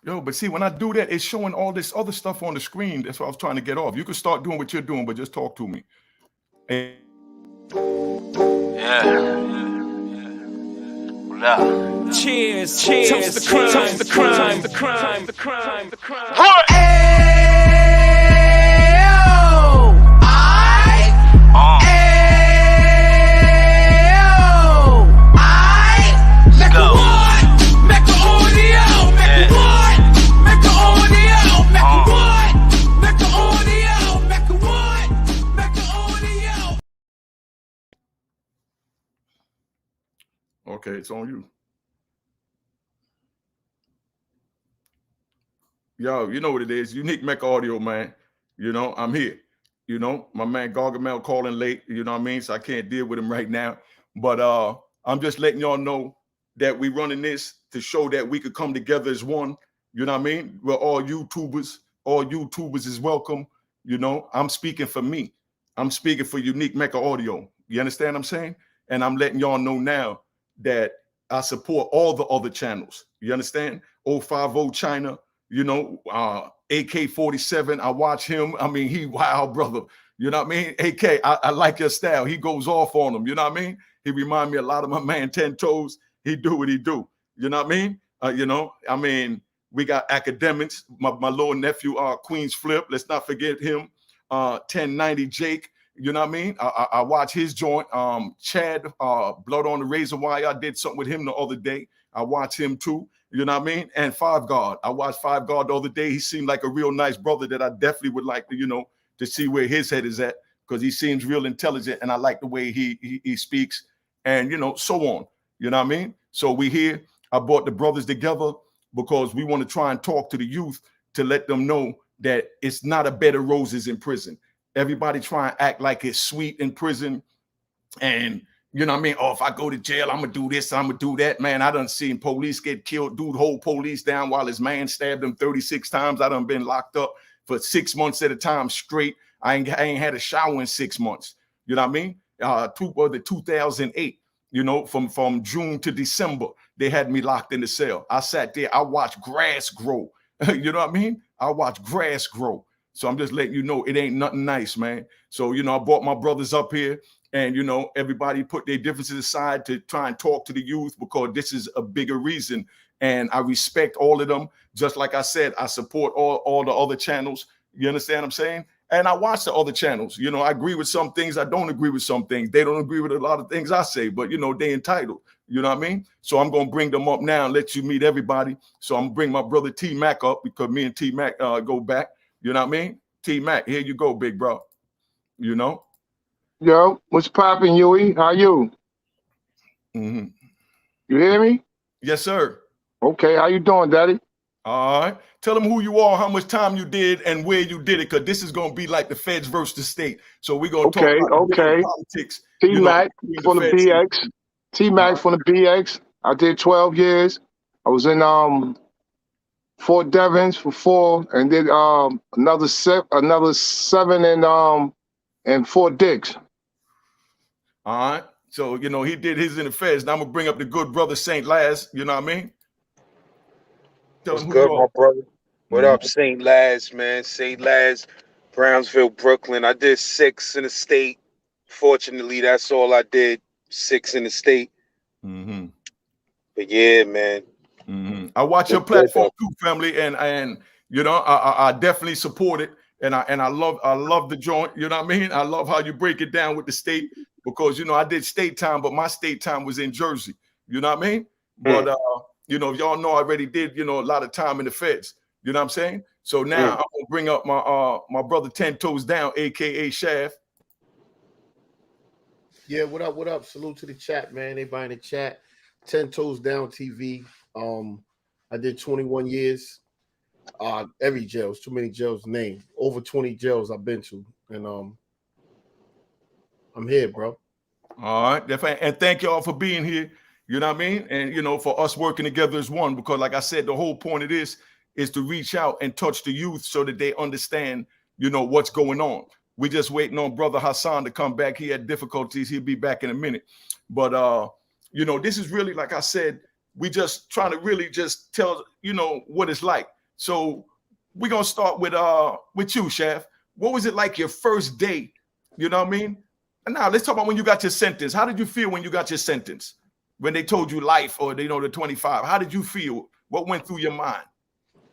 Yo, but see, when I do that, it's showing all this other stuff on the screen. That's what I was trying to get off. You can start doing what you're doing, but just talk to me. Yeah. Cheers, cheers, toast the crime, toast the crime, the crime, the crime, the crime. What? Okay, it's on you. Yo, you know what it is. Unique Mecca Audio, man. You know, I'm here. You know, my man Gargamel calling late, you know what I mean? So I can't deal with him right now. But I'm just letting y'all know that we running this to show that we could come together as one. You know what I mean? We're all YouTubers. All YouTubers is welcome. You know, I'm speaking for me. I'm speaking for Unique Mecca Audio. You understand what I'm saying? And I'm letting y'all know now that I support all the other channels. You understand? 050 China, you know, AK-47. I watch him. I mean, he wild, brother. You know what I mean? AK, I like your style. He goes off on them. You know what I mean? He remind me a lot of my man 10 Toes. He do what he do. You know what I mean? You know, I mean, we got academics. My little nephew, Queens Flip. Let's not forget him. 1090 Jake. You know what I mean? I watch his joint. Chad, Blood on the Razor Wire. I did something with him the other day. I watch him too. You know what I mean? And Five God. I watched Five God the other day. He seemed like a real nice brother that I definitely would like to, you know, to see where his head is at, because he seems real intelligent and I like the way he speaks, and, you know, so on. You know what I mean? So we here. I brought the brothers together because we want to try and talk to the youth to let them know that it's not a bed of roses in prison. Everybody try and act like it's sweet in prison. And you know what I mean? Oh, if I go to jail, I'm going to do this, I'm going to do that. Man, I done seen police get killed, dude hold police down while his man stabbed him 36 times. I done been locked up for 6 months at a time straight. I ain't had a shower in 6 months. You know what I mean? 2008, you know, from June to December, they had me locked in the cell. I sat there, I watched grass grow. You know what I mean? I watched grass grow. So I'm just letting you know it ain't nothing nice, man. So, you know, I brought my brothers up here. And, you know, everybody put their differences aside to try and talk to the youth, because this is a bigger reason. And I respect all of them. Just like I said, I support all the other channels. You understand what I'm saying? And I watch the other channels. You know, I agree with some things. I don't agree with some things. They don't agree with a lot of things I say, but, you know, they entitled. You know what I mean? So I'm going to bring them up now and let you meet everybody. So I'm going to bring my brother T Mack up, because me and T Mack go back. You know what I mean? T Mack, here you go, big bro. You know? Yo, what's poppin', Huey? How you? Mm-hmm. You hear me? Yes, sir. Okay, how you doing, Daddy? All right. Tell them who you are, how much time you did, and where you did it, because this is going to be like the feds versus the state. So we're going to talk about different politics. T-Mac from the BX. T-Mac from the BX. I did 12 years. I was in Fort Devens for 4, and did another 7 in Fort Dix. All right. So, you know, he did his in the feds. Now I'm going to bring up the good brother St. Laz. You know what I mean? What's good, my brother? What up, St. Laz, man? St. Laz, Brownsville, Brooklyn. I did 6 in the state. Fortunately, that's all I did, 6 in the state. But yeah, man. I watch your platform too, family, and you know, I definitely support it. And I love the joint. You know what I mean? I love how you break it down with the state, because, you know, I did state time, but my state time was in Jersey. You know what I mean? But you know, y'all know I already did, you know, a lot of time in the feds. You know what I'm saying? So now I'm gonna bring up my brother 10 Toes Down, aka Shaft. Yeah, what up? What up? Salute to the chat, man. Everybody in the chat. 10 Toes Down TV. I did 21 years. Every jail. It's too many jails to name. Over 20 jails I've been to. And I'm here, bro. All right. And thank y'all for being here. You know what I mean? And, you know, for us working together as one, because like I said, the whole point of this is to reach out and touch the youth so that they understand, you know, what's going on. We're just waiting on brother Hassan to come back. He had difficulties. He'll be back in a minute. But, you know, this is really, like I said, We just trying to really just tell, you know, what it's like. So we're gonna start with you, Chef. What was it like your first day? You know what I mean? And now let's talk about when you got your sentence. How did you feel when you got your sentence? When they told you life or they know the 25? How did you feel? What went through your mind?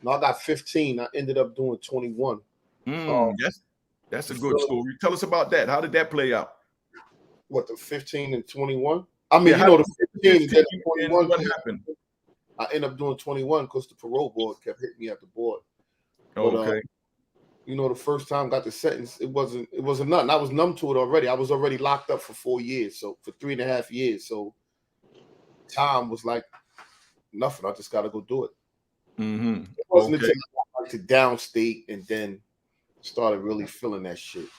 No, I got 15. I ended up doing 21. Yes, that's a good story. Tell us about that. How did that play out? What, the 15 and 21? I mean, Yeah, you know, the 15 and then 21. What happened? I ended up doing 21 because the parole board kept hitting me at the board. Okay. But, you know, the first time I got the sentence, it wasn't nothing. I was numb to it already. I was already locked up for 4 years, so for 3.5 years. So time was like nothing. I just got to go do it. It wasn't until I got to downstate and then started really feeling that shit.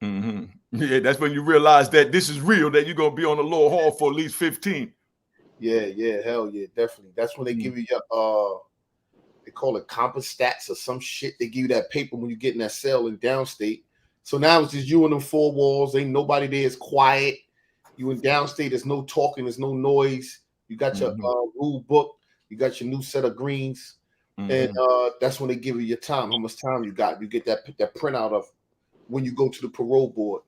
Yeah, that's when you realize that this is real, that you're going to be on the lower hall for at least 15. Yeah, hell yeah, definitely. That's when they give you your they call it compass stats or some shit. They give you that paper when you get in that cell in downstate. So now it's just you and them 4 walls. Ain't nobody there. It's quiet. You in downstate. There's no talking. There's no noise. You got your rule book. You got your new set of greens. And that's when they give you your time, how much time you got. You get that printout of when you go to the parole board.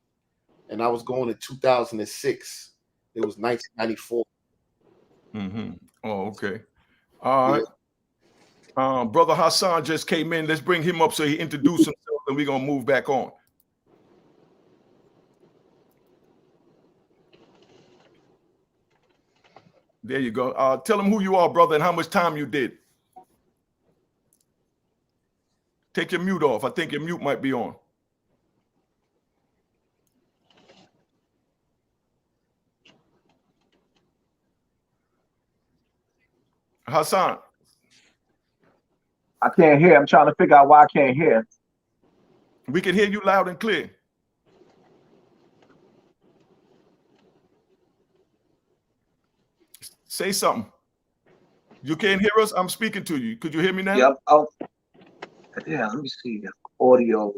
And I was going in 2006. It was 1994. Oh, okay. All right. Brother Hassan just came in. Let's bring him up so he introduce himself, and we're gonna move back on. There you go. Tell him who you are, brother, and how much time you did. Take your mute off. I think your mute might be on. Hassan. I can't hear. I'm trying to figure out why I can't hear. We can hear you loud and clear. Say something. You can't hear us? I'm speaking to you. Could you hear me now? Yep. Oh, yeah. Let me see. Audio.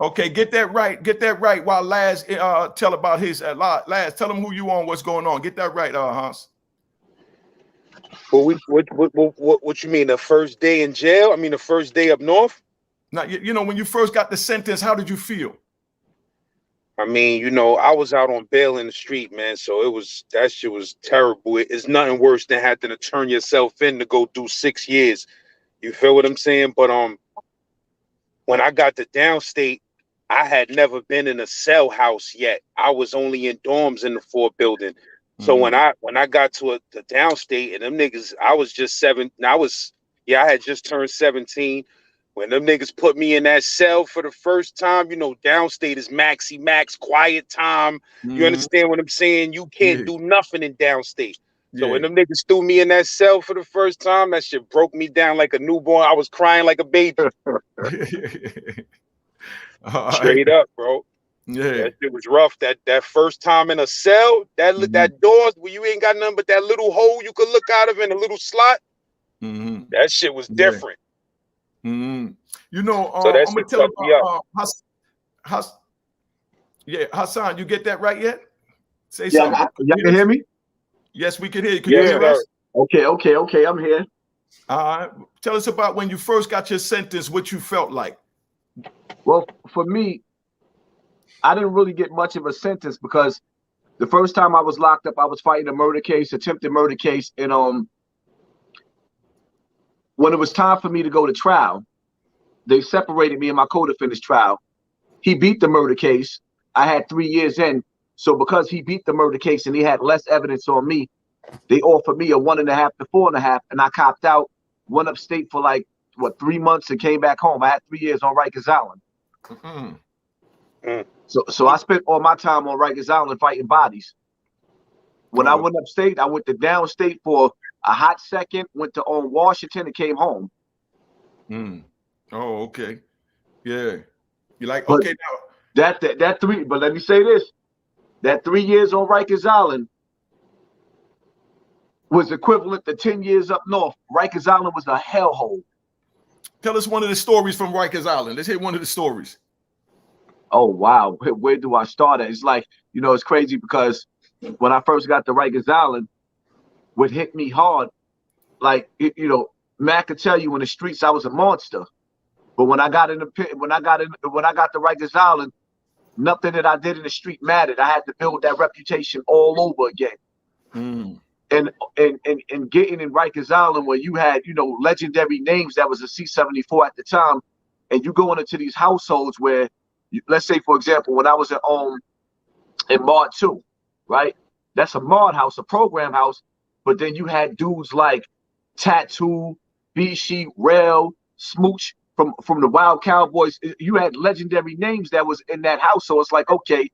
Okay, get that right. Get that right. While Laz tell about his Laz, tell him who you on. What's going on? Get that right, Hans. Well, what you mean? The first day in jail? I mean, the first day up north? Now, you know, when you first got the sentence, how did you feel? I mean, you know, I was out on bail in the street, man. So that shit was terrible. It's nothing worse than having to turn yourself in to go do 6 years. You feel what I'm saying? But when I got to downstate, I had never been in a cell house yet. I was only in dorms in the Fort building. So when I got to the downstate and them niggas, I was just 7. I had just turned 17. When them niggas put me in that cell for the first time, you know, downstate is maxi max, quiet time. You understand what I'm saying? You can't do nothing in downstate. So when them niggas threw me in that cell for the first time, that shit broke me down like a newborn. I was crying like a baby. Straight up, bro. Yeah, that shit was rough. That first time in a cell, that doors where you ain't got nothing but that little hole you could look out of in a little slot. That shit was different. You know, so I'm gonna tell him Hassan, you get that right yet? Say something. Y'all can hear me? Yes, we can hear you. Can you hear us? Okay, I'm here. Tell us about when you first got your sentence, what you felt like. Well, for me, I didn't really get much of a sentence because the first time I was locked up, I was fighting a murder case, attempted murder case. And when it was time for me to go to trial, they separated me in my co-defendant's trial. He beat the murder case. I had 3 years in. So because he beat the murder case and he had less evidence on me, they offered me a 1.5 to 4.5, and I copped out, went upstate for 3 months and came back home. I had 3 years on Rikers Island. So I spent all my time on Rikers Island fighting bodies. When I went upstate, I went to downstate for a hot second, went to Washington and came home. Oh, okay. Yeah. You're like, But okay, now. That 3, but let me say this. That 3 years on Rikers Island was equivalent to 10 years up north. Rikers Island was a hellhole. Tell us one of the stories from Rikers Island. Let's hear one of the stories. Oh, wow. Where do I start at? It's like, it's crazy because when I first got to Rikers Island, would hit me hard. Like, you know, Mack could tell you in the streets I was a monster. But when I got in the pit, when I got to Rikers Island, nothing that I did in the street mattered. I had to build that reputation all over again. Mm. And getting in Rikers Island where you had, you know, legendary names, that was a C-74 at the time, and you going into these households where, let's say, for example, when I was in Mod 2, right? That's a mod house, a program house, but then you had dudes like Tattoo, B-Sheet, Rail, Smooch from the Wild Cowboys. You had legendary names that was in that house. So it's like, okay,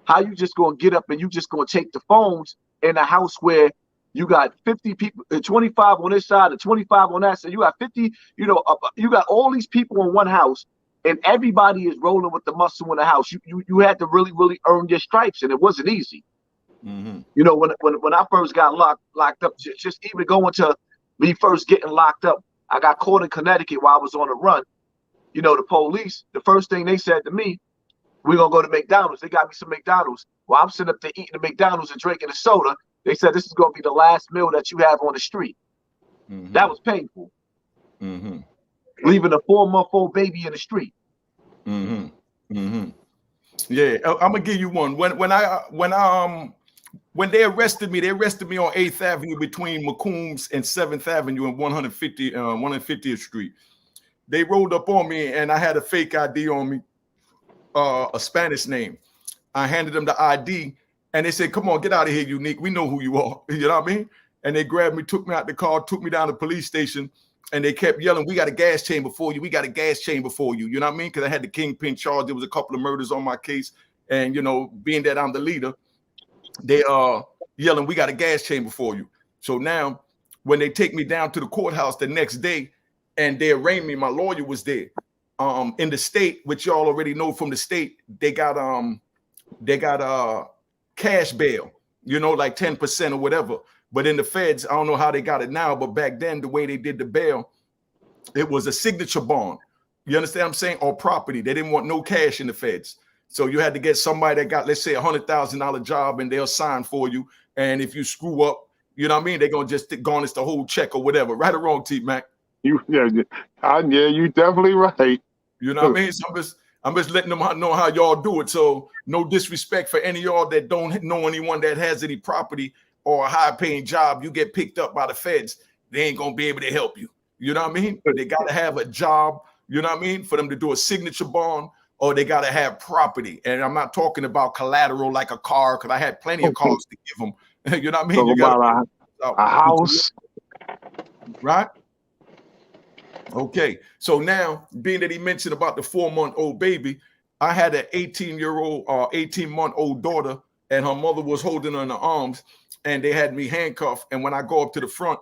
how you just gonna get up and you just gonna take the phones in a house where you got 50 people, 25 on this side and 25 on that side. You got 50, you know, you got all these people in one house, and everybody is rolling with the muscle in the house. You had to really, really earn your stripes, and it wasn't easy. Mm-hmm. You know, when I first got locked up, just even going to me first getting locked up, I got caught in Connecticut while I was on a run. You know, the police, the first thing they said to me, we're going to go to McDonald's. They got me some McDonald's. While I'm sitting up there eating the McDonald's and drinking the soda, they said, this is going to be the last meal that you have on the street. Mm-hmm. That was painful. Mm-hmm. Leaving a 4-month-old baby in the street. Mm-hmm. Mm-hmm. Yeah, I'm going to give you one. When they arrested me on 8th Avenue between McCombs and 7th Avenue and 150th Street. They rolled up on me and I had a fake ID on me, a Spanish name. I handed them the ID and they said, come on, get out of here, Unique. We know who you are. You know what I mean? And they grabbed me, took me out the car, took me down to the police station, and they kept yelling, we got a gas chamber for you. We got a gas chamber for you. You know what I mean? Because I had the kingpin charge. There was a couple of murders on my case. And, you know, being that I'm the leader, they are yelling, we got a gas chamber for you. So now when they take me down to the courthouse the next day and they arraigned me, my lawyer was there. In the state, which y'all already know from the state, they got cash bail, you know, like 10% or whatever. But in the feds, I don't know how they got it now, but back then the way they did the bail, it was a signature bond. You understand what I'm saying? Or property. They didn't want no cash in the feds. So you had to get somebody that got, let's say, $100,000 job and they'll sign for you. And if you screw up, you know what I mean? They're going to just garnish the whole check or whatever. Right or wrong, T-Mac? You definitely right. You know what I mean? So I'm just letting them know how y'all do it. So no disrespect for any of y'all that don't know anyone that has any property or a high-paying job. You get picked up by the feds, they ain't going to be able to help you. You know what I mean? They got to have a job, you know what I mean, for them to do a signature bond, or they got to have property. And I'm not talking about collateral like a car, because I had plenty of cars to give them. You know what I mean? You got a house. Right? Okay. So now, being that he mentioned about the 4-month-old baby, I had an 18-month-old daughter, and her mother was holding her in her arms, and they had me handcuffed. And when I go up to the front,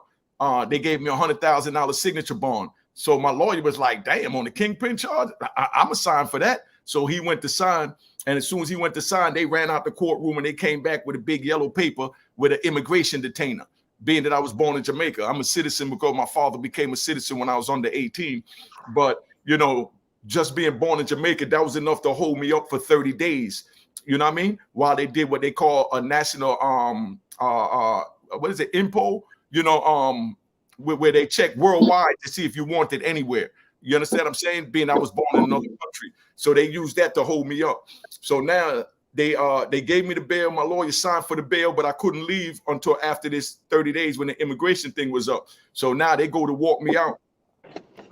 they gave me $100,000 signature bond. So my lawyer was like, damn, on the kingpin charge, I'm a sign for that. So he went to sign. And as soon as he went to sign, they ran out the courtroom and they came back with a big yellow paper with an immigration detainer. Being that I was born in Jamaica, I'm a citizen because my father became a citizen when I was under 18. But, you know, just being born in Jamaica, that was enough to hold me up for 30 days. You know what I mean? While they did what they call a national, what is it, IMPO? You know, where they check worldwide to see if you want it anywhere. You understand what I'm saying? Being I was born in another country. So they used that to hold me up. So now they gave me the bail. My lawyer signed for the bail, but I couldn't leave until after this 30 days when the immigration thing was up. So now they go to walk me out.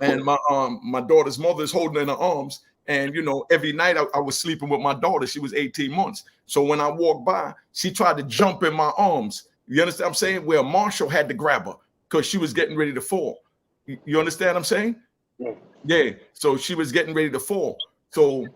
And my daughter's mother is holding her in her arms. And, you know, every night I was sleeping with my daughter. She was 18 months. So when I walked by, she tried to jump in my arms. You understand what I'm saying? Where Marshall had to grab her because she was getting ready to fall. You understand what I'm saying? Yeah. So she was getting ready to fall. So,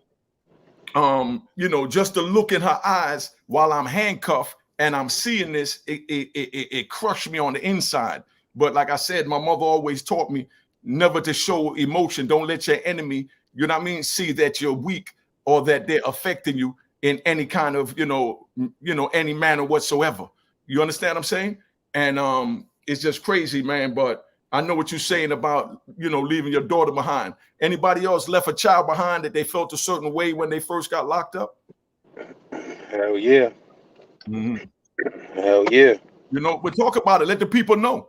you know, just to look in her eyes while I'm handcuffed and I'm seeing this, it crushed me on the inside. But like I said, my mother always taught me never to show emotion. Don't let your enemy, you know what I mean, see that you're weak or that they're affecting you in any kind of, you know, any manner whatsoever. You understand what I'm saying? And it's just crazy, man. But I know what you're saying about, you know, leaving your daughter behind. Anybody else left a child behind that they felt a certain way when they first got locked up? Hell yeah. Mm-hmm. Hell yeah. You know, but talk about it. Let the people know.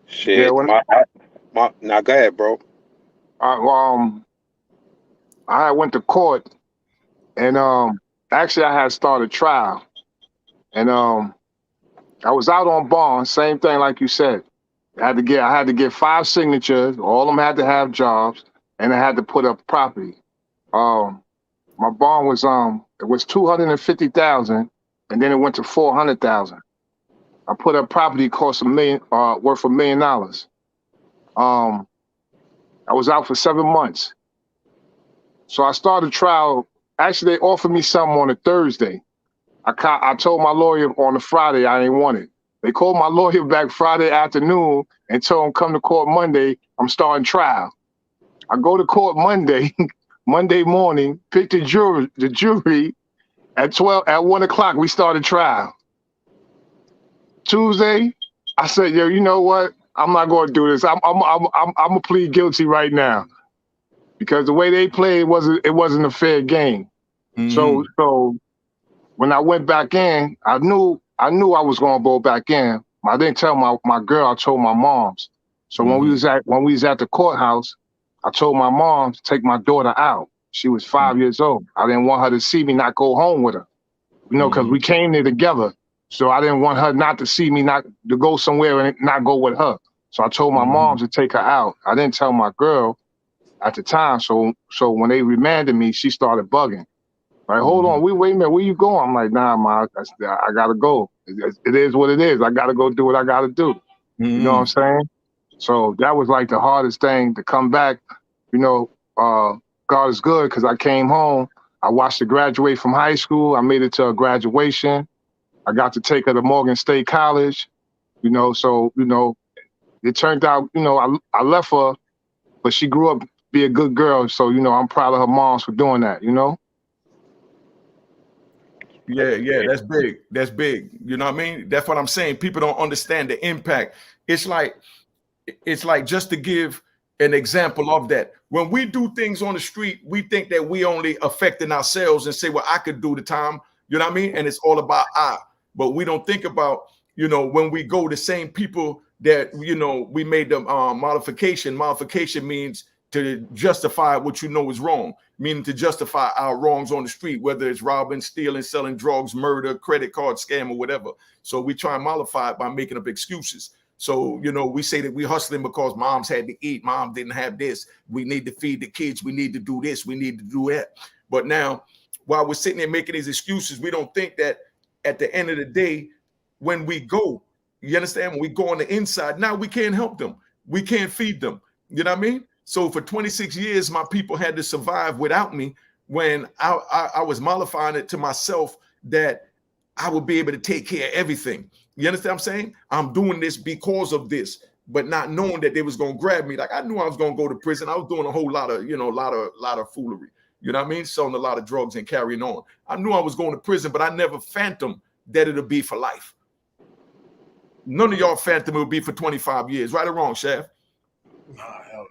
Shit. Yeah, when Now go ahead, bro. I I went to court and actually I had started trial and I was out on bond, same thing like you said. I had to get 5 signatures, all of them had to have jobs, and I had to put up property. My bond was it was 250,000 and then it went to 400,000. I put up property cost worth $1 million. I was out for 7 months. So I started trial. Actually, they offered me something on a Thursday. I told my lawyer on a Friday I didn't want it. They called my lawyer back Friday afternoon and told him come to court Monday. I'm starting trial. I go to court Monday, Monday morning, pick the jury at 1 o'clock. We started trial. Tuesday, I said, yo, you know what? I'm not going to do this. I'm gonna plead guilty right now because the way they played wasn't a fair game. So when I went back in, I knew I was going to go back in. I didn't tell my girl. I told my moms. So when we was at the courthouse, I told my mom to take my daughter out. She was 5 years old. I didn't want her to see me not go home with her, because we came there together. So I didn't want her not to see me, not to go somewhere and not go with her. So I told my mom to take her out. I didn't tell my girl at the time. So when they remanded me, she started bugging. Like, hold on, wait a minute, where you going? I'm like, nah, Ma, I gotta go. It is what it is. I gotta go do what I gotta do. You know what I'm saying? So that was like the hardest thing to come back. God is good because I came home. I watched her graduate from high school. I made it to a graduation. I got to take her to Morgan State College. So it turned out, I left her, but she grew up to be a good girl. So, I'm proud of her moms for doing that, Yeah, that's big. That's big. You know what I mean? That's what I'm saying. People don't understand the impact. It's like just to give an example of that. When we do things on the street, we think that we only affecting ourselves and say, well, I could do the time, you know what I mean? And it's all about I. But we don't think about, when we go, the same people that, we made the modification. Modification means to justify what you know is wrong, meaning to justify our wrongs on the street, whether it's robbing, stealing, selling drugs, murder, credit card scam, or whatever. So we try and mollify it by making up excuses. So, we say that we're hustling because moms had to eat. Mom didn't have this. We need to feed the kids. We need to do this. We need to do that. But now, while we're sitting there making these excuses, we don't think that at the end of the day, when we go, you understand, when we go on the inside, now we can't help them. We can't feed them. You know what I mean? So for 26 years, my people had to survive without me when I was mollifying it to myself that I would be able to take care of everything. You understand what I'm saying? I'm doing this because of this, but not knowing that they was going to grab me. Like I knew I was going to go to prison. I was doing a whole lot of, lot of foolery. You know what I mean? Selling a lot of drugs and carrying on. I knew I was going to prison, but I never phantomed that it'll be for life. None of y'all phantom it will be for 25 years. Right or wrong, Chef? Nah, hell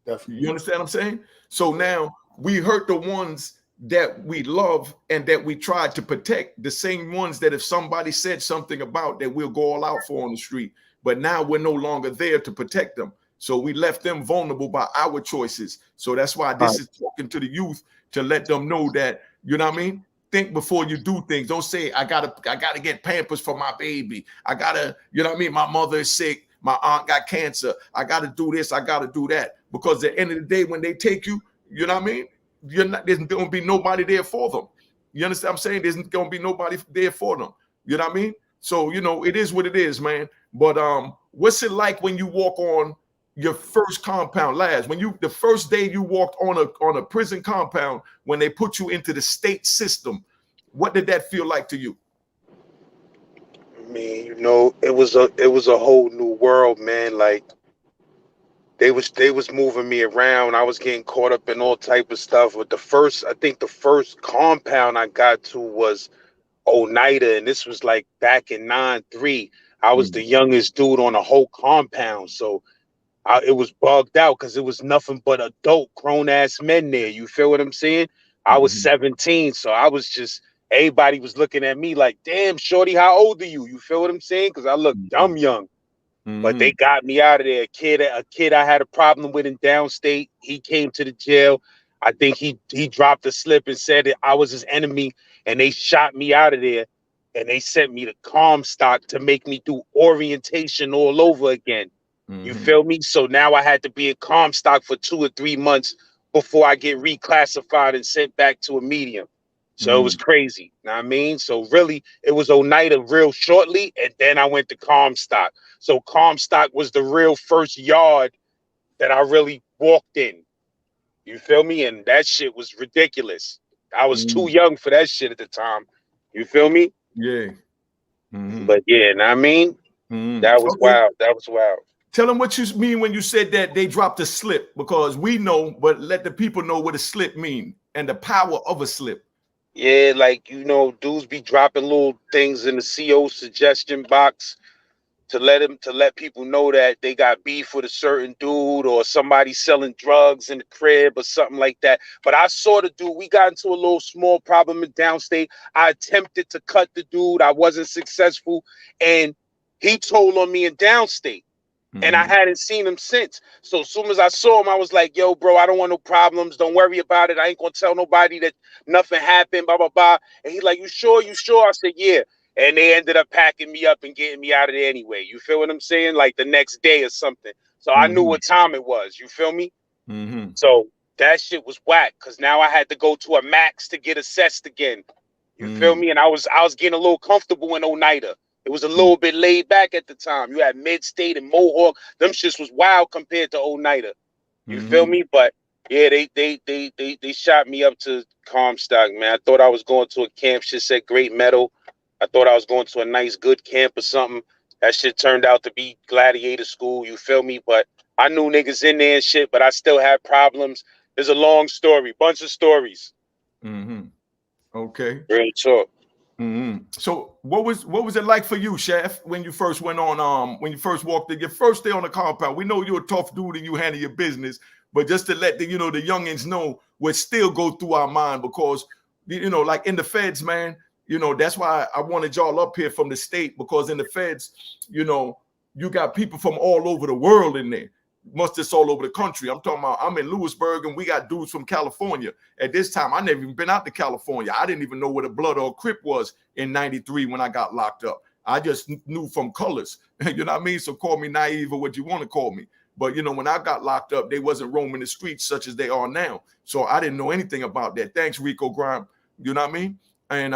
no. Definitely. You understand what I'm saying? So now we hurt the ones that we love and that we try to protect, the same ones that if somebody said something about that we'll go all out for on the street. But now we're no longer there to protect them. So we left them vulnerable by our choices. So that's why this is talking to the youth to let them know that, you know what I mean? Think before you do things. Don't say, I gotta get Pampers for my baby. I gotta, you know what I mean? My mother is sick. My aunt got cancer. I gotta do this. I gotta do that. Because at the end of the day, when they take you, you know what I mean? There's going to be nobody there for them. You understand what I'm saying? There's going to be nobody there for them. You know what I mean? So, it is what it is, man. But what's it like when you walk on your first compound, Laz? The first day you walked on a prison compound, when they put you into the state system, what did that feel like to you? I mean, it was a whole new world, man. Like they was moving me around. I was getting caught up in all type of stuff. But the first compound I got to was Oneida, and this was like back in 93. I was the youngest dude on the whole compound, so it was bugged out because it was nothing but adult grown ass men there. You feel what I'm saying? I was 17, so I was just everybody was looking at me like, damn, shorty, how old are you? You feel what I'm saying? Because I look dumb young. But they got me out of there. A kid I had a problem with in downstate, he came to the jail. I think he dropped a slip and said that I was his enemy, and they shot me out of there. And they sent me to Comstock to make me do orientation all over again. You feel me? So now I had to be in Comstock for 2 or 3 months before I get reclassified and sent back to a medium. So it was crazy. Know what I mean? So really, it was Oneida real shortly, and then I went to Comstock. So Comstock was the real first yard that I really walked in. You feel me? And that shit was ridiculous. I was too young for that shit at the time. You feel me? Yeah. But yeah, know what I mean? That was wild. That was wild. Tell them what you mean when you said that they dropped a slip, because we know, but let the people know what a slip mean and the power of a slip. Yeah, like, you know, dudes be dropping little things in the CO suggestion box to let people know that they got beef with a certain dude or somebody selling drugs in the crib or something like that. But I saw the dude. We got into a little small problem in downstate. I attempted to cut the dude. I wasn't successful, and he told on me in downstate. And I hadn't seen him since. So as soon as I saw him, I was like, yo, bro, I don't want no problems. Don't worry about it. I ain't gonna tell nobody that nothing happened, blah, blah, blah. And he's like, you sure? You sure? I said, yeah. And they ended up packing me up and getting me out of there anyway. You feel what I'm saying? Like the next day or something. So I knew what time it was. You feel me? So that shit was whack, because now I had to go to a Max to get assessed again. You feel me? And I was getting a little comfortable in Oneida. It was a little bit laid back at the time. You had Mid-State and Mohawk. Them shits was wild compared to Oneida. You feel me? But yeah, they shot me up to Comstock, man. I thought I was going to a camp. Shit said Great Meadow. I thought I was going to a nice, good camp or something. That shit turned out to be Gladiator School. You feel me? But I knew niggas in there and shit, but I still had problems. There's a long story, bunch of stories. Okay. Real talk. So what was it like for you, Chef, when you first went on, when you first walked in your first day on the compound? We know you're a tough dude and you handle your business, but just to let the youngins know what still go through our mind, because like in the feds, man, that's why I wanted y'all up here from the state, because in the feds, you got people from all over the world in there. Must just all over the country. I'm talking about, I'm in Lewisburg and we got dudes from California. At this time, I never even been out to California. I didn't even know what a blood or a Crip was in 93 when I got locked up. I just knew from colors. You know what I mean? So call me naive or what you want to call me. But, when I got locked up, they wasn't roaming the streets such as they are now. So I didn't know anything about that. Thanks, Rico Grime. You know what I mean? And,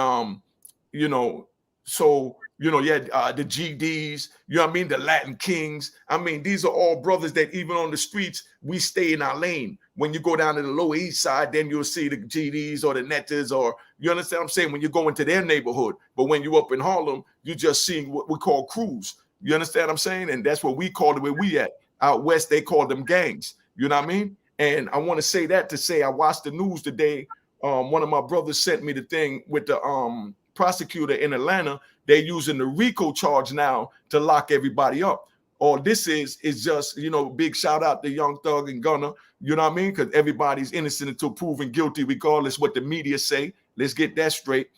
so the GDs, you know what I mean? The Latin Kings. I mean, these are all brothers that even on the streets, we stay in our lane. When you go down to the Lower East Side, then you'll see the GDs or the Netters, or you understand what I'm saying? When you go into their neighborhood. But when you up in Harlem, you just seeing what we call crews. You understand what I'm saying? And that's what we call it where we at. Out west, they call them gangs. You know what I mean? And I want to say that to say I watched the news today. One of my brothers sent me the thing with the prosecutor in Atlanta. They're using the RICO charge now to lock everybody up. All this is just, big shout out to Young Thug and Gunna, you know what I mean? Because everybody's innocent until proven guilty, regardless what the media say. Let's get that straight.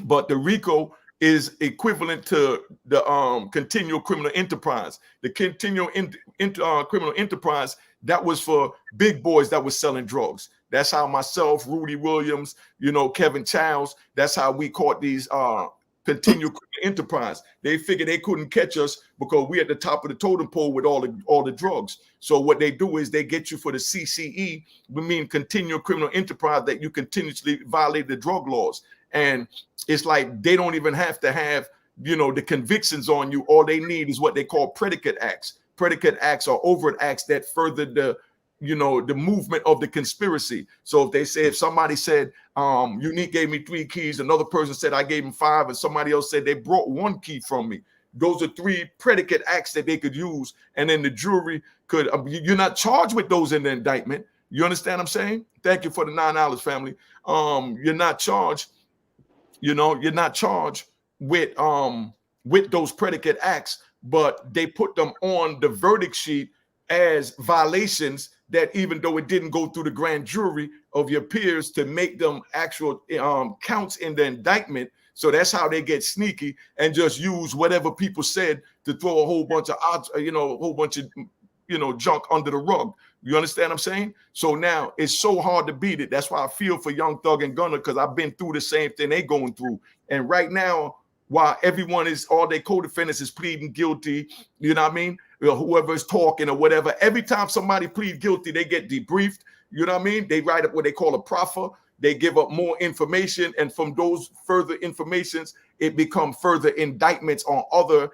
But the RICO is equivalent to the continual criminal enterprise. The continual criminal enterprise, that was for big boys that was selling drugs. That's how myself, Rudy Williams, Kevin Childs, that's how we caught these continual enterprise. They figured they couldn't catch us because we at the top of the totem pole with all the drugs. So what they do is they get you for the CCE, we mean continual criminal enterprise, that you continuously violate the drug laws. And it's like they don't even have to have, the convictions on you. All they need is what they call predicate acts. Predicate acts are overt acts that further the movement of the conspiracy. So if somebody said, Unique gave me 3 keys, another person said I gave him 5, and somebody else said they brought 1 key from me. Those are 3 predicate acts that they could use. And then the jury could, you're not charged with those in the indictment. You understand what I'm saying? Thank you for the $9, family. You're not charged, you're not charged with those predicate acts, but they put them on the verdict sheet as violations that, even though it didn't go through the grand jury of your peers to make them actual counts in the indictment. So that's how they get sneaky and just use whatever people said to throw a whole bunch of odds, a whole bunch of junk under the rug. You understand what I'm saying? So now it's so hard to beat it. That's why I feel for Young Thug and Gunna, because I've been through the same thing they going through. And right now, while everyone is, all their co-defendants is pleading guilty, you know what I mean? Whoever is talking or whatever, every time somebody plead guilty, they get debriefed. You know what I mean? They write up what they call a proffer. They give up more information. And from those further informations, it becomes further indictments on other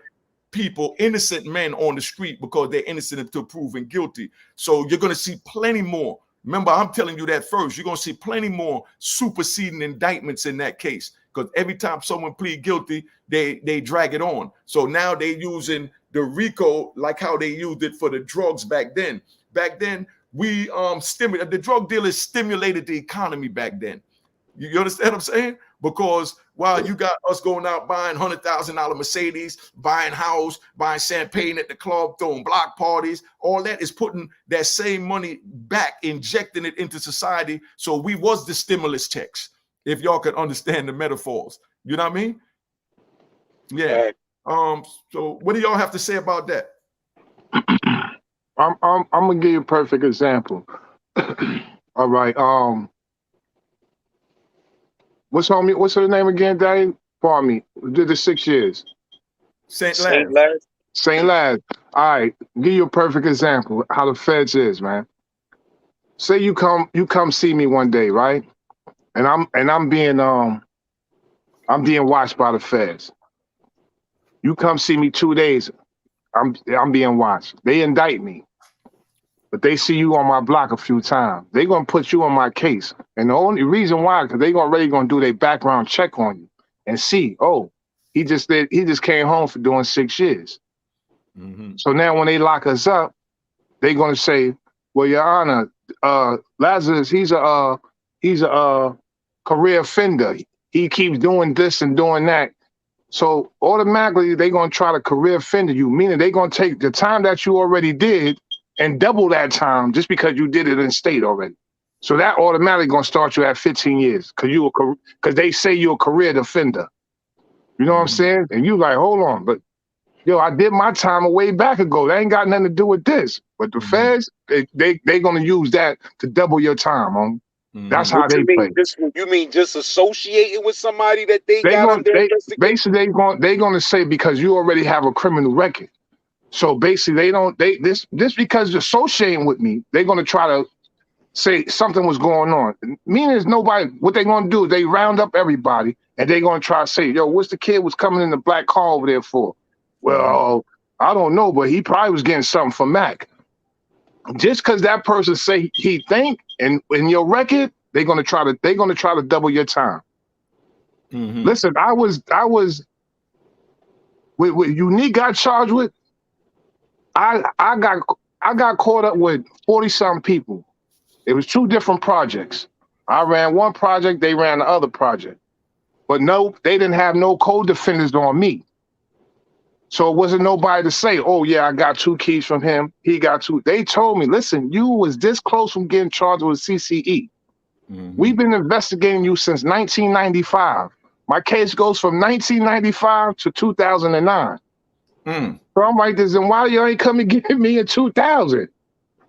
people, innocent men on the street, because they're innocent until proven guilty. So you're going to see plenty more. Remember, I'm telling you that first. You're going to see plenty more superseding indictments in that case, because every time someone plead guilty, they drag it on. So now they're using the RICO like how they used it for the drugs back then. Back then, the drug dealers stimulated the economy back then. You understand what I'm saying? Because while you got us going out buying $100,000 Mercedes, buying house, buying champagne at the club, throwing block parties, all that is putting that same money back, injecting it into society. So we was the stimulus checks, if y'all could understand the metaphors. You know what I mean? Yeah. Right. So what do y'all have to say about that? I'm gonna give you a perfect example. All right. What's her name again, Daddy? Pardon me. Did the 6 years? St. Laz. St. Laz. All right. Give you a perfect example how the feds is, man. Say you come see me one day, right? And I'm being watched by the feds. You come see me 2 days, I'm being watched. They indict me. But they see you on my block a few times. They're gonna put you on my case. And the only reason why, because they already gonna do their background check on you and see, oh, he just came home for doing 6 years. Mm-hmm. So now when they lock us up, they're gonna say, well, Your Honor, Lazarus, he's a career offender. He keeps doing this and doing that. So automatically they're gonna try to career offender you, meaning they're gonna take the time that you already did and double that time just because you did it in state already. So that automatically gonna start you at 15 years because they say you're a career offender. You know what I'm saying? And you like, hold on, but yo, I did my time a way back ago. That ain't got nothing to do with this. But the feds, they gonna use that to double your time, homie. That's how they play. You mean just associating with somebody that they got under investigation? Basically, they gonna say because you already have a criminal record. So basically, this because you're associating with me, they're gonna try to say something was going on. Meaning there's nobody. What they gonna do is they round up everybody and they gonna try to say, yo, what's the kid was coming in the black car over there for? Well, I don't know, but he probably was getting something from Mack. Just because that person say he think, and in your record, they're gonna try to double your time. Mm-hmm. Listen, I was what Unique got charged with. I got caught up with 40-something people. It was 2 different projects. I ran one project, they ran the other project. But no, they didn't have no co-defendants on me. So it wasn't nobody to say, oh yeah, I got 2 keys from him. He got 2. They told me, listen, you was this close from getting charged with CCE. Mm-hmm. We've been investigating you since 1995. My case goes from 1995 to 2009. So I'm like this, and why y'all ain't come and get me in 2000?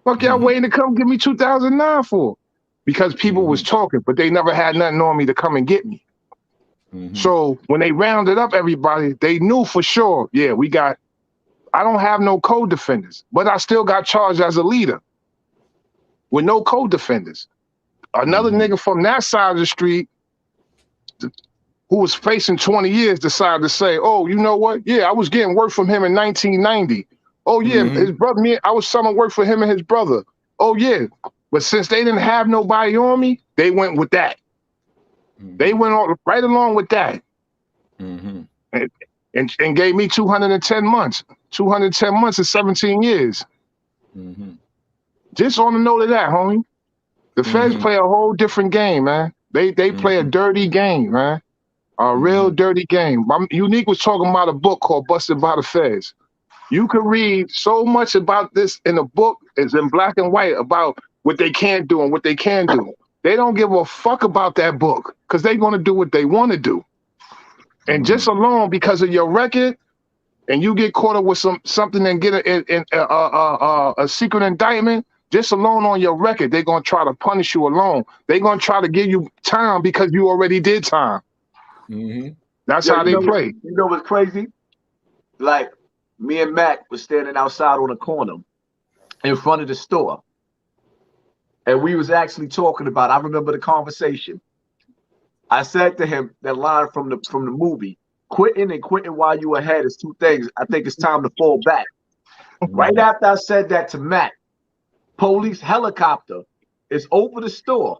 Fuck y'all waiting to come get me 2009 for? Because people was talking, but they never had nothing on me to come and get me. So when they rounded up everybody, they knew for sure, yeah, I don't have no co-defenders, but I still got charged as a leader with no co-defenders. Another nigga from that side of the street who was facing 20 years decided to say, oh, you know what? Yeah, I was getting work from him in 1990. Oh, yeah, his brother, I was selling work for him and his brother. Oh, yeah. But since they didn't have nobody on me, they went with that. They went on right along with that. And gave me 210 months. 210 months is 17 years. Just on the note of that, homie. The feds play a whole different game, man. They play a dirty game, man. A real dirty game. Unique was talking about a book called Busted by the Feds. You can read so much about this in a book. It's in black and white about what they can't do and what they can do. They don't give a fuck about that book because they're going to do what they want to do. And just alone because of your record, and you get caught up with something and get a secret indictment, just alone on your record, they're going to try to punish you alone. They're going to try to give you time because you already did time. That's how they play. You know what's crazy? Like, me and Mack was standing outside on a corner in front of the store. And we was actually talking about, I remember the conversation. I said to him that line from the movie, quitting and quitting while you ahead is two things. I think it's time to fall back. Right after I said that to Mack, police helicopter is over the store.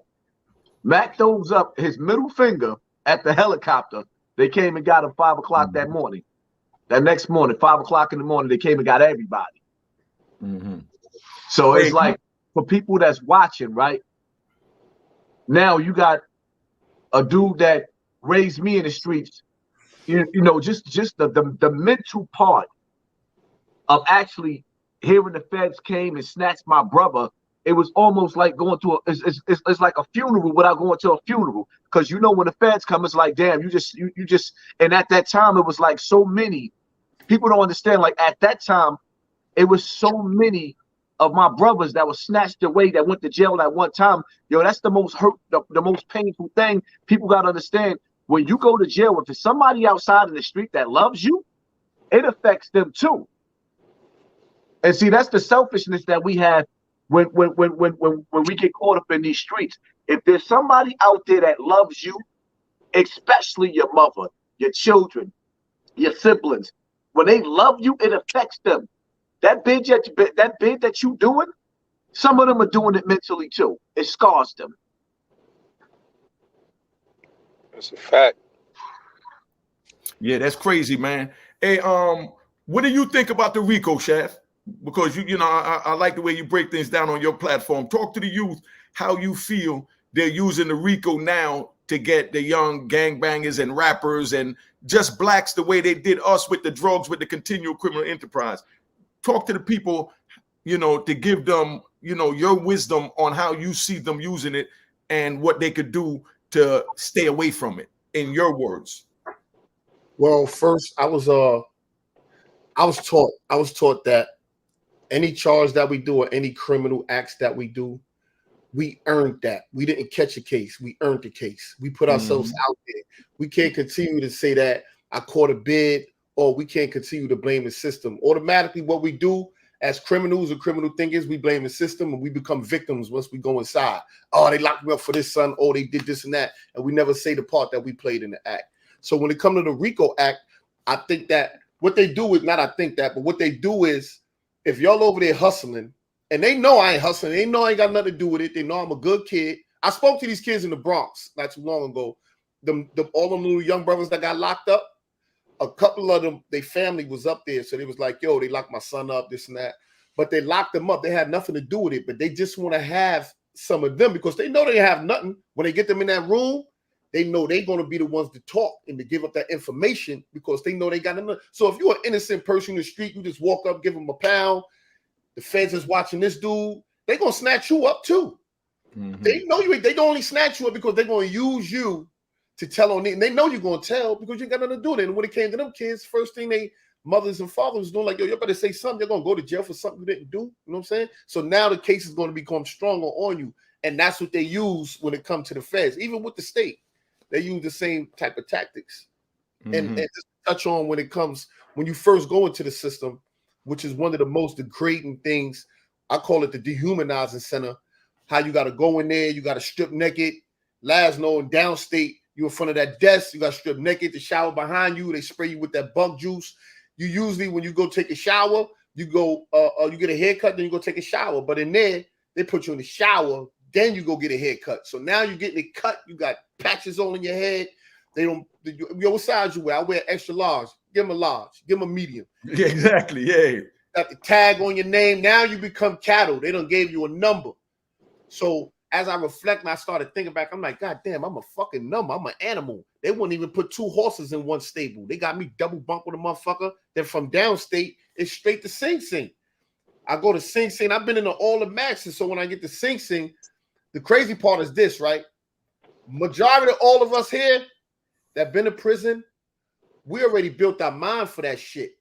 Mack throws up his middle finger at the helicopter. They came and got him 5 o'clock that morning. That next morning, 5 o'clock in the morning, they came and got everybody. So it's like, for people that's watching, right? Now you got a dude that raised me in the streets. You know, just the mental part of actually hearing the feds came and snatched my brother. It was almost like going to it's like a funeral without going to a funeral. Because you know when the feds come, it's like, damn, you just and at that time it was like so many people don't understand. Like at that time, it was so many of my brothers that were snatched away that went to jail at one time. Yo, that's the most hurt, the most painful thing. People gotta understand, when you go to jail, if it's somebody outside in the street that loves you, it affects them too. And see, that's the selfishness that we have when we get caught up in these streets. If there's somebody out there that loves you, especially your mother, your children, your siblings, when they love you, it affects them. That bid that you doing, some of them are doing it mentally too. It scars them. That's a fact. Yeah, that's crazy, man. Hey, what do you think about the RICO, Chef? Because you know, I like the way you break things down on your platform. Talk to the youth how you feel they're using the RICO now to get the young gangbangers and rappers and just blacks the way they did us with the drugs, with the continual criminal enterprise. Talk to the people, you know, to give them, you know, your wisdom on how you see them using it and what they could do to stay away from it, in your words. Well, first, I was taught that any charge that we do or any criminal acts that we do, we earned that. We didn't catch a case. We earned the case. We put ourselves out there. We can't continue to say that I caught a bid, or we can't continue to blame the system. Automatically, what we do as criminals or criminal thinkers, we blame the system and we become victims once we go inside. Oh, they locked me up for this, son. Oh, they did this and that. And we never say the part that we played in the act. So when it comes to the RICO Act, I think that what they do is, not I think that, but what they do is, if y'all over there hustling, and they know I ain't hustling, they know I ain't got nothing to do with it, they know I'm a good kid. I spoke to these kids in the Bronx not too long ago. All them little young brothers that got locked up, a couple of them, their family was up there. So they was like, yo, they locked my son up, this and that. But they locked them up. They had nothing to do with it, but they just want to have some of them because they know they have nothing. When they get them in that room, they know they're going to be the ones to talk and to give up that information because they know they got enough. So if you're an innocent person in the street, you just walk up, give them a pound. The feds is watching this dude. They're going to snatch you up too. They know you. They don't only snatch you up because they're going to use you to tell on it. And they know you're going to tell because you got nothing to do with it. And when it came to them kids, first thing they mothers and fathers was doing, like, yo, you better say something. You're going to go to jail for something you didn't do. You know what I'm saying? So now the case is going to become stronger on you. And that's what they use when it comes to the feds. Even with the state, they use the same type of tactics. And just touch on when you first go into the system, which is one of the most degrading things. I call it the dehumanizing center. How you got to go in there, you got to strip naked. Laszlo in downstate, you in front of that desk, you got to strip naked, the shower behind you, they spray you with that bug juice. You usually, when you go take a shower, you go, you get a haircut, then you go take a shower. But in there, they put you in the shower, then you go get a haircut. So now you're getting it cut, you got patches all in your head. They don't, yo, what size you wear? I wear extra large. Give them a large, give them a medium. Yeah, exactly, yeah. Got the tag on your name. Now you become cattle. They done gave you a number. So as I reflect and I started thinking back, I'm like, God damn, I'm a fucking number. I'm an animal. They wouldn't even put 2 horses in one stable. They got me double bunk with a motherfucker. Then from downstate, it's straight to Sing Sing. I go to Sing Sing. I've been in all the Maxes. So when I get to Sing Sing, the crazy part is this, right? Majority of all of us here that been in prison, we already built our mind for that shit.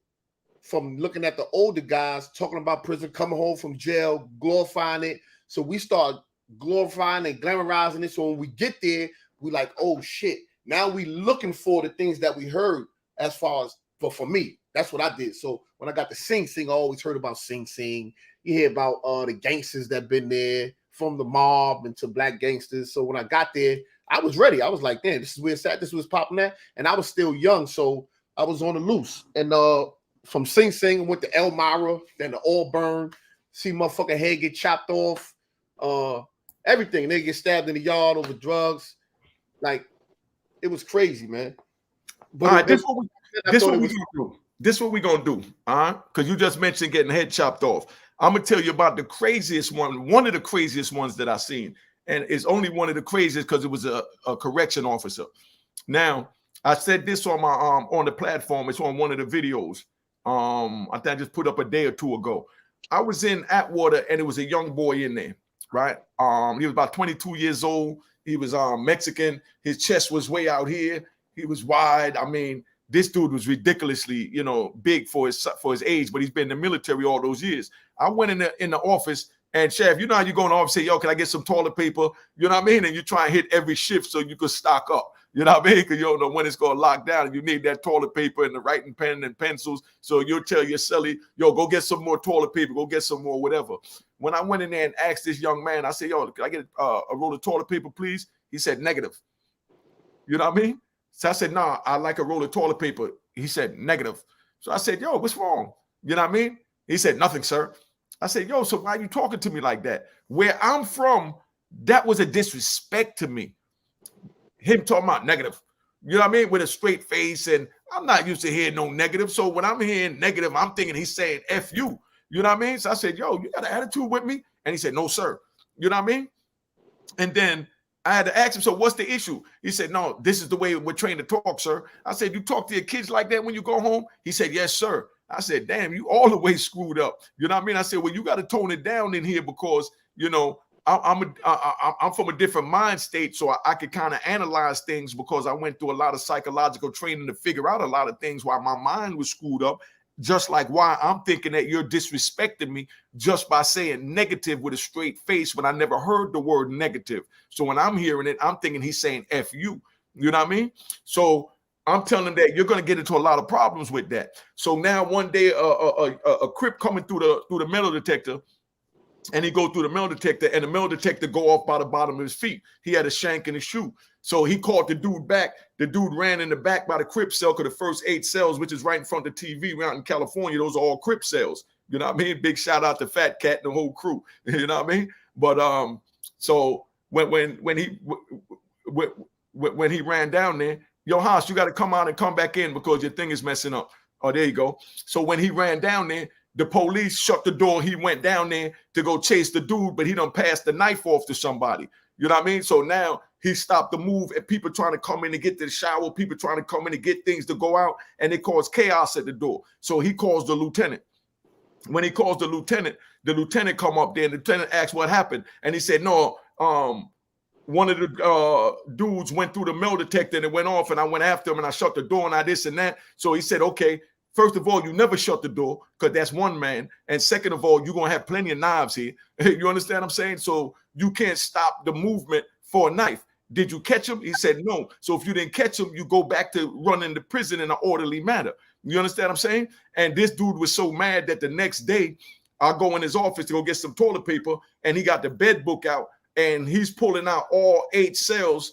From looking at the older guys talking about prison, coming home from jail, glorifying it. So we start glorifying and glamorizing it. So when we get there, we like, oh shit. Now we looking for the things that we heard as far as, for me, that's what I did. So when I got to Sing Sing, I always heard about Sing Sing. You hear about the gangsters that been there, from the mob into black gangsters. So when I got there, I was ready. I was like, damn, this is where it's at. This was popping at. And I was still young. So I was on the loose. And from Sing Sing, I went to Elmira, then to Auburn, see motherfucking head get chopped off, everything. They get stabbed in the yard over drugs. Like, it was crazy, man. But all right, this what we gonna do, because you just mentioned getting head chopped off. I'm gonna tell you about the craziest one of the craziest ones that I've seen, and it's only one of the craziest because it was a correction officer. Now, I said this on my on the platform. It's on one of the videos. I think I just put up a day or 2 ago. I was in Atwater and it was a young boy in there, right? He was about 22 years old. He was Mexican. His chest was way out here. He was wide. I mean, this dude was ridiculously, big for his age, but he's been in the military all those years. I went in the office, and Chef, you know how you go in the office and say, yo, can I get some toilet paper? You know what I mean? And you try and hit every shift so you could stock up. You know what I mean? Because you don't know when it's going to lock down. And you need that toilet paper and the writing pen and pencils. So you'll tell your celly, yo, go get some more toilet paper. Go get some more whatever. When I went in there and asked this young man, I said, yo, can I get a roll of toilet paper, please? He said, negative. You know what I mean? So I said, nah, I like a roll of toilet paper. He said, negative. So I said, yo, what's wrong? You know what I mean? He said, nothing, sir. I said, yo, so why are you talking to me like that? Where I'm from, that was a disrespect to me. Him talking about negative, you know what I mean? With a straight face, and I'm not used to hearing no negative. So when I'm hearing negative, I'm thinking he's saying F you. You know what I mean? So I said, yo, you got an attitude with me? And he said, no, sir. You know what I mean? And then I had to ask him, so what's the issue? He said, no, this is the way we're trained to talk, sir. I said, you talk to your kids like that when you go home? He said, yes, sir. I said, damn, you all the way screwed up. You know what I mean? I said, well, you got to tone it down in here because, I'm from a different mind state, so I could kind of analyze things because I went through a lot of psychological training to figure out a lot of things why my mind was screwed up, just like why I'm thinking that you're disrespecting me just by saying negative with a straight face when I never heard the word negative. So when I'm hearing it, I'm thinking he's saying F you. You know what I mean? So I'm telling him that you're going to get into a lot of problems with that. So now one day a Crip coming through the metal detector, and he go through the metal detector, and the metal detector go off by the bottom of his feet. He had a shank in his shoe. So he called the dude back. The dude ran in the back by the Crip cell, because the first 8 cells, which is right in front of the TV out in California, those are all Crip cells. You know what I mean? Big shout out to Fat Cat and the whole crew. You know what I mean? But so when he ran down there, yo, Haas, you got to come out and come back in because your thing is messing up. Oh, there you go. So when he ran down there, the police shut the door. He went down there to go chase the dude, but he done passed the knife off to somebody. You know what I mean? So now he stopped the move, and people trying to come in to get to the shower, people trying to come in to get things to go out, and it caused chaos at the door. So he calls the lieutenant. When he calls the lieutenant come up there, and the lieutenant asks what happened. And he said, no, one of the dudes went through the metal detector and it went off, and I went after him and I shut the door and I this and that. So he said, okay, first of all, you never shut the door because that's one man. And second of all, you're going to have plenty of knives here. You understand what I'm saying? So you can't stop the movement for a knife. Did you catch him? He said, no. So if you didn't catch him, you go back to running the prison in an orderly manner. You understand what I'm saying? And this dude was so mad that the next day I go in his office to go get some toilet paper, and he got the bed book out, and he's pulling out all 8 cells,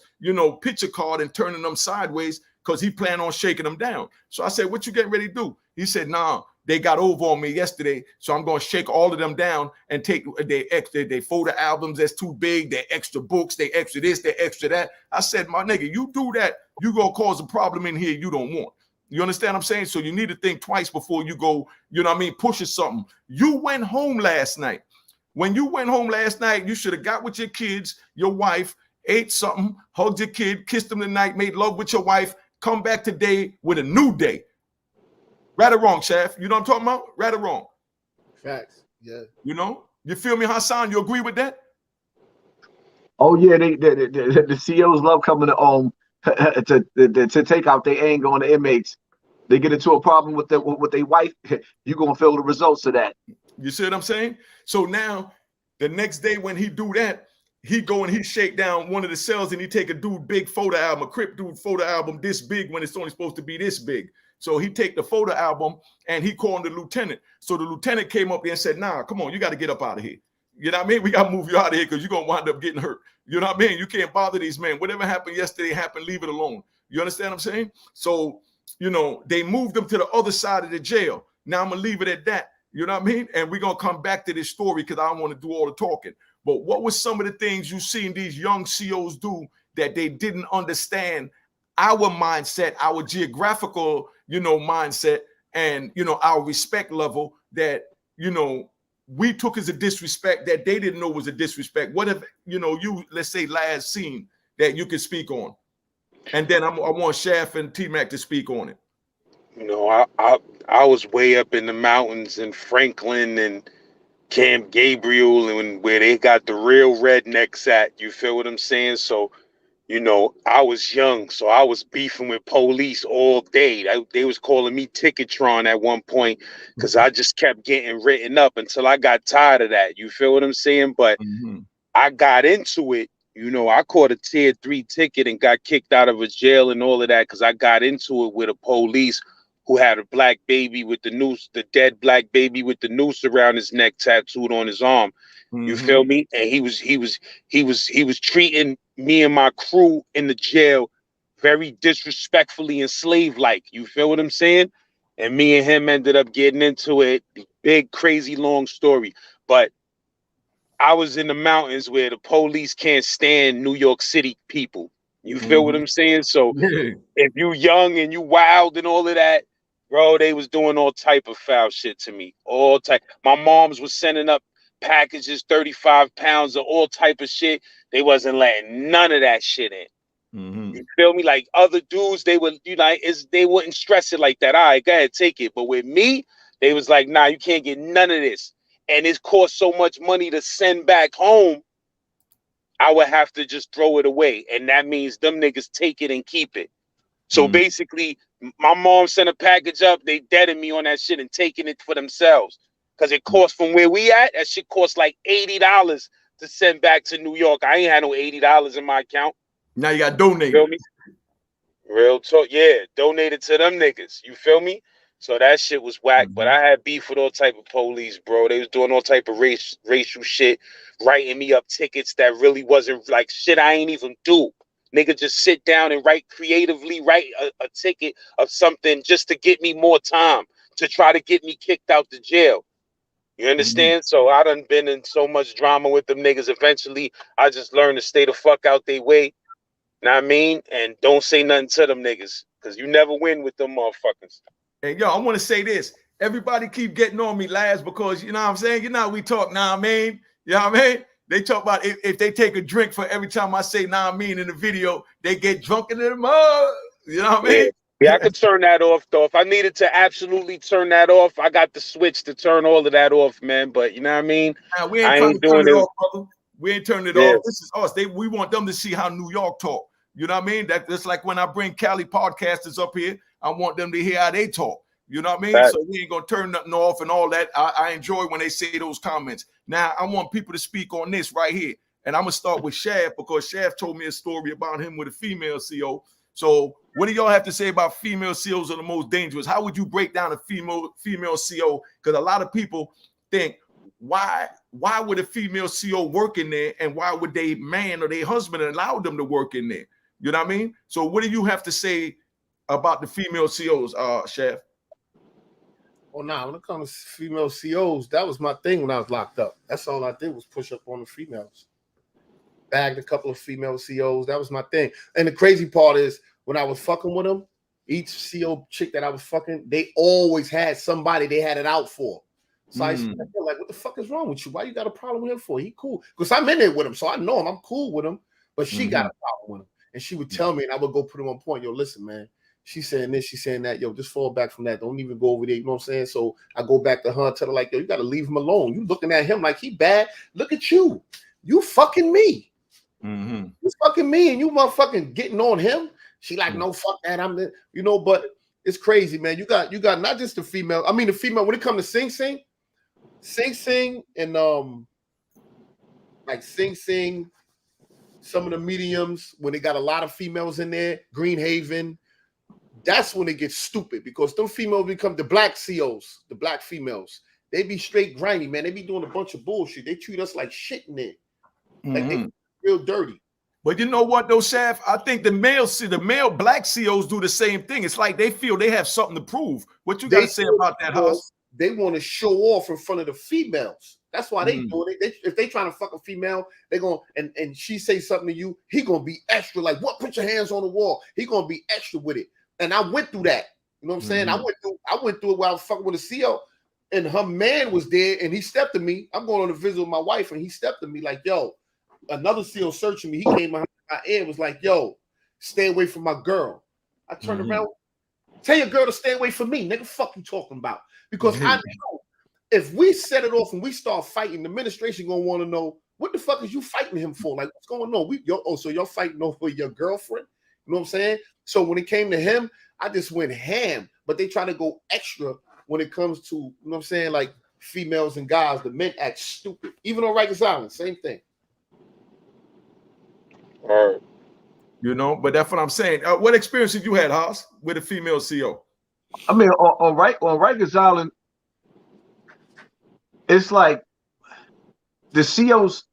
picture card, and turning them sideways because he planned on shaking them down. So I said, what you getting ready to do? He said, nah, they got over on me yesterday, so I'm going to shake all of them down and take they photo albums that's too big, they extra books, they extra this, they extra that. I said, my nigga, you do that, you going to cause a problem in here you don't want. You understand what I'm saying? So you need to think twice before you go, pushing something. You went home last night. When you went home last night, you should have got with your kids, your wife, ate something, hugged your kid, kissed him tonight, made love with your wife, come back today with a new day. Right or wrong, Chef? You know what I'm talking about? Right or wrong? Facts. Yeah. You know? You feel me, Hassan? You agree with that? Oh yeah, the CEOs love coming to take out their anger on the inmates. They get into a problem with their wife, you're gonna feel the results of that. You see what I'm saying? So now the next day when he do that, he go and he shake down one of the cells and he take a dude big photo album, a Crip dude photo album this big when it's only supposed to be this big. So he take the photo album and he called the lieutenant. So the lieutenant came up there and said, nah, come on, you got to get up out of here. You know what I mean? We got to move you out of here because you're going to wind up getting hurt. You know what I mean? You can't bother these men. Whatever happened yesterday happened, leave it alone. You understand what I'm saying? So, you know, they moved them to the other side of the jail. Now I'm going to leave it at that. You know what I mean? And we're going to come back to this story because I don't want to do all the talking. But what was some of the things you seen these young COs do that they didn't understand our mindset, our geographical, you know, mindset and, you know, our respect level that, you know, we took as a disrespect that they didn't know was a disrespect? What if, you know, you, let's say last scene that you could speak on? And then I want Shaft and T-Mac to speak on it. You know, I was way up in the mountains in Franklin and Camp Gabriel and where they got the real rednecks at. You feel what I'm saying? So, you know, I was young, so I was beefing with police all day. They was calling me Ticketron at one point because I just kept getting written up until I got tired of that. You feel what I'm saying? But I got into it. You know, I caught a tier 3 ticket and got kicked out of a jail and all of that because I got into it with a police who had a black baby with the noose, the dead black baby with the noose around his neck tattooed on his arm. You feel me? And he was treating me and my crew in the jail very disrespectfully and slave-like. You feel what I'm saying? And me and him ended up getting into it. Big, crazy, long story. But I was in the mountains where the police can't stand New York City people. You feel what I'm saying? So if you young and you wild and all of that, bro, they was doing all type of foul shit to me. All type. My moms was sending up packages, 35 pounds of all type of shit. They wasn't letting none of that shit in. You feel me? Like other dudes, they would, you know, they wouldn't stress it like that. All right, go ahead, take it. But with me, they was like, nah, you can't get none of this. And it cost so much money to send back home, I would have to just throw it away. And that means them niggas take it and keep it. So basically, my mom sent a package up, they deaded me on that shit and taking it for themselves. Because it cost from where we at, that shit cost like $80 to send back to New York. I ain't had no $80 in my account. Now you got donated. Feel me? Real talk, yeah, donated to them niggas. You feel me? So that shit was whack. But I had beef with all type of police, bro. They was doing all type of racial shit, writing me up tickets that really wasn't like shit I ain't even do. Nigga just sit down and creatively write a ticket of something just to get me more time, to try to get me kicked out the jail. You understand? So I done been in so much drama with them niggas. Eventually, I just learned to stay the fuck out their way. Know what I mean? And don't say nothing to them niggas, because you never win with them motherfuckers. And yo, I want to say this. Everybody keep getting on me last because, you know what I'm saying? You know how we talk, nah, I mean? You know what I mean? They talk about if they take a drink for every time I say, nah, I mean in the video, they get drunk in the mud. You know what I mean? Yeah, I could turn that off, though. If I needed to absolutely turn that off, I got the switch to turn all of that off, man. But you know what I mean? Nah, we ain't trying to turn it off, brother. We ain't turning it off. This is us. We want them to see how New York talk. You know what I mean? That's like when I bring Cali podcasters up here, I want them to hear how they talk. You know what I mean? So we ain't gonna turn nothing off and all that. I enjoy when they say those comments. Now I want people to speak on this right here. And I'm gonna start with Shaft because Shaft told me a story about him with a female CO. So what do y'all have to say about female COs are the most dangerous? How would you break down a female CO? Because a lot of people think, why would a female CO work in there, and why would they man or their husband allow them to work in there? You know what I mean? So what do you have to say about the female COs, Shaft? Oh, nah, when it comes to female COs, that was my thing when I was locked up. That's all I did was push up on the females. Bagged a couple of female COs. That was my thing. And the crazy part is when I was fucking with them, each CO chick that I was fucking, they always had somebody they had it out for. So I used to feel like, what the fuck is wrong with you? Why you got a problem with him for? He cool. Because I'm in there with him, so I know him. I'm cool with him. But she got a problem with him. And she would tell me, and I would go put him on point. Yo, listen, man. She's saying this, she's saying that. Yo, just fall back from that. Don't even go over there. You know what I'm saying? So I go back to her and tell her, like, yo, you got to leave him alone. You looking at him like he bad. Look at you. You fucking me. You fucking me, and you motherfucking getting on him. She like, no, fuck that. I'm the, you know, but it's crazy, man. You got not just the female. I mean, the female, when it comes to Sing Sing, and like Sing Sing, some of the mediums, when they got a lot of females in there, Green Haven, that's when it gets stupid, because them females become the black COs, the black females. They be straight grimy, man. They be doing a bunch of bullshit. They treat us like shit in there. Like they real dirty. But you know what though, Shaft? I think the male black COs do the same thing. It's like they feel they have something to prove. What you got to say about that, Haas? They want to show off in front of the females. That's why they do it. If they trying to fuck a female, they gonna and she say something to you, he gonna be extra. Like, what? Put your hands on the wall. He gonna be extra with it. And I went through that. You know what I'm saying? I went through it while I was fucking with a CO, and her man was there, and he stepped to me. I'm going on a visit with my wife, and he stepped to me like, yo, another CO searching me. He came behind my ear and was like, yo, stay away from my girl. I turned around. Tell your girl to stay away from me. Nigga, fuck you talking about? Because I know if we set it off and we start fighting, the administration gonna want to know, what the fuck is you fighting him for? Like, what's going on? So you're fighting over your girlfriend? You know what I'm saying? So when it came to him, I just went ham. But they try to go extra when it comes to, you know what I'm saying, like females and guys. The men act stupid. Even on Rikers Island, same thing. All right. You know, but that's what I'm saying. What experience have you had, Haas, with a female CO? I mean, on Rikers Island, it's like the COs,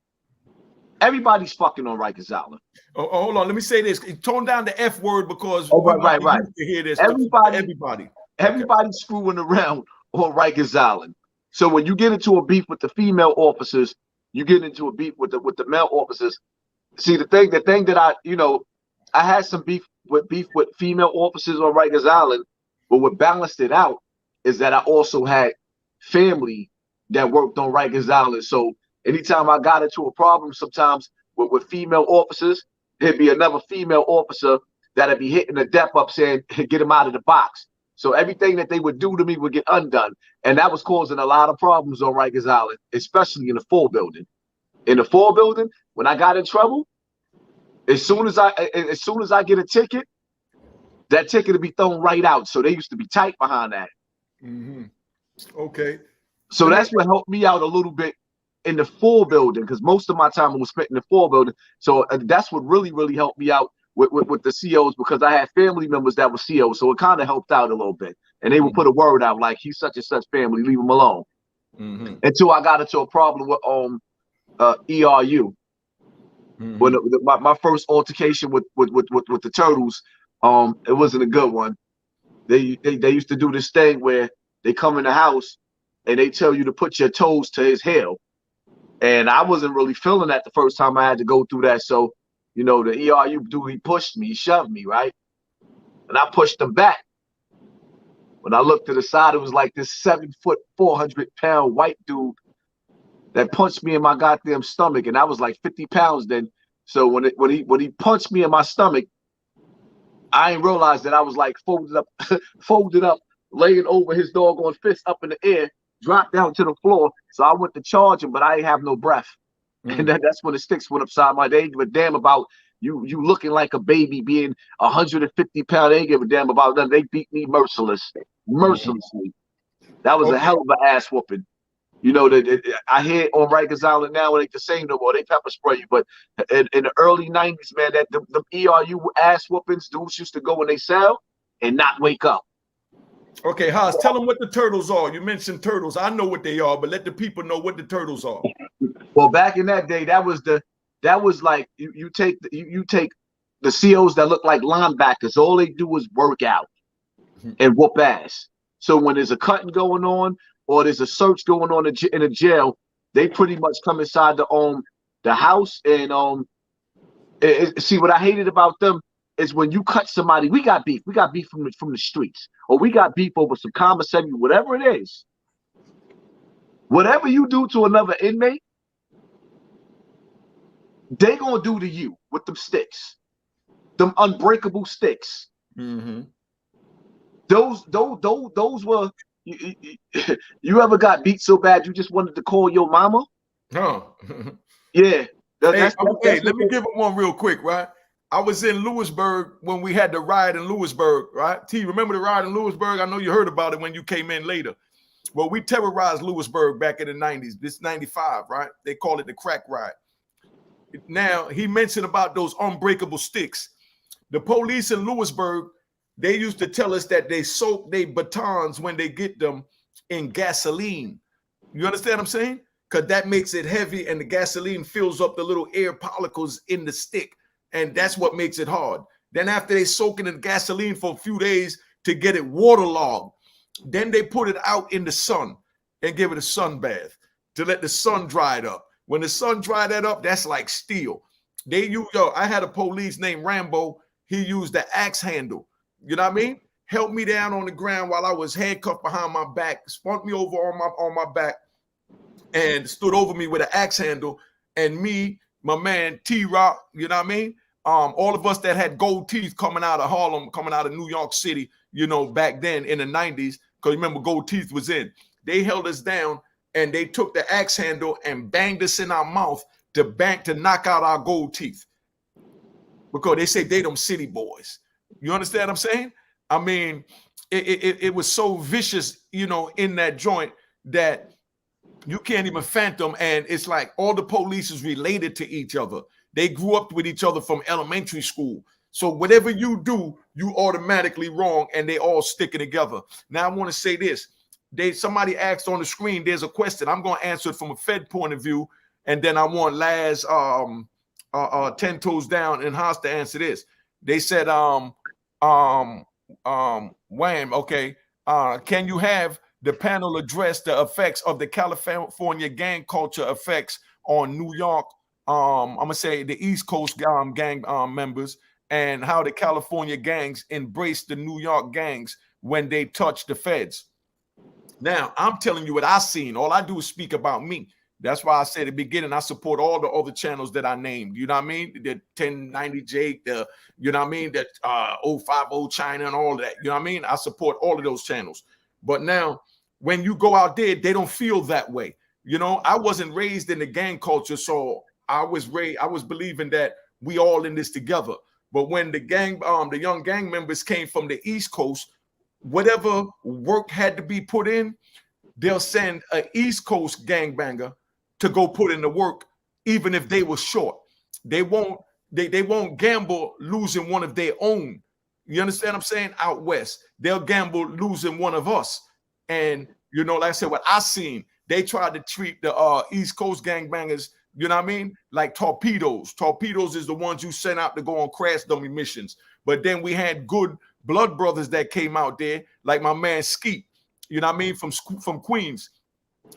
everybody's fucking on Rikers Island. Oh, hold on. Let me say this. Tone down the F word, because right. To hear this. Everybody's screwing around on Rikers Island. So when you get into a beef with the female officers, you get into a beef with the male officers. See, the thing that I had some beef with female officers on Rikers Island, but what balanced it out is that I also had family that worked on Rikers Island. So anytime I got into a problem, sometimes with female officers, there'd be another female officer that'd be hitting the dep up saying, get him out of the box. So everything that they would do to me would get undone. And that was causing a lot of problems on Rikers Island, especially in the 4 building. In the 4 building, when I got in trouble, as soon as I get a ticket, that ticket would be thrown right out. So they used to be tight behind that. Okay. So that's what helped me out a little bit in the 4 building, because most of my time I was spent in the 4 building. So that's what really, really helped me out with the COs, because I had family members that were COs. So it kind of helped out a little bit. And they would put a word out like, he's such and such family, leave him alone. Until I got into a problem with ERU. When my first altercation with the Turtles, it wasn't a good one. They used to do this thing where they come in the house and they tell you to put your toes to his heel. And I wasn't really feeling that the first time I had to go through that. So, you know, the ERU dude, he pushed me, he shoved me, right? And I pushed him back. When I looked to the side, it was like this 7 foot, 400-pound white dude that punched me in my goddamn stomach. And I was like 50 pounds then. So when he punched me in my stomach, I didn't realize that I was like folded up, laying over his doggone fist up in the air, dropped down to the floor. So I went to charge him, but I didn't have no breath. And that's when the sticks went upside my. They didn't give a damn about you looking like a baby, being 150-pound. They didn't give a damn about that. They beat me mercilessly. That was a hell of an ass whooping. You know, I hear on Rikers Island now, it ain't the same no more. They pepper spray you. But in the early 90s, man, that the ERU ass whoopings, dudes used to go in they cell and not wake up. Okay, Haas, tell them what the Turtles are. You mentioned Turtles. I know what they are, but let the people know what the Turtles are. Well, back in that day, that was like you take the COs that look like linebackers. All they do is work out and whoop ass. So when there's a cutting going on or there's a search going on in a jail, they pretty much come inside the house and see what I hated about them is when you cut somebody. We got beef from the streets, or we got beef over some commissary, whatever it is. Whatever you do to another inmate, they gonna do to you. with them sticks, them unbreakable sticks. Mm-hmm. Those were. You ever got beat so bad you just wanted to call your mama? Huh. Yeah. Hey, let me give him one real quick, right? I was in Lewisburg when we had the riot in Lewisburg, right? T, remember the riot in Lewisburg? I know you heard about it when you came in later. Well, we terrorized Lewisburg back in the 90s. This 95, right? They call it the crack riot. Now, he mentioned about those unbreakable sticks. The police in Lewisburg, they used to tell us that they soak their batons when they get them in gasoline. You understand what I'm saying? Because that makes it heavy and the gasoline fills up the little air particles in the stick. And that's what makes it hard. Then after they soak it in gasoline for a few days to get it waterlogged, then they put it out in the sun and give it a sun bath to let the sun dry it up. When the sun dry that up, that's like steel. I had a police named Rambo. He used the axe handle. You know what I mean? Helped me down on the ground while I was handcuffed behind my back, spun me over on my back, and stood over me with an axe handle. And me, my man T-Rock, you know what I mean? All of us that had gold teeth coming out of Harlem, coming out of New York City, you know, back then in the 90s, because remember gold teeth was in. They held us down and they took the axe handle and banged us in our mouth to knock out our gold teeth. Because they say they them city boys. You understand what I'm saying? I mean, it was so vicious, you know, in that joint that you can't even phantom. And it's like all the police is related to each other. They grew up with each other from elementary school. So whatever you do, you automatically wrong, and they all sticking together. Now I want to say this. Somebody asked on the screen, there's a question. I'm going to answer it from a Fed point of view, and then I want Laz 10 toes down and Haas to answer this. They said, Wham, okay. Can you have the panel address the effects of the California gang culture effects on New York? I'm gonna say the East Coast gang members, and how the California gangs embrace the New York gangs when they touch the feds. Now, I'm telling you what I seen. All I do is speak about me. That's why I said at the beginning, I support all the other channels that I named. You know what I mean? The 1090 Jake, you know what I mean? That 050 China and all of that. You know what I mean? I support all of those channels. But now, when you go out there, they don't feel that way. You know, I wasn't raised in the gang culture, so I was believing that we all in this together. But when the young gang members came from the East Coast, whatever work had to be put in, they'll send an East Coast gangbanger to go put in the work, even if they were short. They won't gamble losing one of their own. You understand what I'm saying? Out west, they'll gamble losing one of us. And you know, like I said, what I seen, they tried to treat the East Coast gangbangers, you know what I mean, like torpedoes. Torpedoes is the ones you sent out to go on crash dummy missions. But then we had good blood brothers that came out there, like my man Skeet, you know what I mean, from Queens.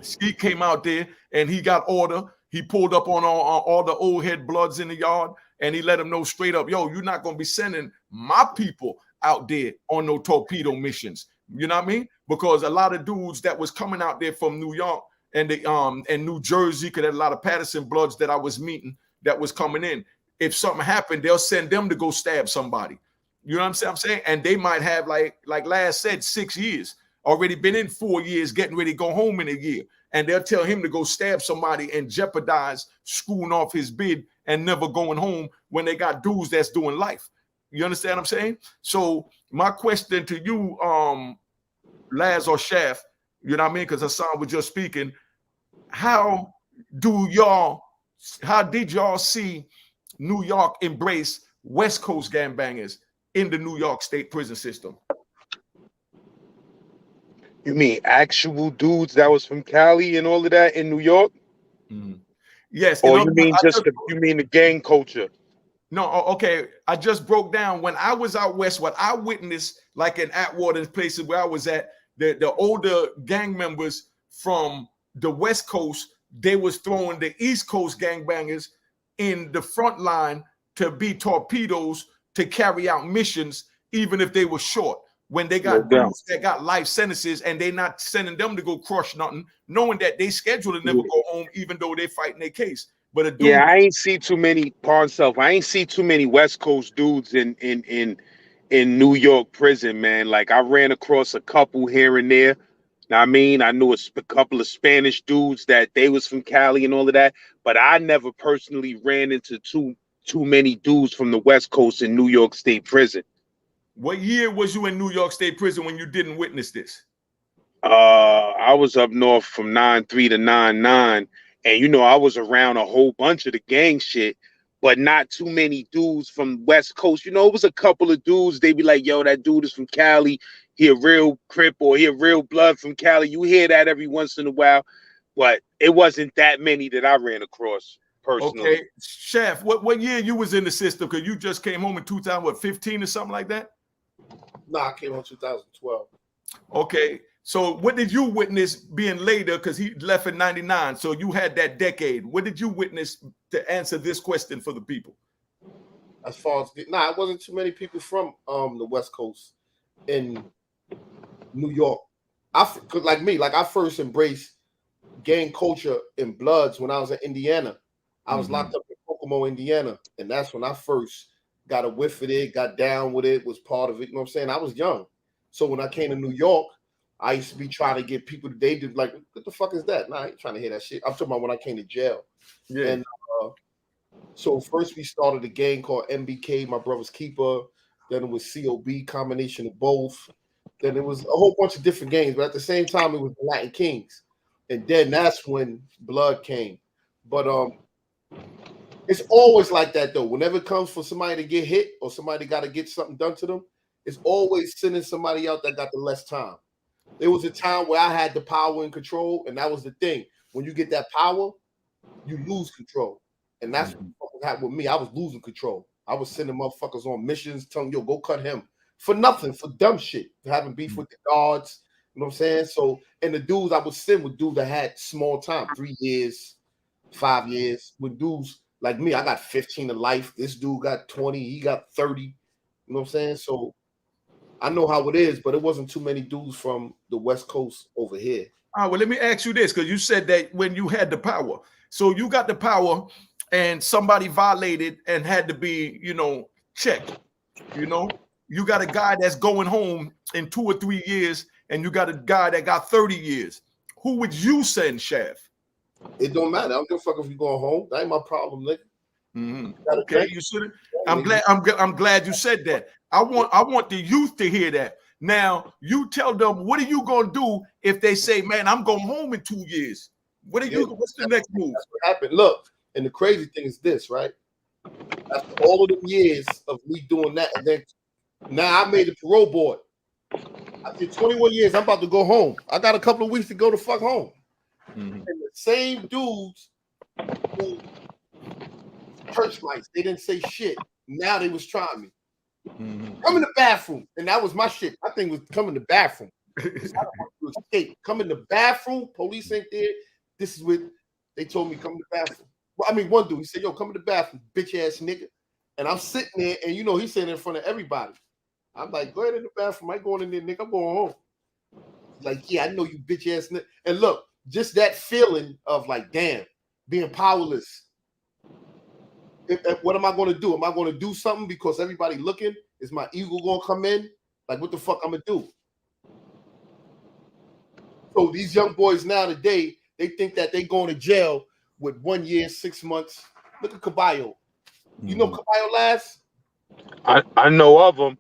Skeet came out there and he got order. He pulled up on all the old head bloods in the yard, and he let them know straight up, yo, you're not going to be sending my people out there on no torpedo missions. You know what I mean? Because a lot of dudes that was coming out there from New York and New Jersey, because there a lot of Patterson bloods that I was meeting that was coming in. If something happened, they'll send them to go stab somebody. You know what I'm saying? And they might have, like Laz said, 6 years, already been in 4 years, getting ready to go home in a year. And they'll tell him to go stab somebody and jeopardize screwing off his bid and never going home when they got dudes that's doing life. You understand what I'm saying? So my question to you, Laz or Shaft, you know what I mean? Because Hassan was just speaking. How did y'all see New York embrace West Coast gangbangers in the New York State prison system? You mean actual dudes that was from Cali and all of that in New York? Mm-hmm. Yes. Or you mean you mean the gang culture? No, okay. I just broke down when I was out west, what I witnessed, like in Atwater and places where I was at, the older gang members from the West Coast, they was throwing the East Coast gangbangers in the front line to be torpedoes to carry out missions, even if they were short. When they got dudes that got life sentences and they not sending them to go crush nothing, knowing that they schedule to never go home, even though they fighting their case. But a dude, Yeah, I ain't see too many I ain't see too many West Coast dudes in New York prison, man. Like I ran across a couple here and there. Now, I mean, I knew a couple of Spanish dudes that they was from Cali and all of that, but I never personally ran into too many dudes from the West Coast in New York State prison. what year was you in New York State prison when you didn't witness this? I was up north from 9-3 to 9-9, and you know, I was around a whole bunch of the gang shit, but not too many dudes from West Coast. You know, it was a couple of dudes, they be like, yo, that dude is from Cali, he a real Crip or he a real blood from Cali. You hear that every once in a while, but it wasn't that many that I ran across personally. Okay, Chef, what year you was in the system? Because you just came home in 2015 or something like that? Nah, I came on 2012. Okay, so what did you witness being later? Because he left in 99, so you had that decade. What did you witness to answer this question for the people? As far as it wasn't too many people from the West Coast in New York. Cause like me, like I first embraced gang culture in Bloods when I was in Indiana. I was locked up in Kokomo, Indiana, and that's when I first got a whiff of it, got down with it, was part of it. You know what I'm saying? I was young. So when I came to New York, I used to be trying to get people, they did like, what the fuck is that? Nah, I ain't trying to hear that shit. I'm talking about when I came to jail. Yeah. And so first we started a gang called MBK, My Brother's Keeper. Then it was COB, combination of both. Then it was a whole bunch of different gangs, but at the same time, it was the Latin Kings. And then that's when Blood came. But it's always like that though. Whenever it comes for somebody to get hit or somebody got to get something done to them, it's always sending somebody out that got the less time. There was a time where I had the power and control, and that was the thing. When you get that power, you lose control. And that's what happened with me. I was losing control. I was sending motherfuckers on missions, telling yo, go cut him for nothing, for dumb shit, for having beef with the guards. You know what I'm saying? So, and the dudes I would send with dudes that had small time, 3 years, 5 years. With dudes like me, I got 15 to life. This dude got 20, he got 30. You know what I'm saying? So I know how it is, but it wasn't too many dudes from the West Coast over here. All right, well, let me ask you this, because you said that when you had the power. So you got the power and somebody violated and had to be, you know, checked. You know, you got a guy that's going home in 2 or 3 years, and you got a guy that got 30 years. Who would you send, Chef? It don't matter. I don't give a fuck if you going home. That ain't my problem, nigga. Okay, you should. I'm glad you said that. I want the youth to hear that. Now you tell them, what are you gonna do if they say, man, I'm going home in 2 years? What are you? What's the next move? That's what happened. Look, and the crazy thing is this, right? After all of the years of me doing that, and then now I made the parole board. After 21 years, I'm about to go home. I got a couple of weeks to go to fuck home. And the same dudes who church lights, they didn't say shit. Now they was trying me. Come in the bathroom. And that was my shit. My thing was come in the bathroom. I don't want to escape. Come in the bathroom. Police ain't there. This is what they told me, come in the bathroom. Well, I mean, one dude, he said, yo, come in the bathroom, bitch ass nigga. And I'm sitting there, and you know, he's sitting in front of everybody. I'm like, go ahead in the bathroom. I ain't going in there, nigga. I'm going home. He's like, yeah, I know you bitch ass nigga. And look, just that feeling of like, damn, being powerless. What am I going to do? Am I going to do something because everybody looking? Is my ego going to come in? Like, what the fuck I'm going to do? So these young boys now today, they think that they going to jail with 1 year, 6 months. Look at Caballo. You know Caballo last? I know of him.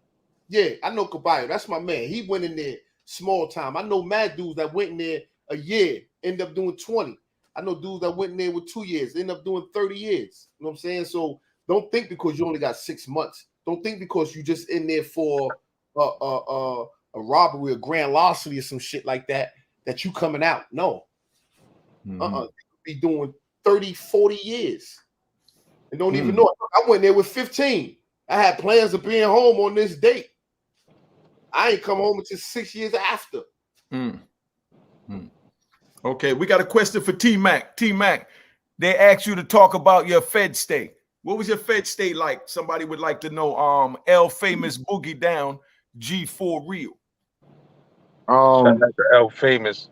Yeah, I know Caballo. That's my man. He went in there small time. I know mad dudes that went in there a year, end up doing 20. I know dudes that went in there with 2 years, end up doing 30 years. You know what I'm saying? So don't think because you only got 6 months. Don't think because you just in there for a robbery, a grand larceny or some shit like that, that you coming out. No. You be doing 30, 40 years. And don't even know it. I went there with 15. I had plans of being home on this date. I ain't come home until 6 years after. Okay, we got a question for T-Mac. T-Mac, they asked you to talk about your Fed stay. What was your Fed stay like? Somebody would like to know. L Famous Boogie Down, G4 Real. Shout out to L Famous.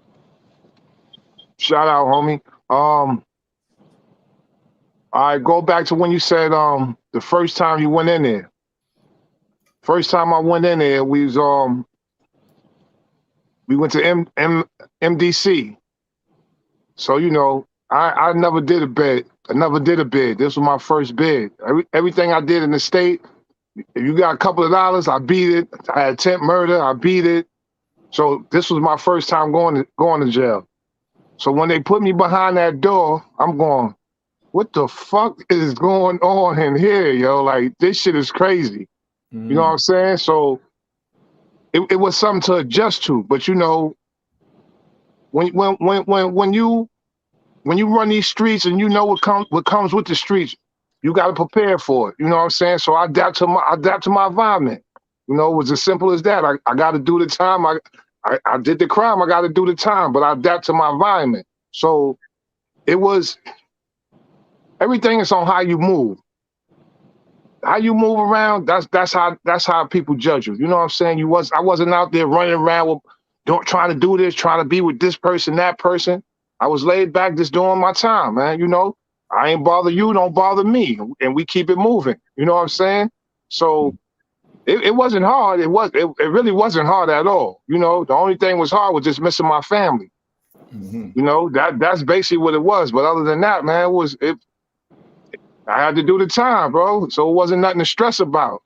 Shout out, homie. All right, go back to when you said the first time you went in there. First time I went in there, we went to MDC. So you know, I never did a bid. I never did a bid. This was my first bid. Everything I did in the state, if you got a couple of dollars, I beat it. I had attempt murder, I beat it. So this was my first time going to jail. So when they put me behind that door, I'm going, what the fuck is going on in here, yo? Like, this shit is crazy. You know what I'm saying? So it was something to adjust to. But you know, when you run these streets and you know what comes with the streets, you got to prepare for it. You know what I'm saying? So I adapt to my environment. You know, it was as simple as that. I got to do the time. I did the crime. I got to do the time, but I adapt to my environment. So it was everything is on how you move. How you move around, that's how people judge you. You know what I'm saying? I wasn't out there running around trying to do this, trying to be with this person, that person. I was laid back just doing my time, man. You know, I ain't bother you, don't bother me, and we keep it moving. You know what I'm saying? So it wasn't hard. It really wasn't hard at all. You know, the only thing was hard was just missing my family. You know, that's basically what it was. But other than that, man, I had to do the time, bro. So it wasn't nothing to stress about.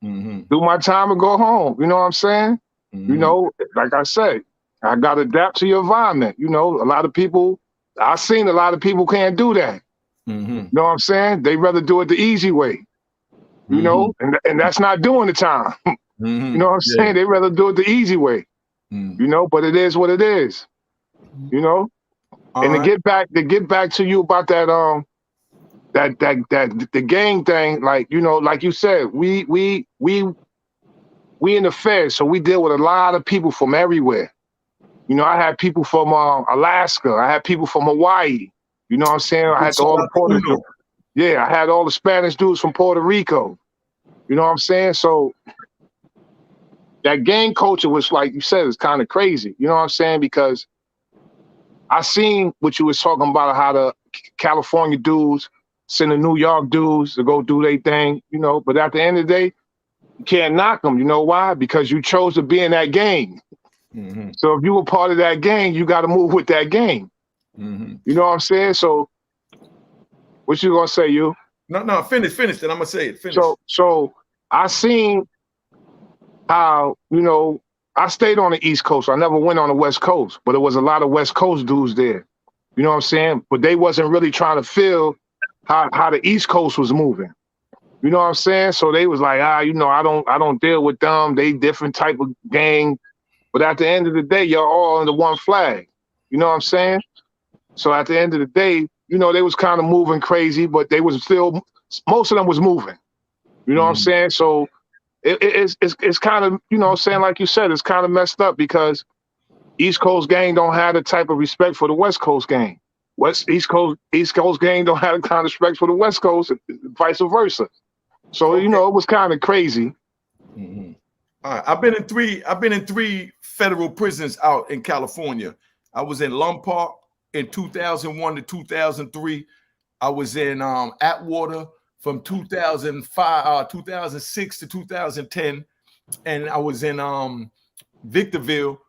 Do my time and go home. You know what I'm saying? You know, like I said, I got to adapt to your environment. You know, I've seen a lot of people can't do that. You know what I'm saying? They rather do it the easy way. You know, and that's not doing the time. You know what I'm saying? They rather do it the easy way. You know, but it is what it is. You know? And to get back to you about that the gang thing, like, you know, like you said, we in the Feds, so we deal with a lot of people from everywhere. You know, I had people from Alaska, I had people from Hawaii. You know what I'm saying? I had all the Puerto Rico. Yeah, I had all the Spanish dudes from Puerto Rico. You know what I'm saying? So that gang culture was, like you said, is kind of crazy. You know what I'm saying? Because I seen what you was talking about, how the California dudes send the New York dudes to go do their thing, you know, but at the end of the day, you can't knock them. You know why? Because you chose to be in that gang. So if you were part of that gang, you got to move with that gang. You know what I'm saying? So what you gonna say, you? No, finish it. I'm gonna say it. Finish. So I seen how, you know, I stayed on the East Coast. I never went on the West Coast, but there was a lot of West Coast dudes there. You know what I'm saying? But they wasn't really trying to feel how the East Coast was moving. You know what I'm saying? So they was like, you know, I don't deal with them. They different type of gang. But at the end of the day, you're all under one flag. You know what I'm saying? So at the end of the day, you know, they was kind of moving crazy, but they was still, most of them was moving. You know what I'm saying? So it's kind of, you know what I'm saying, like you said, it's kind of messed up because East Coast gang don't have the type of respect for the West Coast gang. East Coast gang don't have the kind of respect for the West Coast, and vice versa. So you know, it was kind of crazy. All right, I've been in three federal prisons out in California. I was in Lum Park in 2001 to 2003. I was in Atwater from 2006 to 2010, and I was in Victorville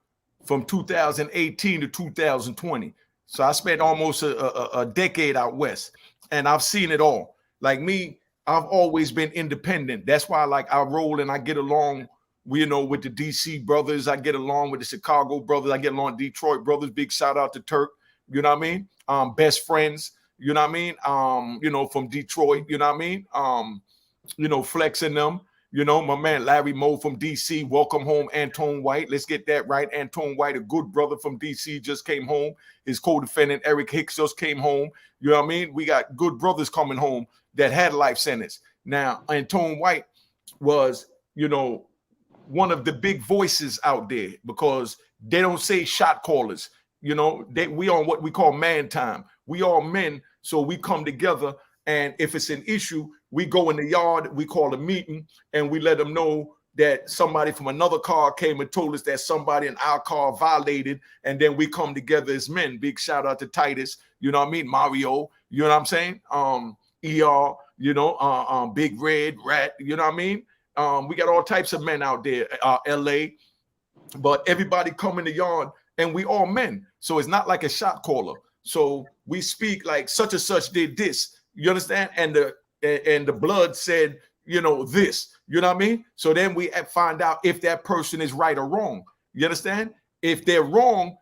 from 2018 to 2020. So I spent almost a decade out west, and I've seen it all. Like me, I've always been independent. That's why, like, I roll and I get along, you know, with the DC brothers. I get along with the Chicago brothers. I get along with Detroit brothers. Big shout out to Turk. You know what I mean? Best friends. You know what I mean? You know, from Detroit. You know what I mean? You know, flexing them. You know, my man Larry Moe from DC. Welcome home, Antone White. Let's get that right. Antone White, a good brother from DC, just came home. His co-defendant Eric Hicks just came home. You know what I mean? We got good brothers coming home that had life sentence. Now, Antone White was, you know, one of the big voices out there because they don't say shot callers. You know, we on what we call man time. We all men, so we come together, and if it's an issue, we go in the yard, we call a meeting, and we let them know that somebody from another car came and told us that somebody in our car violated, and then we come together as men. Big shout out to Titus, you know what I mean? Mario, you know what I'm saying? ER, you know, Big Red, Rat, you know what I mean? We got all types of men out there, LA, but everybody come in the yard and we all men. So it's not like a shot caller. So we speak like such and such did this, you understand? And the blood said, you know, this, you know what I mean? So then we find out if that person is right or wrong. You understand? If they're wrong,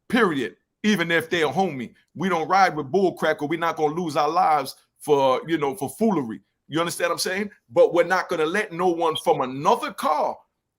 period. Even if they're a homie, we don't ride with bullcrap, or we're not going to lose our lives for, you know, for foolery. You understand what I'm saying? But we're not going to let no one from another car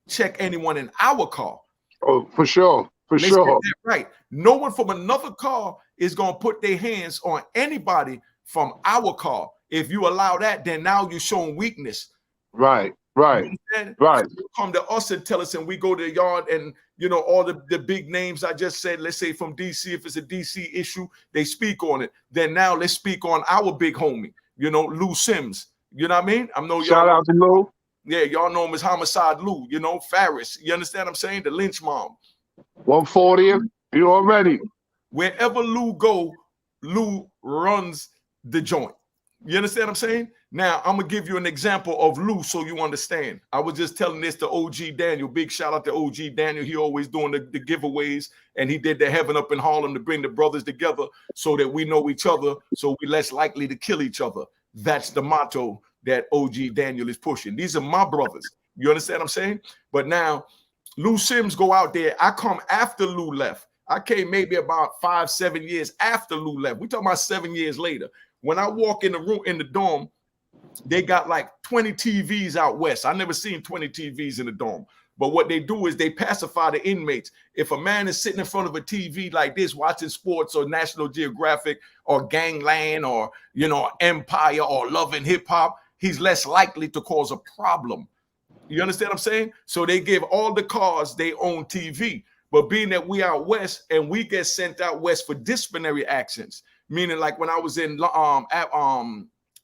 check anyone in our car. Oh, for sure. For They sure. said that right. No one from another car is going to put their hands on anybody from our car. If you allow that, then now you're showing weakness. Right. Right. Right. So come to us and tell us, and we go to the yard, and you know, all the big names I just said, let's say from DC, if it's a DC issue, they speak on it. Then now let's speak on our big homie, you know, Lou Sims. You know what I mean? I know y'all. Shout out to Lou. Yeah, y'all know him as Homicide Lou, you know, Farris. You understand what I'm saying? The lynch mom. 140th, you already. Wherever Lou go, Lou runs the joint. You understand what I'm saying? Now, I'm going to give you an example of Lou so you understand. I was just telling this to OG Daniel. Big shout out to OG Daniel. He always doing the giveaways, and he did the Heaven Up in Harlem to bring the brothers together so that we know each other, so we're less likely to kill each other. That's the motto that OG Daniel is pushing. These are my brothers. You understand what I'm saying? But now, Lou Sims go out there. I come after Lou left. I came maybe about 5-7 years after Lou left. We're talking about 7 years later. When I walk in the room, in the dorm, they got like 20 TVs out west. I never seen 20 TVs in the dorm. But what they do is they pacify the inmates. If a man is sitting in front of a TV like this, watching sports or National Geographic or Gangland or, you know, Empire or Love and Hip Hop, he's less likely to cause a problem. You understand what I'm saying? So they give all the cars they own TV. But being that we out west and we get sent out west for disciplinary actions, meaning like when I was in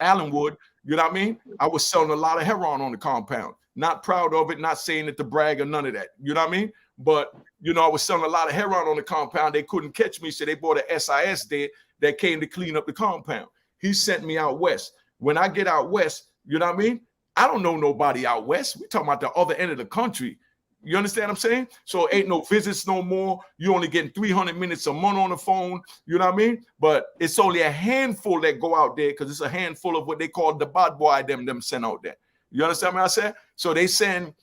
Allenwood, you know what I mean? I was selling a lot of heroin on the compound. Not proud of it, not saying it to brag or none of that. You know what I mean? But, you know, I was selling a lot of heroin on the compound. They couldn't catch me, so they bought a SIS there that came to clean up the compound. He sent me out west. When I get out west, you know what I mean? I don't know nobody out west. We're talking about the other end of the country. You understand what I'm saying? So ain't no visits no more. You only getting 300 minutes a month on the phone. You know what I mean? But it's only a handful that go out there because it's a handful of what they call the bad boy them sent out there. You understand what I said? So they send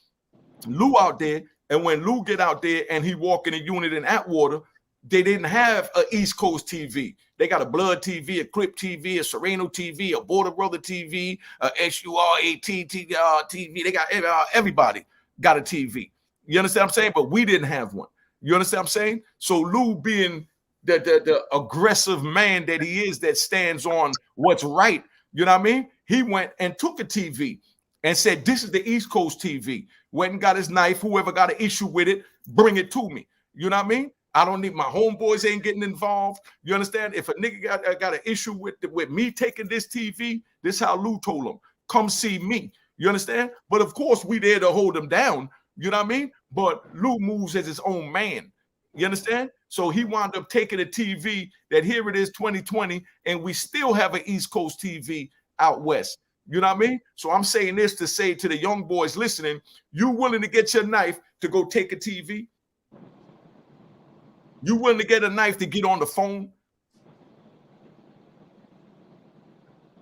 Lou out there, and when Lou get out there and he walk in a unit in Atwater, they didn't have an East Coast TV. They got a Blood TV, a Crip TV, a Sereno TV, a Border Brother TV, a SURAT TV. They got everybody got a TV. You understand what I'm saying? But we didn't have one. You understand what I'm saying? So Lou, being the aggressive man that he is, that stands on what's right, you know what I mean? He went and took a TV and said, this is the East Coast TV. Went and got his knife. Whoever got an issue with it, bring it to me. You know what I mean? I don't need, my homeboys ain't getting involved. You understand? If a nigga got an issue with me taking this TV, this is how Lou told him, come see me. You understand? But of course, we there to hold him down. You know what I mean? But Lou moves as his own man. You understand? So he wound up taking a TV that here it is 2020, and we still have an East Coast TV out west. You know what I mean? So I'm saying this to say to the young boys listening, you willing to get your knife to go take a TV? You willing to get a knife to get on the phone?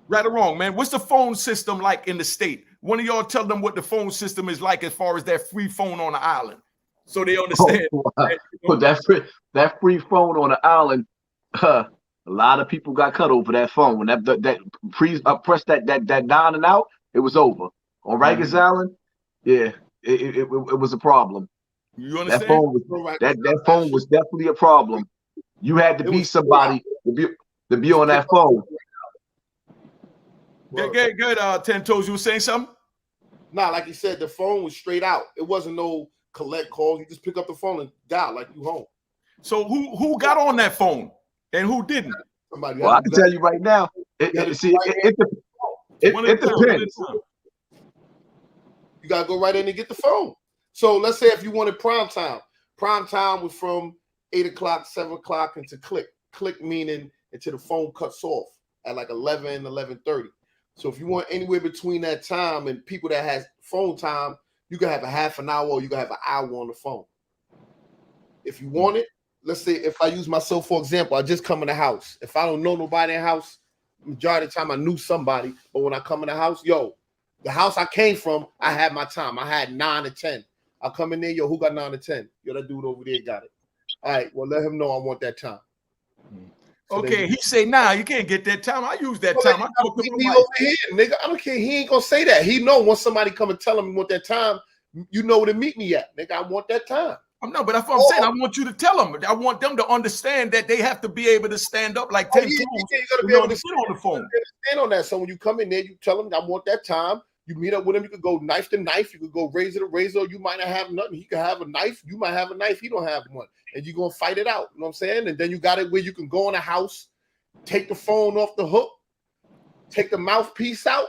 Right or wrong, man? What's the phone system like in the state? One of y'all tell them what the phone system is like as far as that free phone on the island, so they understand. Oh, wow. That free phone on the island, a lot of people got cut over that phone. When press that down and out, it was over. On Rikers Island, yeah, it was a problem. You understand? That phone was definitely a problem. You had to be somebody to be on that phone. Good. 10 Toes, you were saying something? Nah, like you said, the phone was straight out. It wasn't no collect calls. You just pick up the phone and dial like you home. So who got on that phone and who didn't? Somebody. Well, I can tell you right now. It depends. You gotta go right in and get the phone. So let's say if you wanted prime time was from 8 o'clock, 7 o'clock into click meaning until the phone cuts off. at like 11, 11:30. So if you want anywhere between that time and people that has phone time, you can have a half an hour or you can have an hour on the phone. If you want it, let's say if I use myself for example, I just come in the house. If I don't know nobody in the house, majority of the time I knew somebody, but when I come in the house, yo, the house I came from, I had my time. I had 9 to 10. I come in there, yo, who got 9 to 10? Yo, that dude over there got it. All right, well, let him know I want that time. So okay, he say, nah, you can't get that time. I use that well, time. I talk to me over here, nigga. I don't care. He ain't gonna say that. He know once somebody come and tell him you want that time, you know where to meet me at, nigga. I want that time. No, but that's what I'm saying. I want you to tell them. I want them to understand that they have to be able to stand up like 10 tools. You gotta be able to sit on the phone. Stand on that. So when you come in there, you tell them I want that time. You meet up with him. You could go knife to knife. You could go razor to razor. You might not have nothing. He could have a knife. You might have a knife. He don't have one. And you're going to fight it out. You know what I'm saying? And then you got it where you can go in the house, take the phone off the hook, take the mouthpiece out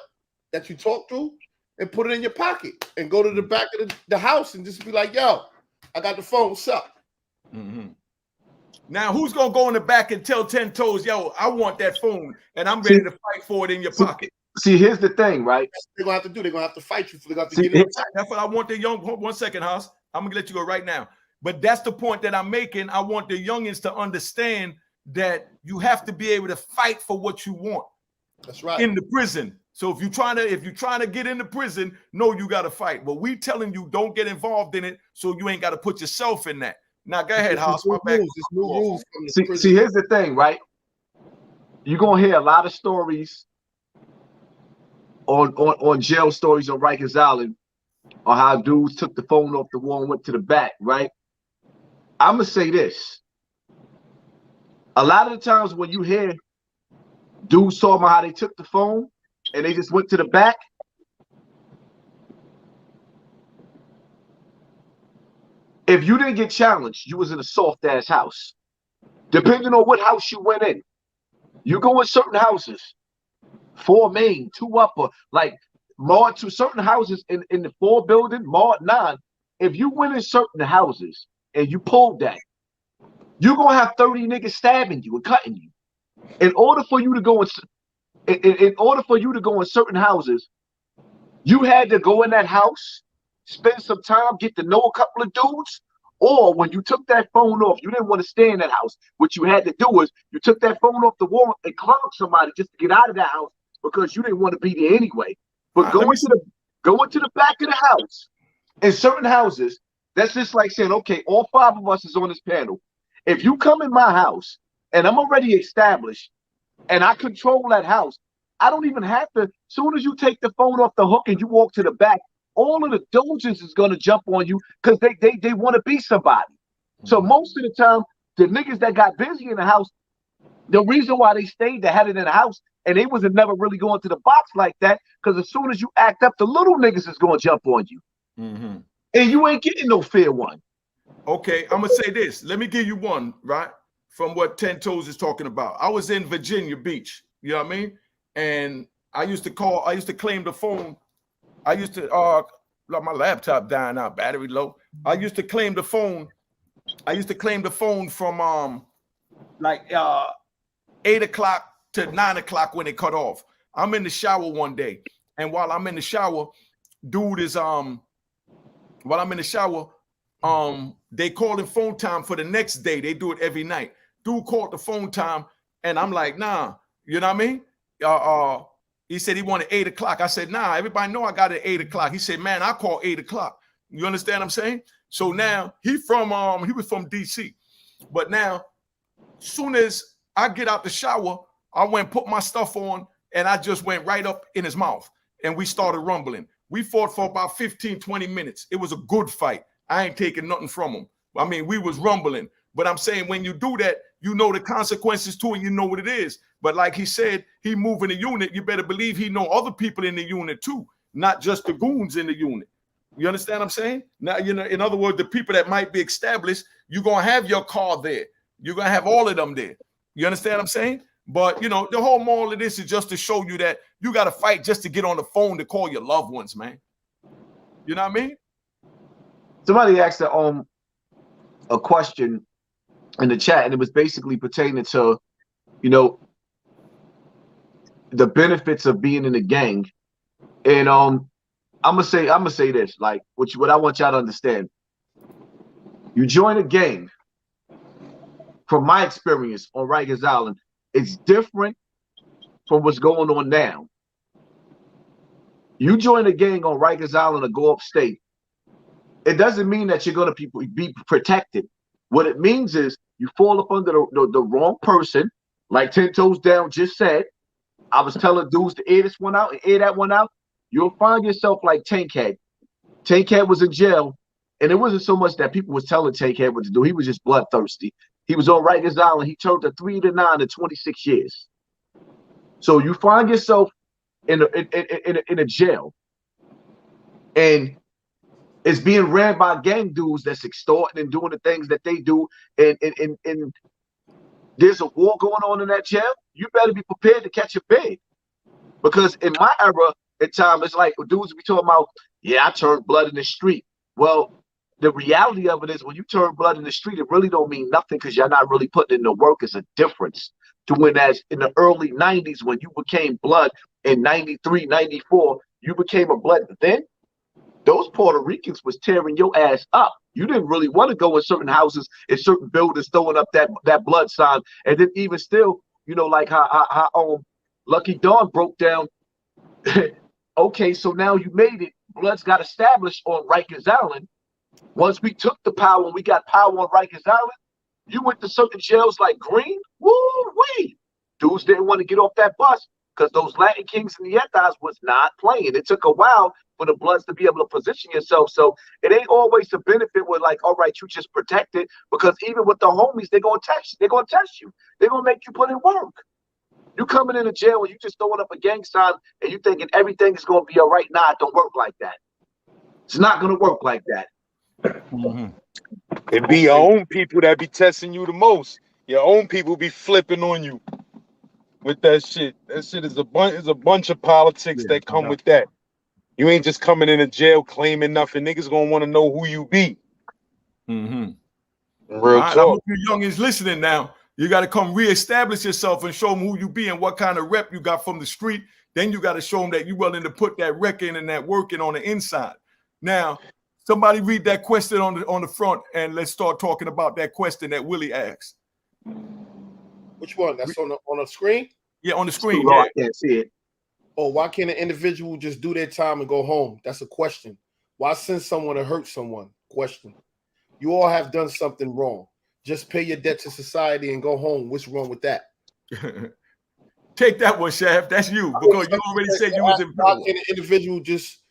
that you talk to, and put it in your pocket and go to the back of the house and just be like, yo, I got the phone. What's up? Mm-hmm. Now, who's going to go in the back and tell 10 toes, yo, I want that phone, and I'm ready to fight for it in your pocket? See, here's the thing, right? They're going to have to do. They're going to have to fight you. They're going to have to get in. That's what I want the young. 1 second, Haas. I'm going to let you go right now. But that's the point that I'm making. I want the youngins to understand that you have to be able to fight for what you want. That's right. In the prison. So if you're trying to get into prison, no, you got to fight. But we telling you don't get involved in it, so you ain't got to put yourself in that. Now go ahead, Haas. See, here's the thing, right? You're gonna hear a lot of stories on jail stories on Rikers Island on how dudes took the phone off the wall and went to the back, right? I'm gonna say this. A lot of the times when you hear dudes talking about how they took the phone and they just went to the back, if you didn't get challenged, you was in a soft-ass house. Depending on what house you went in. You go in certain houses, 4 main, 2 upper, like Mod to certain houses in the 4 building, Mod 9. If you went in certain houses and you pulled that, you're gonna have 30 niggas stabbing you and cutting you. In order for you to go in certain houses, you had to go in that house, spend some time, get to know a couple of dudes, or when you took that phone off, you didn't want to stay in that house. What you had to do was you took that phone off the wall and clowned somebody just to get out of that house because you didn't want to be there anyway. But going to the back of the house, in certain houses, that's just like saying, okay, all 5 of us is on this panel. If you come in my house and I'm already established and I control that house, I don't even have to. As soon as you take the phone off the hook and you walk to the back, all of the doges is gonna jump on you because they want to be somebody. So most of the time, the niggas that got busy in the house, the reason why they stayed, they had it in the house, and they wasn't never really going to the box like that, because as soon as you act up, the little niggas is gonna jump on you, and you ain't getting no fair one. Okay, I'm gonna say this. Let me give you one, right? From what 10 Toes is talking about. I was in Virginia Beach, you know what I mean? And I used to claim the phone. I used to my laptop dying out, battery low. I used to claim the phone. From like 8 o'clock to 9 o'clock when it cut off. I'm in the shower one day, and while I'm in the shower, they calling phone time for the next day. They do it every night. Dude called the phone time, and I'm like, nah, you know what I mean? He said he wanted 8 o'clock. I said, nah, everybody know I got it at 8 o'clock. He said, man, I call 8 o'clock. You understand what I'm saying? So now he was from DC. But now, soon as I get out the shower, I went and put my stuff on, and I just went right up in his mouth. And we started rumbling. We fought for about 15, 20 minutes. It was a good fight. I ain't taking nothing from him. I mean, we was rumbling. But I'm saying when you do that, you know the consequences too, and you know what it is. But like he said, he moving the unit. You better believe he know other people in the unit too, not just the goons in the unit. You understand what I'm saying? Now, you know, in other words, the people that might be established, you're going to have your car there. You're going to have all of them there. You understand what I'm saying? But, you know, the whole moral of this is just to show you that you got to fight just to get on the phone to call your loved ones, man. You know what I mean? Somebody asked a question in the chat, and it was basically pertaining to, you know, the benefits of being in a gang. And I'm gonna say this, like what I want y'all to understand. You join a gang, from my experience on Rikers Island, it's different from what's going on now. You join a gang on Rikers Island or go upstate, it doesn't mean that you're gonna be protected. What it means is you fall up under the wrong person, like 10 Toes Down just said. I was telling dudes to air this one out and air that one out. You'll find yourself like Tankhead. Tankhead was in jail, and it wasn't so much that people was telling Tankhead what to do. He was just bloodthirsty. He was on Rikers Island. He turned a 3 to 9 to 26 years. So you find yourself in a jail, and it's being ran by gang dudes that's extorting and doing the things that they do, and there's a war going on in that jail. You better be prepared to catch a bid, because in my era at time, it's like dudes be talking about, yeah, I turned blood in the street. Well, the reality of it is when you turn blood in the street, it really don't mean nothing because you're not really putting in the work. Is a difference to when, as in the early 90s, when you became blood in 93, 94, you became a blood. Then those Puerto Ricans was tearing your ass up. You didn't really want to go in certain houses, in certain buildings, throwing up that blood sign. And then even still, you know, like how Lucky Dawn broke down. Okay, so now you made it. Blood's got established on Rikers Island. Once we took the power and we got power on Rikers Island, you went to certain jails like Green. Woo-wee. Dudes didn't want to get off that bus because those Latin Kings and the Yetas was not playing. It took a while for the Bloods to be able to position yourself. So it ain't always a benefit with like, all right, you just protected, because even with the homies, they're going to test you. They're going to test you. They're going to make you put in work. You coming into jail and you just throwing up a gang sign and you thinking everything is going to be all right. Nah, it don't work like that. It's not going to work like that. Mm-hmm. It be your own people that be testing you the most. Your own people be flipping on you with that shit. That shit is a bunch of politics that come with that. You ain't just coming into jail claiming nothing. Niggas gonna want to know who you be. Mm-hmm. Real talk. I hope you youngins listening now. You got to come reestablish yourself and show them who you be and what kind of rep you got from the street. Then you got to show them that you're willing to put that rec in and that work in on the inside. Now, somebody read that question on the front, and let's start talking about that question that Willie asked. Which one? That's on the screen? Yeah, on the screen. Yeah. Yeah. I can't see it. Oh, why can't an individual just do their time and go home? That's a question. Why send someone to hurt someone? Question. You all have done something wrong. Just pay your debt to society and go home. What's wrong with that? Take that one, Shaft. That's you, because you already said you was in power. Why can an individual just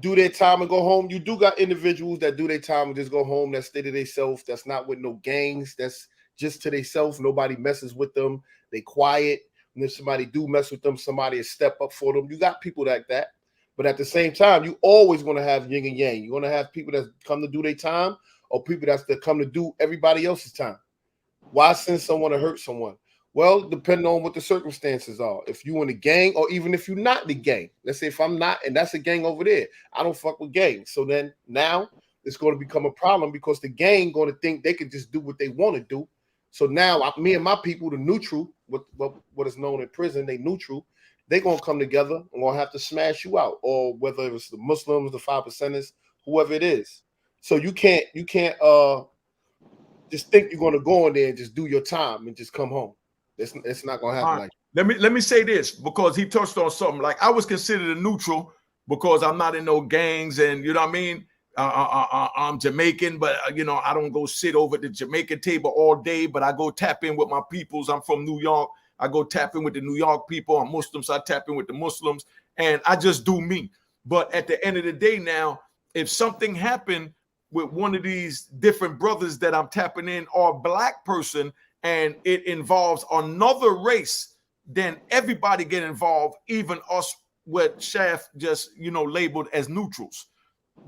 do their time and go home? You do got individuals that do their time and just go home, that stay to themselves, that's not with no gangs, that's just to themselves. Nobody messes with them. They quiet. And if somebody do mess with them, somebody will step up for them. You got people like that. But at the same time, you always going to have yin and yang. You're going to have people that come to do their time, or people that come to do everybody else's time. Why send someone to hurt someone? Well, depending on what the circumstances are. If you in the gang, or even if you're not in the gang. Let's say if I'm not, and that's a gang over there. I don't fuck with gangs. So then now it's going to become a problem, because the gang going to think they can just do what they want to do. So now me and my people, the neutral, what is known in prison, they neutral, they're going to come together and going to have to smash you out. Or whether it's the Muslims, the 5%ers, whoever it is. So you can't just think you're going to go in there and just do your time and just come home. It's not going to happen like that. Let me say this, because he touched on something. Like, I was considered a neutral because I'm not in no gangs, and you know what I mean? I'm Jamaican, but you know, I don't go sit over at the Jamaican table all day, but I go tap in with my peoples. I'm from New York. I go tap in with the New York people. I'm Muslim, so I tap in with the Muslims, and I just do me. But at the end of the day now, if something happened with one of these different brothers that I'm tapping in, or a black person, and it involves another race, then everybody get involved, even us, what Shaft just, you know, labeled as neutrals.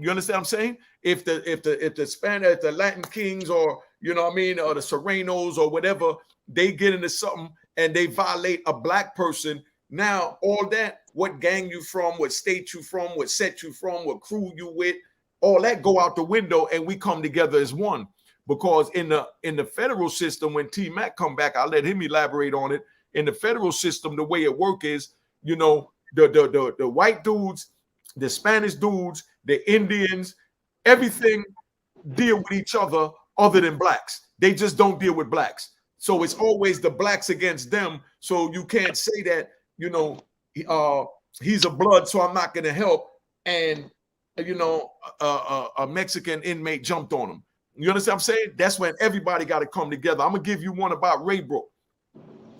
You understand what I'm saying? If the Spanish, the Latin Kings, or you know what I mean, or the Serenos or whatever, they get into something and they violate a black person, now all that, what gang you from, what state you from, what set you from, what crew you with, all that go out the window, and we come together as one. Because in the federal system, when T Mack come back, I'll let him elaborate on it. In the federal system, the way it work is you know, the white dudes, the Spanish dudes, the Indians, everything deal with each other than blacks. They just don't deal with blacks. So it's always the blacks against them. So you can't say that, you know, he's a blood, so I'm not going to help. And, you know, a Mexican inmate jumped on him. You understand what I'm saying? That's when everybody got to come together. I'm going to give you one about Raybrook.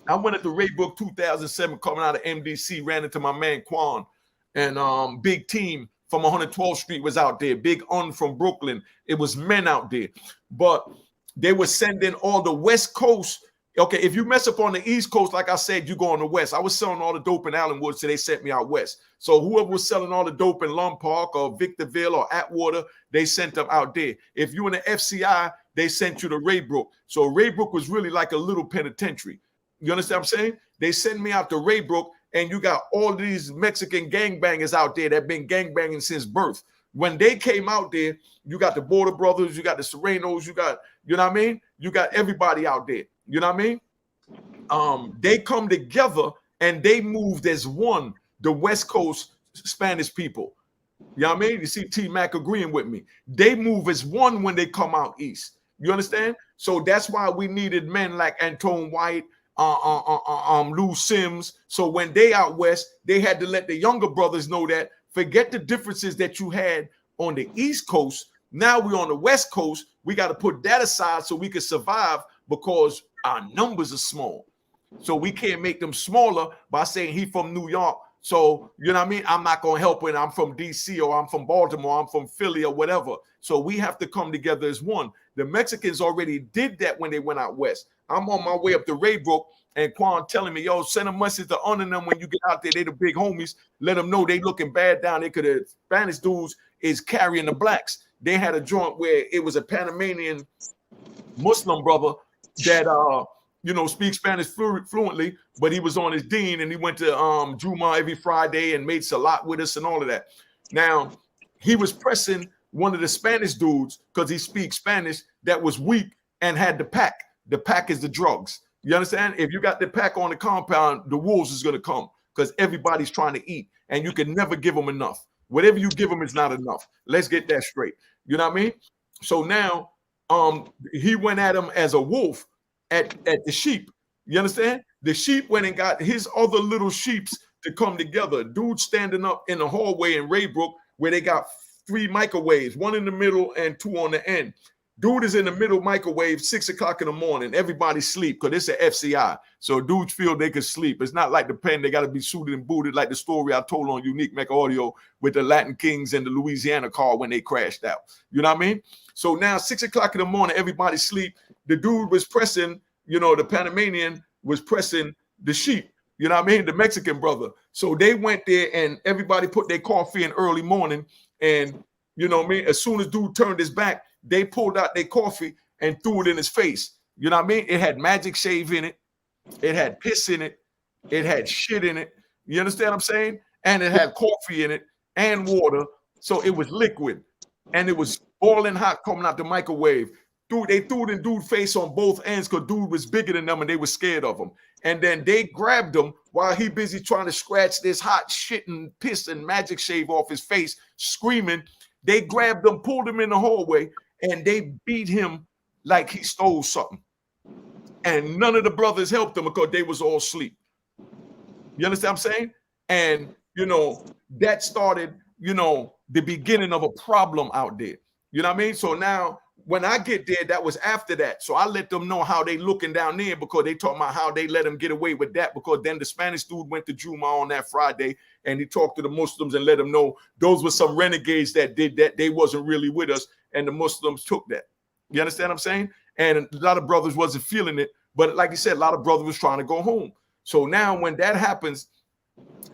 I went into Raybrook 2007 coming out of MDC, ran into my man Quan, and big team from 112th Street was out there. Big Un from Brooklyn. It was men out there. But they were sending all the West Coast. Okay, if you mess up on the East Coast, like I said, you go on the West. I was selling all the dope in Allenwood, so they sent me out West. So whoever was selling all the dope in Lum Park or Victorville or Atwater, they sent them out there. If you in the FCI, they sent you to Raybrook. So Raybrook was really like a little penitentiary. You understand what I'm saying? They send me out to Raybrook, and you got all these Mexican gangbangers out there that have been gangbanging since birth. When they came out there, you got the Border Brothers, you got the Serenos, you got, you know what I mean? You got everybody out there. You know what I mean? They come together and they moved as one, the West Coast Spanish people. You know what I mean? You see T Mack agreeing with me. They move as one when they come out east. You understand? So that's why we needed men like Antone White, Lou Sims. So when they out west, they had to let the younger brothers know that forget the differences that you had on the East Coast. Now we're on the West Coast. We got to put that aside so we can survive because our numbers are small. So we can't make them smaller by saying he from New York. So, you know what I mean? I'm not going to help when I'm from DC or I'm from Baltimore, I'm from Philly or whatever. So we have to come together as one. The Mexicans already did that when they went out west. I'm on my way up to Raybrook and Quan telling me, yo, send a message to honor them when you get out there. They the big homies. Let them know they looking bad down there because the Spanish dudes is carrying the blacks. They had a joint where it was a Panamanian Muslim brother that you know, speaks Spanish fluently, but he was on his dean and he went to Juma every Friday and made salat with us and all of that. Now, he was pressing one of the Spanish dudes because he speaks Spanish that was weak and had the pack. The pack is the drugs. You understand? If you got the pack on the compound, the wolves is going to come because everybody's trying to eat and you can never give them enough. Whatever you give them is not enough. Let's get that straight. You know what I mean? So now he went at him as a wolf at the sheep. You understand? The sheep went and got his other little sheeps to come together. Dude standing up in the hallway in Raybrook where they got 3 microwaves, 1 in the middle and 2 on the end. Dude is in the middle microwave, 6 o'clock in the morning. Everybody sleep because it's an FCI. So dudes feel they can sleep. It's not like the pen. They got to be suited and booted like the story I told on Unique Mecca Audio with the Latin Kings and the Louisiana car when they crashed out. You know what I mean? So now 6 o'clock in the morning, everybody sleep. The dude was pressing, you know, the Panamanian was pressing the sheep. You know what I mean? The Mexican brother. So they went there and everybody put their coffee in early morning. And, you know what I mean? As soon as dude turned his back, they pulled out their coffee and threw it in his face. You know what I mean? It had magic shave in it. It had piss in it. It had shit in it. You understand what I'm saying? And it had coffee in it and water. So it was liquid. And it was boiling hot coming out the microwave. Dude, they threw it in dude's face on both ends because dude was bigger than them and they were scared of him. And then they grabbed him while he busy trying to scratch this hot shit and piss and magic shave off his face, screaming. They grabbed him, pulled him in the hallway, and they beat him like he stole something. And none of the brothers helped him because they was all asleep. You understand what I'm saying? And, you know, that started, you know, the beginning of a problem out there. You know what I mean? So now when I get there, that was after that. So I let them know how they looking down there because they talking about how they let them get away with that because then the Spanish dude went to Juma on that Friday and he talked to the Muslims and let them know those were some renegades that did that. They wasn't really with us and the Muslims took that. You understand what I'm saying? And a lot of brothers wasn't feeling it. But like you said, a lot of brothers was trying to go home. So now when that happens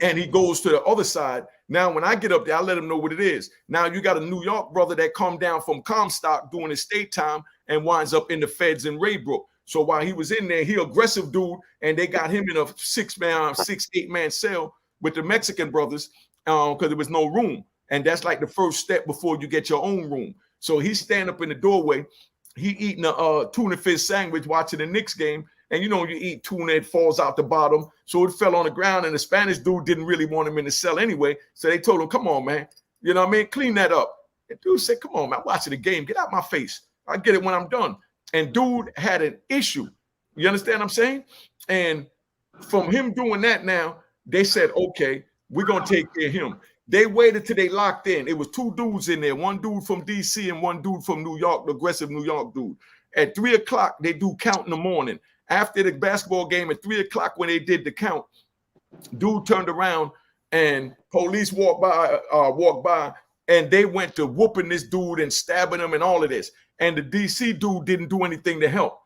and he goes to the other side, now when I get up there, I let him know what it is. Now you got a New York brother that come down from Comstock doing his state time and winds up in the feds in Raybrook. So while he was in there, he aggressive dude, and they got him in a 8-man cell with the Mexican brothers because there was no room. And that's like the first step before you get your own room. So he's standing up in the doorway. He eating a tuna fish sandwich watching the Knicks game. And you know, you eat tuna, it falls out the bottom. So it fell on the ground, and the Spanish dude didn't really want him in the cell anyway. So they told him, come on, man. You know what I mean? Clean that up. And dude said, come on, man, I'm watching the game. Get out my face. I'll get it when I'm done. And dude had an issue. You understand what I'm saying? And from him doing that now, they said, okay, we're going to take care of him. They waited till they locked in. It was two dudes in there, one dude from D.C. and one dude from New York, the aggressive New York dude. At 3 o'clock, they do count in the morning. After the basketball game at 3 o'clock when they did the count, dude turned around and police walked by, and they went to whooping this dude and stabbing him and all of this. And the D.C. dude didn't do anything to help.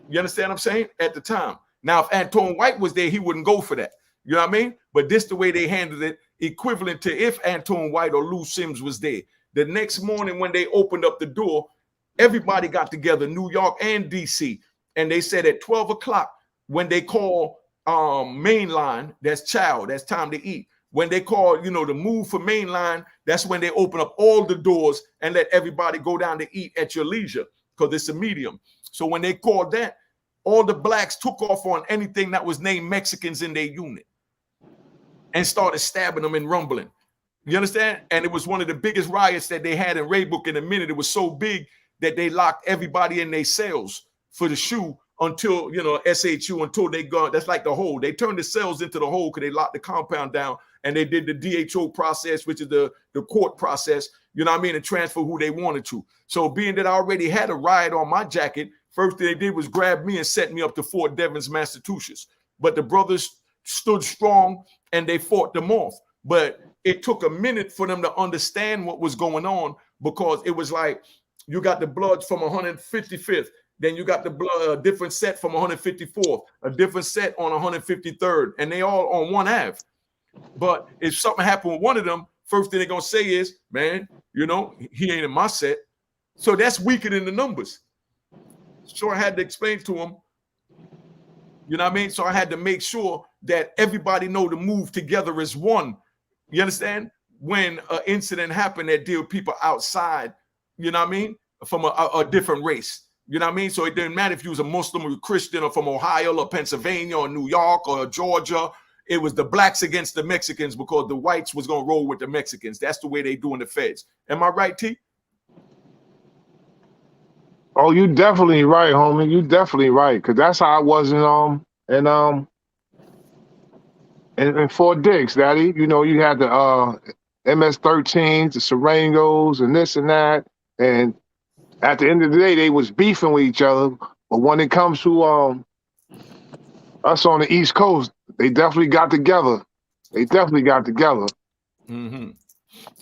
You understand what I'm saying? At the time. Now, if Antoine White was there, he wouldn't go for that. You know what I mean? But this the way they handled it, equivalent to if Antoine White or Lou Sims was there. The next morning when they opened up the door, everybody got together, New York and D.C., and they said at 12 o'clock when they call mainline, that's chow, that's time to eat. When they call, you know, the move for mainline, that's when they open up all the doors and let everybody go down to eat at your leisure because it's a medium. So when they called that, all the blacks took off on anything that was named Mexicans in their unit and started stabbing them and rumbling. You understand? And it was one of the biggest riots that they had in Raybook in a minute. It was so big that they locked everybody in their cells for the shoe until, you know, SHU, until they go. That's like the hole. They turned the cells into the hole because they locked the compound down, and they did the DHO process, which is the court process, you know what I mean, and transfer who they wanted to. So being that I already had a riot on my jacket, first thing they did was grab me and set me up to Fort Devens, Massachusetts. But the brothers stood strong and they fought them off. But it took a minute for them to understand what was going on, because it was like you got the Bloods from 155th, then you got the blood, a different set from 154th, a different set on 153rd, and they all on one Ave. But if something happened with one of them, first thing they're going to say is, man, you know, he ain't in my set. So that's weaker than the numbers. So I had to explain to him, you know what I mean? So I had to make sure that everybody know to move together as one. You understand? When an incident happened that deal with people outside, you know what I mean, from a different race. You know what I mean? So it didn't matter if you was a Muslim or a Christian or from Ohio or Pennsylvania or New York or Georgia. It was the blacks against the Mexicans because the whites was going to roll with the Mexicans. That's the way they do in the feds. Am I right, T? Oh, you definitely right, homie. You definitely right, because that's how I was in Fort Dix, Daddy. You know, you had the MS-13s, the Serengos, and this and that. And at the end of the day, they was beefing with each other. But when it comes to us on the East Coast, they definitely got together. They definitely got together. Mm-hmm.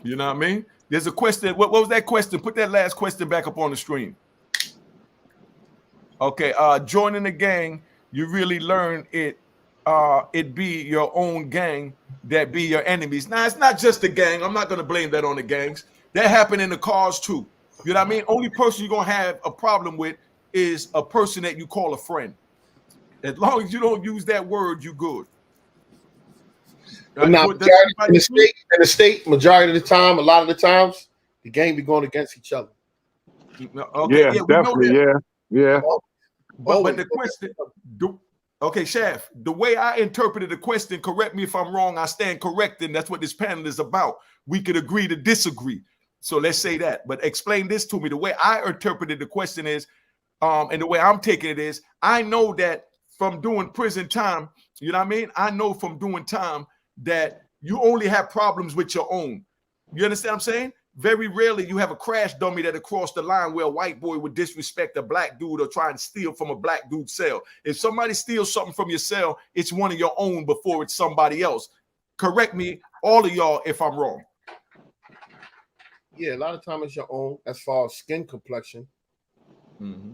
You know what I mean? There's a question. What was that question? Put that last question back up on the screen. Okay. Joining the gang, you really learn it be your own gang that be your enemies. Now, it's not just the gang. I'm not going to blame that on the gangs. That happened in the cars too. You know what I mean? Only person you're going to have a problem with is a person that you call a friend. As long as you don't use that word, you good. Now, in the state, majority of the time, a lot of the times, the gang be going against each other. Okay, yeah, definitely, yeah. But the question, okay, Chef, the way I interpreted the question, correct me if I'm wrong, I stand corrected. That's what this panel is about. We could agree to disagree. So let's say that. But explain this to me. The way I interpreted the question is, and the way I'm taking it is, I know that from doing prison time, you know what I mean? I know from doing time that you only have problems with your own. You understand what I'm saying? Very rarely you have a crash dummy that across the line where a white boy would disrespect a black dude or try and steal from a black dude's cell. If somebody steals something from your cell, it's one of your own before it's somebody else. Correct me, all of y'all, if I'm wrong. Yeah, a lot of times it's your own as far as skin complexion. Mm-hmm.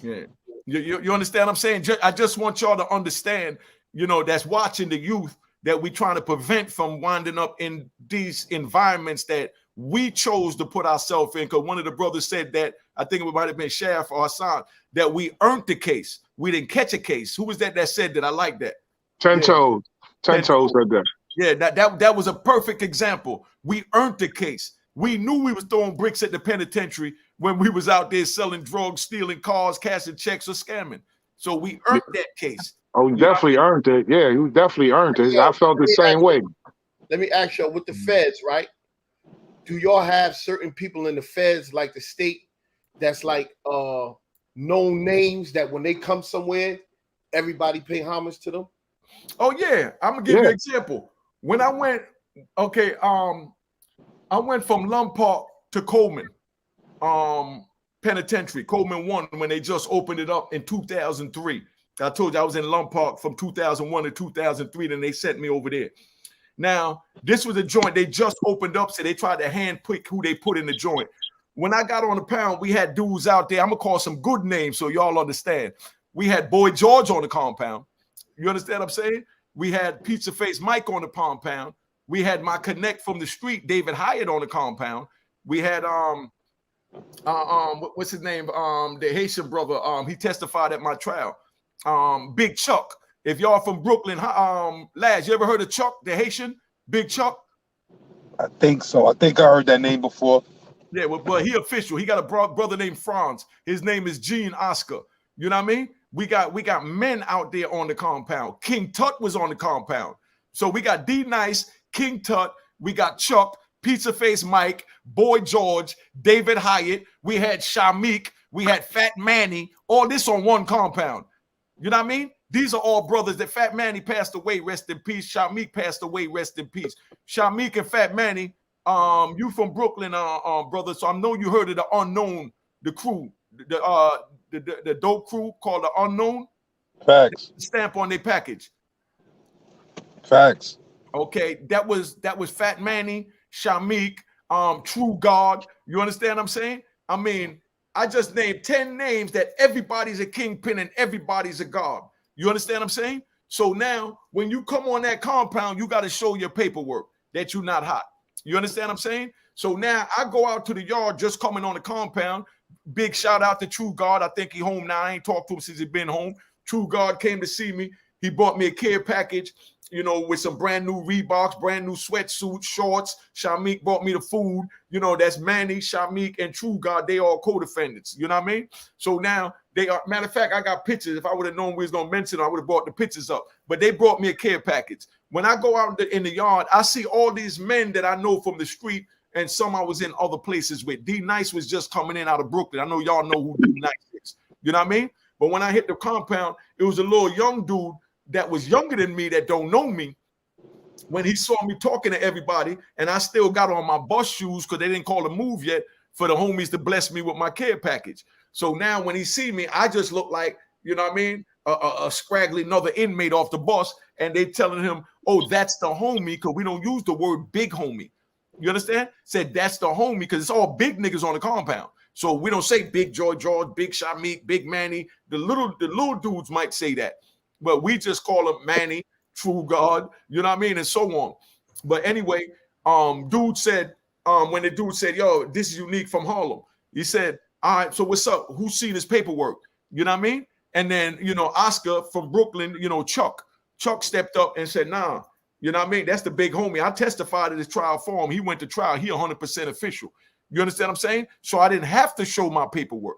Yeah. You understand what I'm saying? I just want y'all to understand, you know, that's watching the youth that we trying to prevent from winding up in these environments that we chose to put ourselves in. Because one of the brothers said that, I think it might have been Shaf or Hassan, that we earned the case. We didn't catch a case. Who was that said that? I like that. Ten Toes said that. Yeah, that was a perfect example. We earned the case. We knew we was throwing bricks at the penitentiary when we was out there selling drugs, stealing cars, cashing checks, or scamming. So we earned that case. Oh, he definitely earned it. Yeah, he definitely earned it. I felt the same way. Let me ask y'all, with the feds, right? Do y'all have certain people in the feds, like the state, that's like known names that when they come somewhere, everybody pay homage to them? Oh yeah, I'm gonna give you an example. When I went, I went from Lum Park to Coleman Penitentiary, Coleman 1, when they just opened it up in 2003. I told you I was in Lum Park from 2001 to 2003, then they sent me over there. Now, this was a joint they just opened up, so they tried to handpick who they put in the joint. When I got on the pound, we had dudes out there. I'm gonna call some good names so y'all understand. We had Boy George on the compound. You understand what I'm saying? We had Pizza Face Mike on the compound. We had my connect from the street, David Hyatt, on the compound. We had what's his name? The Haitian brother. He testified at my trial. Big Chuck. If y'all from Brooklyn, Laz, you ever heard of Chuck, the Haitian? Big Chuck? I think so. I think I heard that name before. Yeah, well, but he official. He got a brother named Franz. His name is Gene Oscar. You know what I mean? We got men out there on the compound. King Tut was on the compound. So we got D Nice, King Tut, we got Chuck, Pizza Face Mike, Boy George, David Hyatt. We had Shamik, we had Fat Manny. All this on one compound. You know what I mean? These are all brothers. That Fat Manny passed away, rest in peace. Shamik passed away, rest in peace. Shamik and Fat Manny, you from Brooklyn, brother. So I know you heard of the Unknown, the crew, the dope crew called the Unknown. Facts. Stamp on their package. Facts. Okay, that was Fat Manny, Shamik, True God. You understand what I'm saying? I mean, I just named 10 names that everybody's a kingpin and everybody's a god. You understand what I'm saying? So now, when you come on that compound, you got to show your paperwork that you're not hot. You understand what I'm saying? So now I go out to the yard just coming on the compound. Big shout out to True God. I think he home now. I ain't talked to him since he been home. True God came to see me. He bought me a care package, you know, with some brand new Reeboks, brand new sweatsuits, shorts. Shamik bought me the food. You know, that's Manny, Shamik, and True God. They all co-defendants. You know what I mean? So now they are, matter of fact, I got pictures. If I would have known we was going to mention it, I would have brought the pictures up. But they brought me a care package. When I go out in the yard, I see all these men that I know from the street, and some I was in other places with. D Nice was just coming in out of Brooklyn. I know y'all know who D Nice is. You know what I mean? But when I hit the compound, it was a little young dude that was younger than me that don't know me. When he saw me talking to everybody, and I still got on my bus shoes because they didn't call a move yet for the homies to bless me with my care package. So now when he see me, I just look like, you know what I mean, a scraggly another inmate off the bus, and they telling him, oh, that's the homie, because we don't use the word big homie. You understand? Said that's the homie because it's all big niggas on the compound. So we don't say Big George, Big Shamik, Big Manny. The little dudes might say that, but we just call him Manny, True God, you know what I mean, and so on. But anyway, dude said, when the dude said, yo, this is Unique from Harlem, he said, all right, so what's up? Who's seen his paperwork? You know what I mean? And then, you know, Oscar from Brooklyn, you know, Chuck stepped up and said, nah, you know what I mean? That's the big homie. I testified at his trial for him. He went to trial. He 100% official. You understand what I'm saying? So I didn't have to show my paperwork.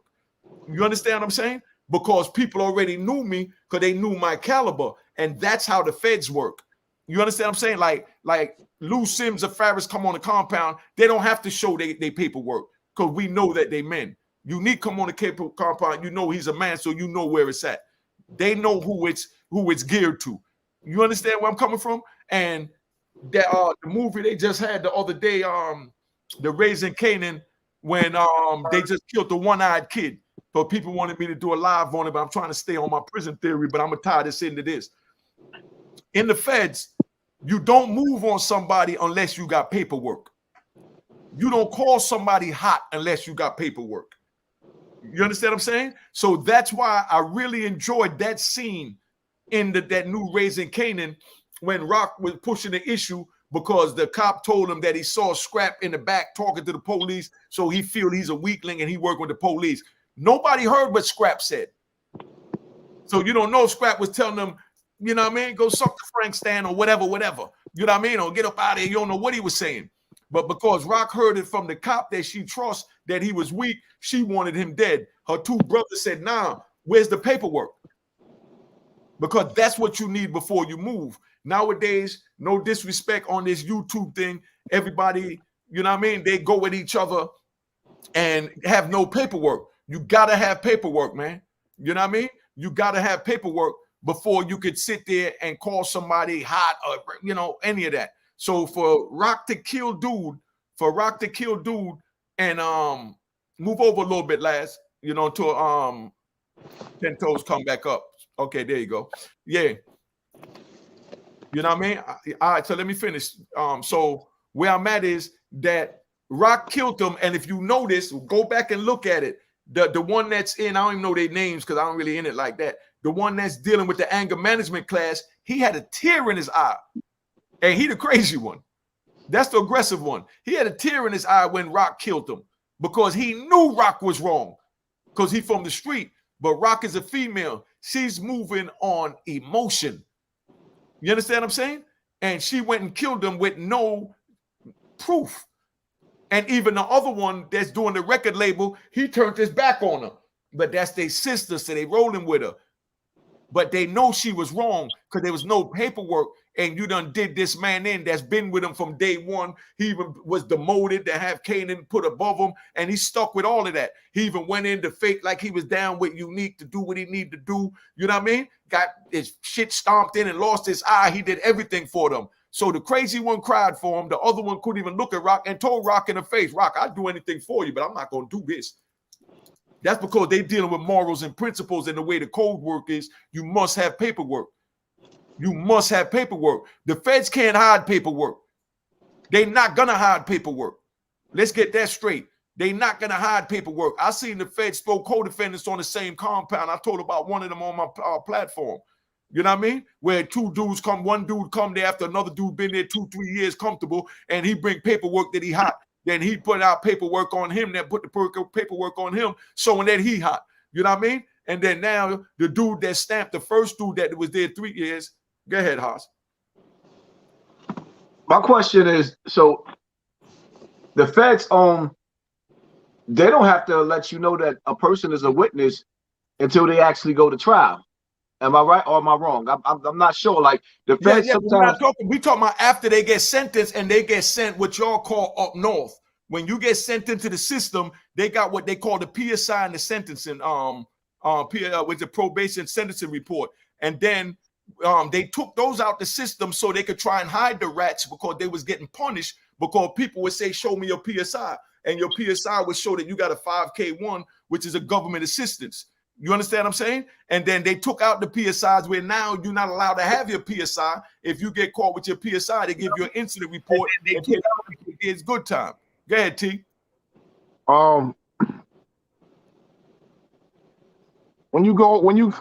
You understand what I'm saying? Because people already knew me because they knew my caliber. And that's how the feds work. You understand what I'm saying? Like Lou Sims or Farris come on the compound. They don't have to show their paperwork because we know that they men. Unique come on the compound. You know he's a man, so you know where it's at. They know who it's geared to. You understand where I'm coming from? And that the movie they just had the other day, the Raising Canaan, when they just killed the one-eyed kid. So people wanted me to do a live on it, but I'm trying to stay on my prison theory, but I'm gonna tie this into this. In the feds, you don't move on somebody unless you got paperwork. You don't call somebody hot unless you got paperwork. You understand what I'm saying? So that's why I really enjoyed that scene in that new Raising Canaan when Rock was pushing the issue because the cop told him that he saw Scrap in the back talking to the police, so he feel he's a weakling and he working with the police. Nobody heard what Scrap said. So you don't know Scrap was telling them, you know what I mean, go suck the Frank stand or whatever. You know what I mean? Or get up out of here. You don't know what he was saying. But because Rock heard it from the cop that she trusts that he was weak, she wanted him dead. Her two brothers said, nah, where's the paperwork? because that's what you need before you move. Nowadays, no disrespect on this YouTube thing. Everybody, you know what I mean? They go with each other and have no paperwork. You gotta have paperwork, man. You know what I mean? You gotta have paperwork before you could sit there and call somebody hot or, you know, any of that. So for Rock to kill dude and move over a little bit, last, you know, to 10 toes come back up. Okay, there you go. Yeah. You know what I mean? All right, so let me finish. So where I'm at is that Rock killed them, and if you notice, go back and look at it. The one that's in, I don't even know their names because I don't really in it like that. The one that's dealing with the anger management class, he had a tear in his eye. And he the crazy one. That's the aggressive one. He had a tear in his eye when Rock killed him because he knew Rock was wrong because he from the street. But Rock is a female. She's moving on emotion. You understand what I'm saying? And she went and killed him with no proof. And even the other one that's doing the record label, he turned his back on her. But that's their sister, so they rolling with her. But they know she was wrong because there was no paperwork. And you done did this man in that's been with him from day one. He even was demoted to have Kanan put above him. And he stuck with all of that. He even went into fake like he was down with Unique to do what he needed to do. You know what I mean? Got his shit stomped in and lost his eye. He did everything for them. So the crazy one cried for him. The other one couldn't even look at Rock and told Rock in the face, Rock, I'd do anything for you, but I'm not going to do this. That's because they're dealing with morals and principles, and the way the code work is, you must have paperwork. You must have paperwork. The feds can't hide paperwork. They're not going to hide paperwork. Let's get that straight. They're not going to hide paperwork. I seen the feds throw co-defendants on the same compound. I told about one of them on my platform. You know what I mean? Where two dudes come, one dude come there after another dude been there 2-3 years comfortable, and he bring paperwork that he hot. Then he put out paperwork on him, that put the paperwork on him, showing that he hot. You know what I mean? And then now the dude that stamped, the first dude that was there 3 years. Go ahead, Haas. My question is, so the feds they don't have to let you know that a person is a witness until they actually go to trial. Am I right or am I wrong? I'm not sure. Like the feds sometimes. We talking about after they get sentenced and they get sent what y'all call up north. When you get sent into the system, they got what they call the PSI and the sentencing, with the probation sentencing report. And then they took those out the system so they could try and hide the rats because they was getting punished because people would say, show me your PSI. And your PSI would show that you got a 5K1, which is a government assistance. You understand what I'm saying? And then they took out the PSIs where now you're not allowed to have your PSI. If you get caught with your PSI, they give you an incident report. And it's good time. Go ahead, T. When you go into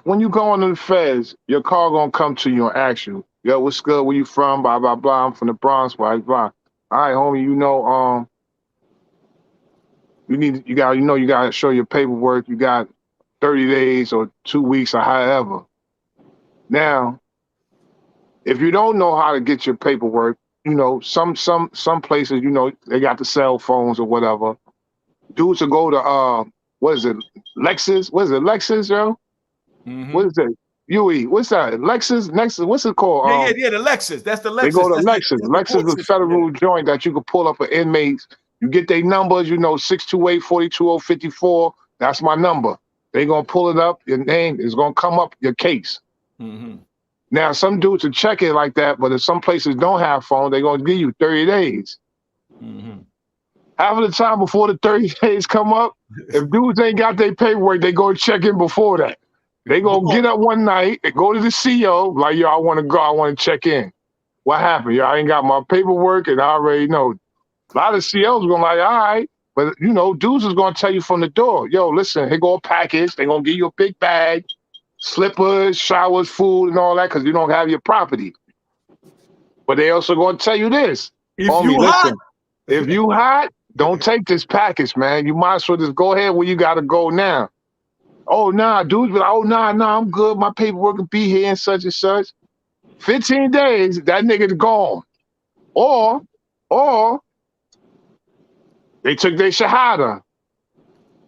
the feds, your car gonna come to you and ask you, yo, what's good? Where you from? Blah blah blah. I'm from the Bronx. Blah blah. All right, homie. You know, you gotta show your paperwork. You got 30 days or 2 weeks or however. Now, if you don't know how to get your paperwork, you know, some places, you know, they got the cell phones or whatever. Dudes will go to what is it? Lexus? What is it? Lexus, yo? Mm-hmm. What is it? Huey, what's that? Lexus? Nexus? What's it called? Yeah, the Lexus. That's the Lexus. They go to Lexus. Lexus is a federal joint that you can pull up an inmates. You get their numbers, you know, 628-42054. That's my number. They're going to pull it up. Your name is going to come up, your case. Mm-hmm. Now, some dudes will check it like that, but if some places don't have phone, they're going to give you 30 days. Mm-hmm. Half of the time before the 30 days come up, if dudes ain't got their paperwork, they go check in before that. They going to get up one night and go to the CO, like, yo, I want to go, I want to check in. What happened? Yo, I ain't got my paperwork, and I already know. A lot of COs going like, all right. But, you know, dudes is going to tell you from the door, yo, listen, here go a package. They're going to give you a big bag, slippers, showers, food, and all that because you don't have your property. But they also going to tell you this. If you hot, don't take this package, man. You might as well just go ahead where you got to go now. Oh, nah, dudes be like, oh, nah, I'm good. My paperwork will be here and such. 15 days, that nigga's gone. Or they took their shahada.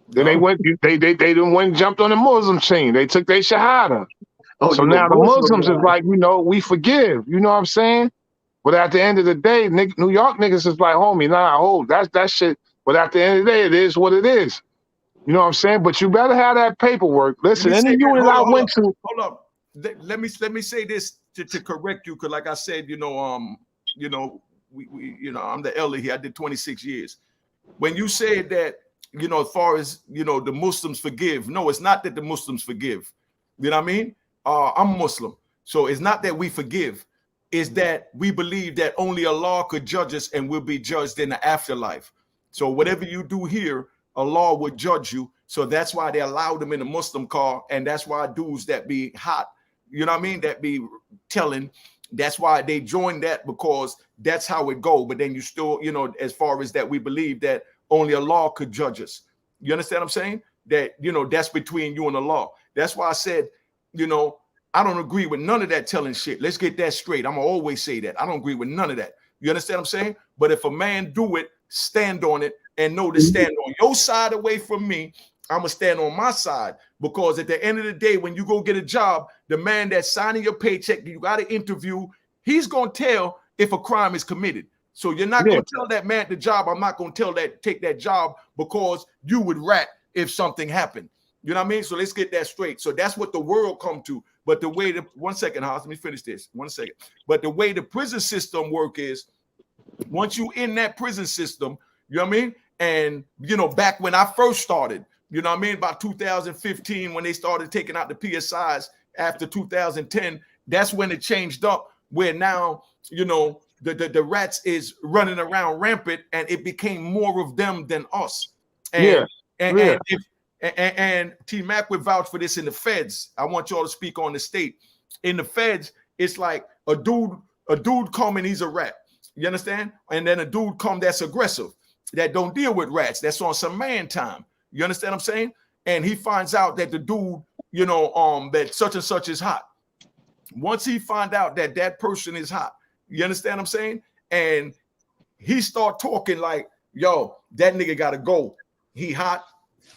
Then they went, they didn't went and jumped on the Muslim chain. They took their shahada. Oh, So you a now the Muslim Muslims is now. like, we forgive. You know what I'm saying? But at the end of the day, New York niggas is like, homie, nah, that shit. But at the end of the day, it is what it is. You know what I'm saying? But you better have that paperwork. Let Listen, me say any that. unit I went to. Hold up. Let me say this to correct you, because like I said, I'm the elder here. I did 26 years. When you said that, as far as the Muslims forgive, no, it's not that the Muslims forgive. You know what I mean? I'm Muslim, so it's not that we forgive. It's that we believe that only Allah could judge us, and we'll be judged in the afterlife. So whatever you do here, Allah would judge you. So that's why they allow them in the Muslim car, and that's why dudes that be hot, you know what I mean, that be telling. That's why they join that, because that's how it go. But then you still, as far as that, we believe that only Allah could judge us. You understand what I'm saying? That, that's between you and Allah. That's why I said, I don't agree with none of that telling shit. Let's get that straight. I'm gonna always say that. I don't agree with none of that. You understand what I'm saying? But if a man do it, stand on it, and know to stand on your side away from me. I'm gonna stand on my side, because at the end of the day, when you go get a job, the man that's signing your paycheck, you got to interview, he's gonna tell if a crime is committed. So you're not gonna tell that man at the job, I'm not gonna take that job, because you would rat if something happened. You know what I mean? So let's get that straight. So that's what the world come to. But the way one second, Haas, let me finish this. 1 second. But the way the prison system work is, once you in that prison system, you know what I mean? And, back when I first started, you know what I mean? About 2015, when they started taking out the PSIs after 2010, that's when it changed up, where now, the rats is running around rampant, and it became more of them than us. And T Mack would vouch for this in the feds. I want y'all to speak on the state. In the feds, it's like a dude come and he's a rat. You understand? And then a dude come that's aggressive, that don't deal with rats, that's on some man time. You understand what I'm saying? And he finds out that the dude, that such and such is hot. Once he find out that that person is hot, you understand what I'm saying? And he start talking like, yo, that nigga gotta go. He hot.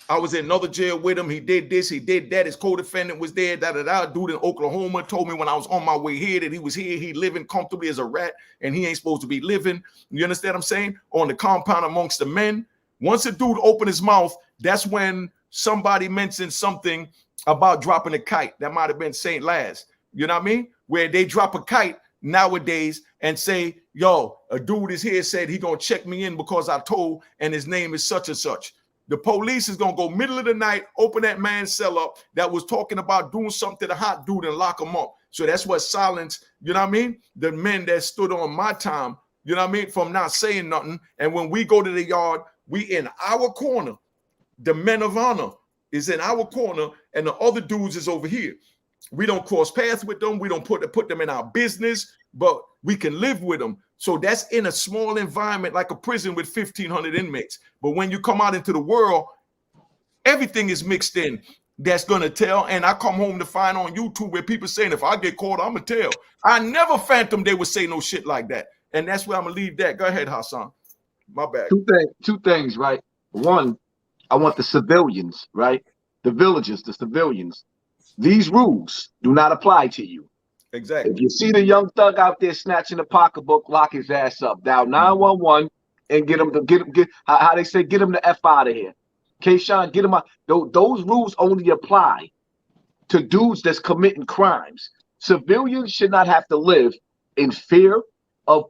I was in another jail with him. He did this, he did that. His co-defendant was there. Dude in Oklahoma told me when I was on my way here that he was here. He living comfortably as a rat, and he ain't supposed to be living. You understand what I'm saying? On the compound amongst the men. Once a dude opened his mouth, that's when somebody mentioned something about dropping a kite. That might have been St. Laz. You know what I mean? Where they drop a kite nowadays and say, yo, a dude is here, said he gonna check me in because I told, and his name is such and such. The police is gonna go middle of the night, open that man's cell up that was talking about doing something to the hot dude and lock him up. So that's what silenced, you know what I mean? The men that stood on my time, you know what I mean? From not saying nothing. And when we go to the yard, we in our corner. The men of honor is in our corner, and the other dudes is over here. We don't cross paths with them. We don't put them in our business, but we can live with them. So that's in a small environment like a prison with 1,500 inmates. But when you come out into the world, everything is mixed in. That's going to tell. And I come home to find on YouTube where people saying, if I get caught, I'm going to tell. I never phantom they would say no shit like that. And that's where I'm going to leave that. Go ahead, Hassan. My bad. Two things, right? One, I want the civilians, right? The villagers, the civilians. These rules do not apply to you. Exactly. If you see the young thug out there snatching a pocketbook, lock his ass up. Dial 911 and get him how they say, get him the F out of here. K-Shine, get him out. Those rules only apply to dudes that's committing crimes. Civilians should not have to live in fear of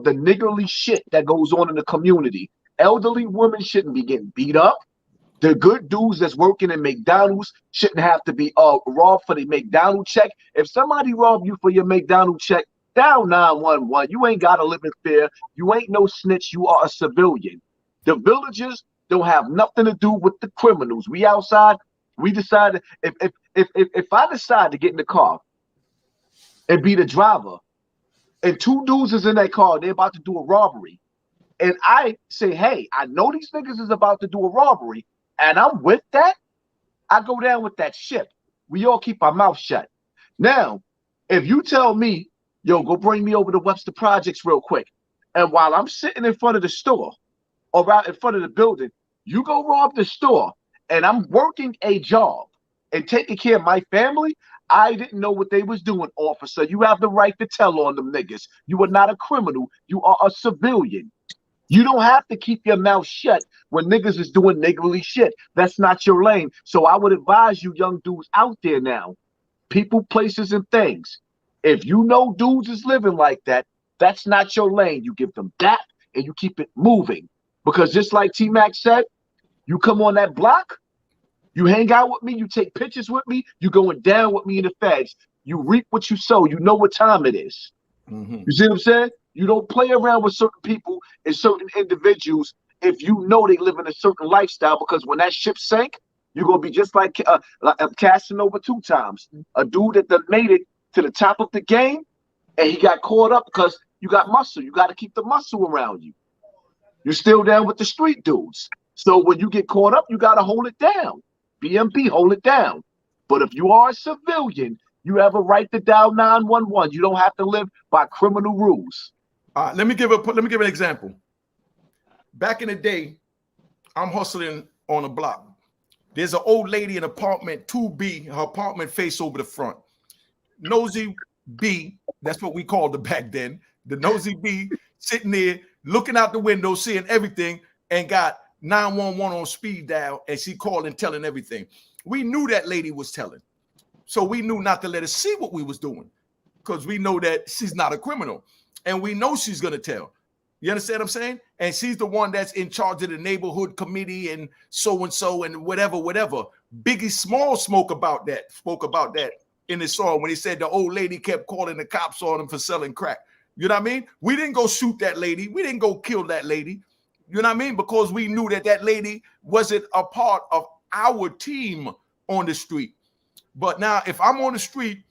the niggardly shit that goes on in the community. Elderly women shouldn't be getting beat up. The good dudes that's working in McDonald's shouldn't have to be robbed for the McDonald's check. If somebody robbed you for your McDonald's check, dial 911. You ain't got to live in fear. You ain't no snitch. You are a civilian. The villagers don't have nothing to do with the criminals. We outside. We decide if I decide to get in the car and be the driver, and two dudes is in that car, they're about to do a robbery, and I say, hey, I know these niggas is about to do a robbery, and I'm with that, I go down with that ship. We all keep our mouth shut. Now, if you tell me, yo, go bring me over to Webster Projects real quick, and while I'm sitting in front of the store or out in front of the building, you go rob the store, and I'm working a job, and taking care of my family, I didn't know what they was doing, officer. You have the right to tell on them niggas. You are not a criminal. You are a civilian. You don't have to keep your mouth shut when niggas is doing niggerly shit. That's not your lane. So I would advise you young dudes out there now, people, places, and things. If you know dudes is living like that, that's not your lane. You give them that and you keep it moving. Because just like T-Mac said, you come on that block, you hang out with me, you take pictures with me, you going down with me in the feds. You reap what you sow. You know what time it is. You see what I'm saying? You don't play around with certain people and certain individuals if you know they live in a certain lifestyle, because when that ship sank, you're going to be just like Casanova 2 times. A dude that made it to the top of the game, and he got caught up because you got muscle. You got to keep the muscle around you. You're still down with the street dudes. So when you get caught up, you got to hold it down. BMP, hold it down. But if you are a civilian, you have a right to dial 911. You don't have to live by criminal rules. Let me give an example. Back in the day, I'm hustling on a block. There's an old lady in apartment 2B. Her apartment face over the front. Nosy B, that's what we called her back then. The Nosy B sitting there looking out the window, seeing everything, and got 911 on speed dial, and she called and telling everything. We knew that lady was telling. So we knew not to let her see what we was doing, because we know that she's not a criminal. And we know she's going to tell. You understand what I'm saying? And she's the one that's in charge of the neighborhood committee and so and whatever. Biggie Small spoke about that in his song when he said the old lady kept calling the cops on him for selling crack. You know what I mean? We didn't go shoot that lady. We didn't go kill that lady. You know what I mean? Because we knew that lady wasn't a part of our team on the street. But now if I'm on the street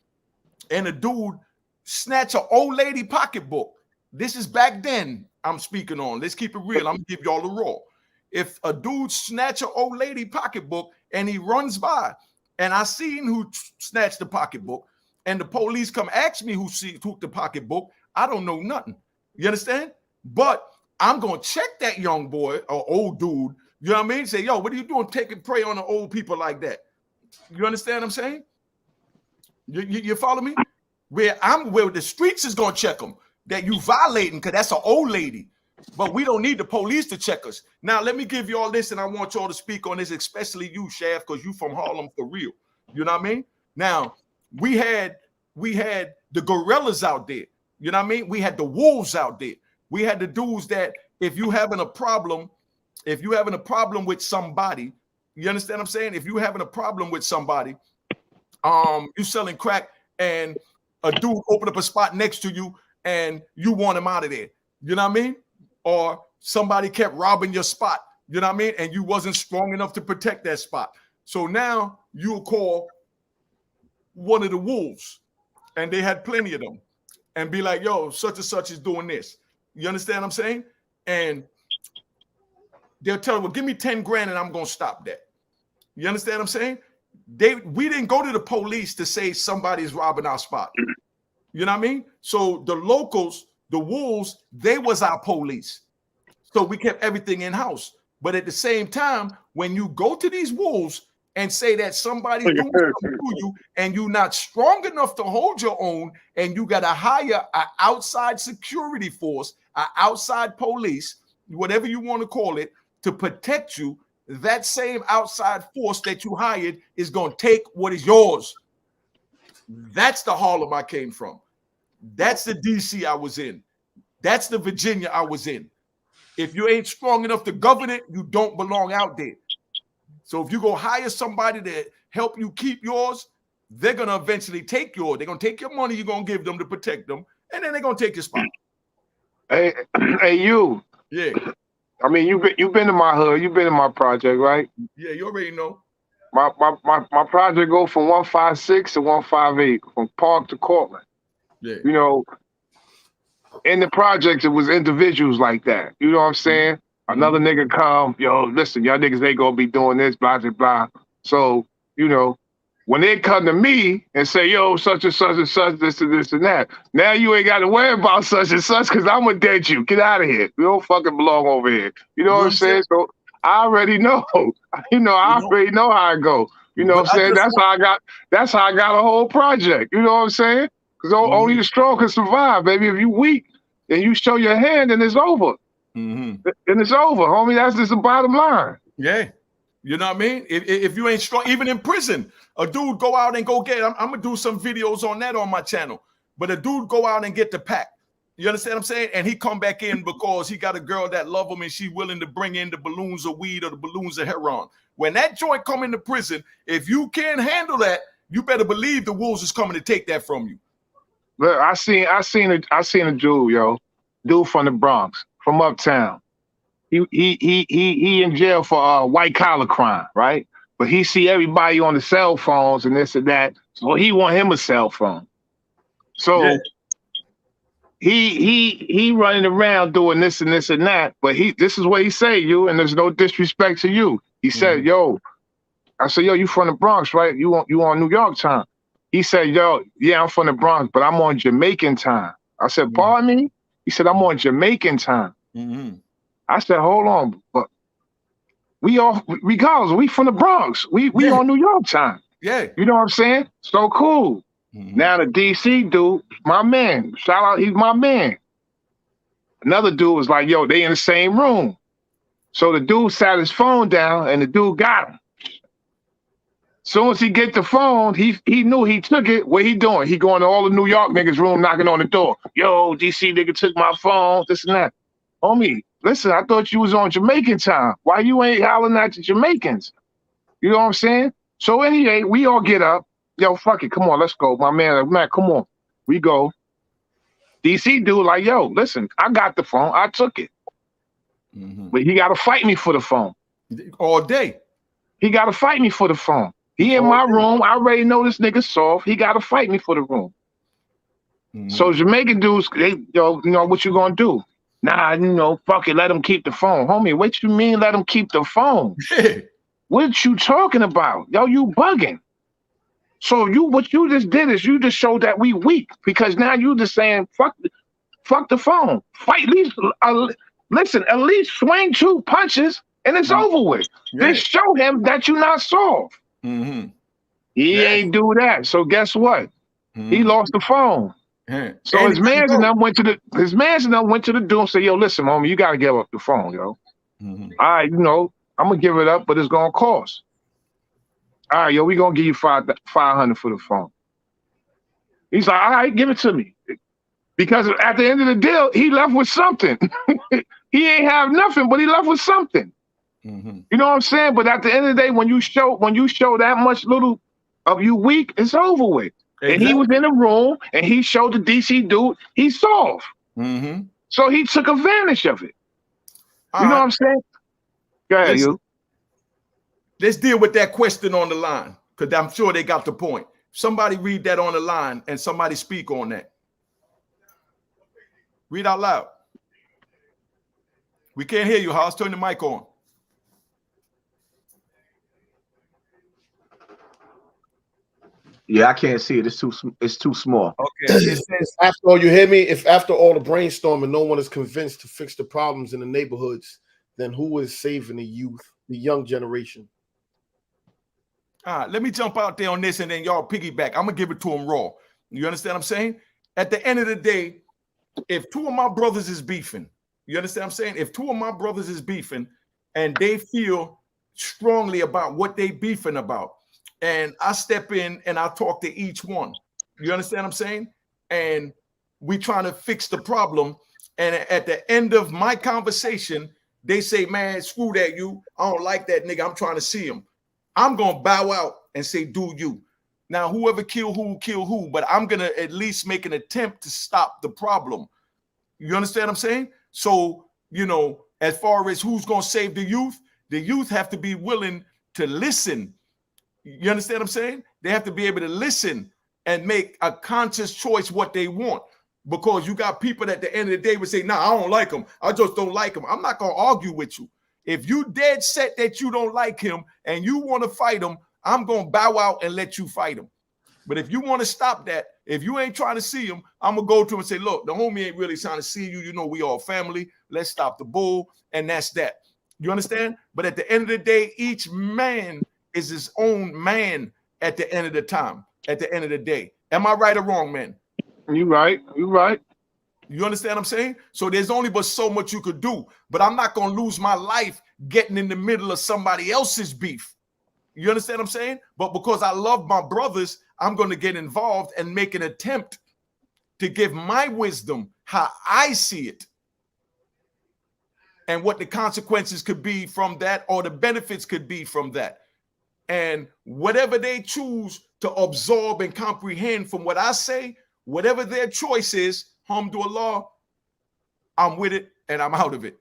and a dude snatch an old lady pocketbook, this is back then I'm speaking on. Let's keep it real. I'm gonna give y'all the raw. If a dude snatch an old lady pocketbook and he runs by and I seen who snatched the pocketbook and the police come ask me who took the pocketbook, I don't know nothing. You understand? But I'm gonna check that young boy or old dude. You know what I mean? Say, yo, what are you doing taking prey on the old people like that? You understand what I'm saying? You follow me? Where the streets is gonna check them that you violating, because that's an old lady. But we don't need the police to check us. Now let me give you all this, and I want y'all to speak on this, especially you, Shaft, because you from Harlem for real. You know what I mean? Now we had the gorillas out there. You know what I mean? We had the wolves out there. We had the dudes that if you having a problem with somebody, you understand what I'm saying? If you having a problem with somebody, you selling crack and a dude open up a spot next to you and you want him out of there. You know what I mean? Or somebody kept robbing your spot. You know what I mean? And you wasn't strong enough to protect that spot. So now you'll call one of the wolves, and they had plenty of them, and be like, yo, such and such is doing this. You understand what I'm saying? And they'll tell them, well, give me 10 grand and I'm going to stop that. You understand what I'm saying? We didn't go to the police to say somebody's robbing our spot. You know what I mean? So the locals, the wolves, they was our police. So we kept everything in house. But at the same time, when you go to these wolves and say that somebody's doing something to you and you're not strong enough to hold your own, and you got to hire an outside security force, an outside police, whatever you want to call it, to protect you, that same outside force that you hired is going to take what is yours. That's the Harlem I came from. That's the DC I was in. That's the Virginia I was in. If you ain't strong enough to govern it, you don't belong out there. So if you go hire somebody to help you keep yours, they're going to eventually take yours. They're going to take your money you're going to give them to protect them, and then they're going to take your spot. Hey, you. Yeah. I mean, you've been in my hood. You've been in my project, right? Yeah, you already know. My project go from 156 to 158, from Park to Cortland. Yeah. You know, in the projects, it was individuals like that. You know what I'm saying? Another nigga come, yo, listen, y'all niggas ain't gonna be doing this, blah, blah, blah. So, you know, when they come to me and say, yo, such and such and such, this and this and that, now you ain't got to worry about such and such because I'm gonna dead you. Get out of here. You don't fucking belong over here. You know what I'm saying? So I already know. You know, I already know how it go. You know what I'm saying? That's how I got a whole project. You know what I'm saying? Because only the strong can survive, baby. If you weak and you show your hand, then it's over. Then it's over, homie. That's just the bottom line. Yeah. You know what I mean? If you ain't strong, even in prison, a dude go out and go get, I'm gonna do some videos on that on my channel, but a dude go out and get the pack. You understand what I'm saying? And he come back in because he got a girl that love him and she willing to bring in the balloons of weed or the balloons of heroin. When that joint come into prison, if you can't handle that, you better believe the wolves is coming to take that from you. Look, I seen a dude from the Bronx, from uptown. He in jail for white collar crime, right? But he see everybody on the cell phones and this and that, so he want him a cell phone. So he running around doing this and this and that. But this is what he say, you, and there's no disrespect to you. He said, yo, I said, yo, you from the Bronx, right? You on New York time? He said, yo, yeah, I'm from the Bronx, but I'm on Jamaican time. I said, pardon me? He said, I'm on Jamaican time. I said, hold on, but we all, regardless, we from the Bronx. We on New York time. Yeah. You know what I'm saying? So cool. Now the DC dude, my man, shout out, he's my man. Another dude was like, yo, they in the same room. So the dude sat his phone down and the dude got him. Soon as he get the phone, he knew he took it. What he doing? He going to all the New York niggas' room, knocking on the door. Yo, DC nigga took my phone, this and that. Homie, listen, I thought you was on Jamaican time. Why you ain't hollering at the Jamaicans? You know what I'm saying? So anyway, we all get up. Yo, fuck it, come on, let's go. My man, Mack, come on. We go. DC dude like, yo, listen, I got the phone. I took it. But he got to fight me for the phone. All day. He got to fight me for the phone. He in my room. I already know this nigga soft. He got to fight me for the room. So Jamaican dudes, you know, what you gonna do? Nah, fuck it, let him keep the phone. Homie, what you mean let him keep the phone? What you talking about? Yo, you bugging. So what you just did is you just showed that we weak, because now you just saying, fuck the phone. Fight, at least swing 2 punches and it's over with. Then show him that you not soft. He ain't do that. So guess what? He lost the phone. So his mans and them went to the dude and said, yo, listen, homie, you gotta give up the phone, yo. All right, I'm gonna give it up, but it's gonna cost. All right, yo, we gonna give you $500 for the phone. He's like, all right, give it to me. Because at the end of the deal, he left with something. He ain't have nothing, but he left with something. You know what I'm saying? But at the end of the day, when you show that much little of you weak, it's over with. Exactly. And he was in the room and he showed the DC dude he's soft. So he took advantage of it. You know what I'm saying? Go ahead, Let's deal with that question on the line, because I'm sure they got the point. Somebody read that on the line and somebody speak on that. Read out loud. We can't hear you, House. Turn the mic on. Yeah, I can't see it. It's too small. Okay. It says, after all, you hear me? If after all the brainstorming, no one is convinced to fix the problems in the neighborhoods, then who is saving the youth, the young generation? All right, let me jump out there on this and then y'all piggyback. I'm gonna give it to them raw. You understand what I'm saying? At the end of the day, if 2 of my brothers is beefing, you understand what I'm saying? If 2 of my brothers is beefing and they feel strongly about what they beefing about, and I step in and I talk to each one, you understand what I'm saying? And we trying to fix the problem. And at the end of my conversation, they say, man, screw that, you. I don't like that nigga. I'm trying to see him. I'm going to bow out and say, do you. Now, whoever kill who, but I'm going to at least make an attempt to stop the problem. You understand what I'm saying? So, as far as who's going to save the youth have to be willing to listen. You understand what I'm saying? They have to be able to listen and make a conscious choice what they want. Because you got people that at the end of the day would say, nah, I don't like him. I just don't like him. I'm not going to argue with you. If you dead set that you don't like him and you want to fight him, I'm going to bow out and let you fight him. But if you want to stop that, if you ain't trying to see him, I'm going to go to him and say, look, the homie ain't really trying to see you. We all family. Let's stop the bull. And that's that. You understand? But at the end of the day, each man is his own man at the end of the time, at the end of the day. Am I right or wrong, man? You right. You right. You understand what I'm saying? So there's only but so much you could do. But I'm not going to lose my life getting in the middle of somebody else's beef. You understand what I'm saying? But because I love my brothers, I'm going to get involved and make an attempt to give my wisdom how I see it and what the consequences could be from that, or the benefits could be from that. And whatever they choose to absorb and comprehend from what I say, whatever their choice is, alhamdulillah, I'm with it and I'm out of it.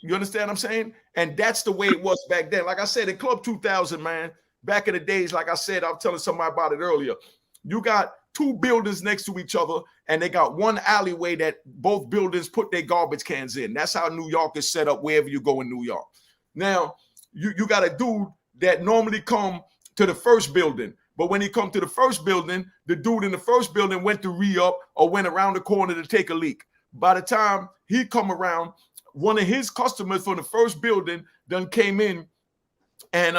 You understand what I'm saying? And that's the way it was back then. Like I said, in Club 2000, man, back in the days, like I said, I was telling somebody about it earlier. You got two buildings next to each other, and they got one alleyway that both buildings put their garbage cans in. That's how New York is set up wherever you go in New York. Now, you got a dude that normally come to the first building. But when he come to the first building, the dude in the first building went to re-up or went around the corner to take a leak. By the time he come around, one of his customers from the first building done came in and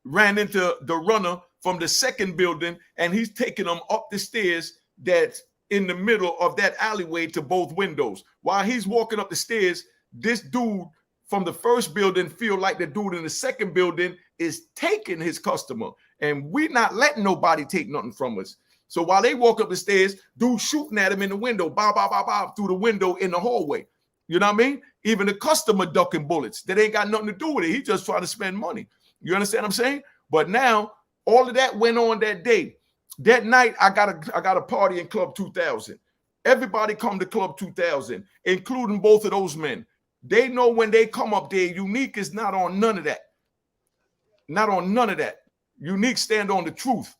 ran into the runner from the second building, and he's taking them up the stairs that's in the middle of that alleyway to both windows. While he's walking up the stairs, this dude from the first building feel like the dude in the second building is taking his customer, and we're not letting nobody take nothing from us. So while they walk up the stairs, dude shooting at him in the window, bow, bow, bow, bow, through the window in the hallway. You know what I mean? Even the customer ducking bullets. That ain't got nothing to do with it. He just trying to spend money. You understand what I'm saying? But now all of that went on that day. That night, I got a party in Club 2000. Everybody come to Club 2000, including both of those men. They know when they come up there, Unique is not on none of that. Not on none of that. Unique stand on the truth.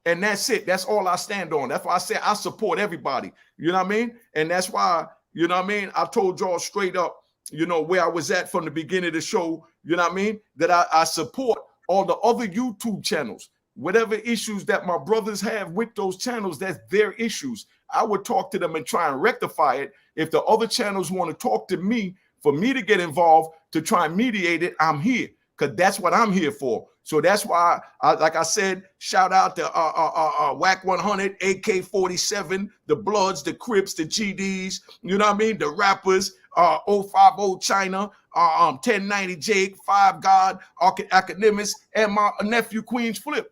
And that's it. That's all I stand on. That's why I say I support everybody. You know what I mean? And that's why, you know what I mean, I told y'all straight up, you know, where I was at from the beginning of the show, you know what I mean, that I support all the other YouTube channels. Whatever issues that my brothers have with those channels, that's their issues. I would talk to them and try and rectify it. If the other channels want to talk to me, for me to get involved, to try and mediate it, I'm here, because that's what I'm here for. So that's why, like I said, shout out to WAC 100, AK-47, the Bloods, the Crips, the GDs, you know what I mean, the rappers, 050 China, 1090 Jake, 5 God, Academics, and my nephew Queens Flip.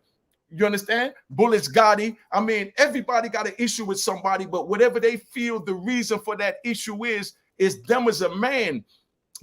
You understand? Bullets Gotti. I mean, everybody got an issue with somebody, but whatever they feel the reason for that issue is them as a man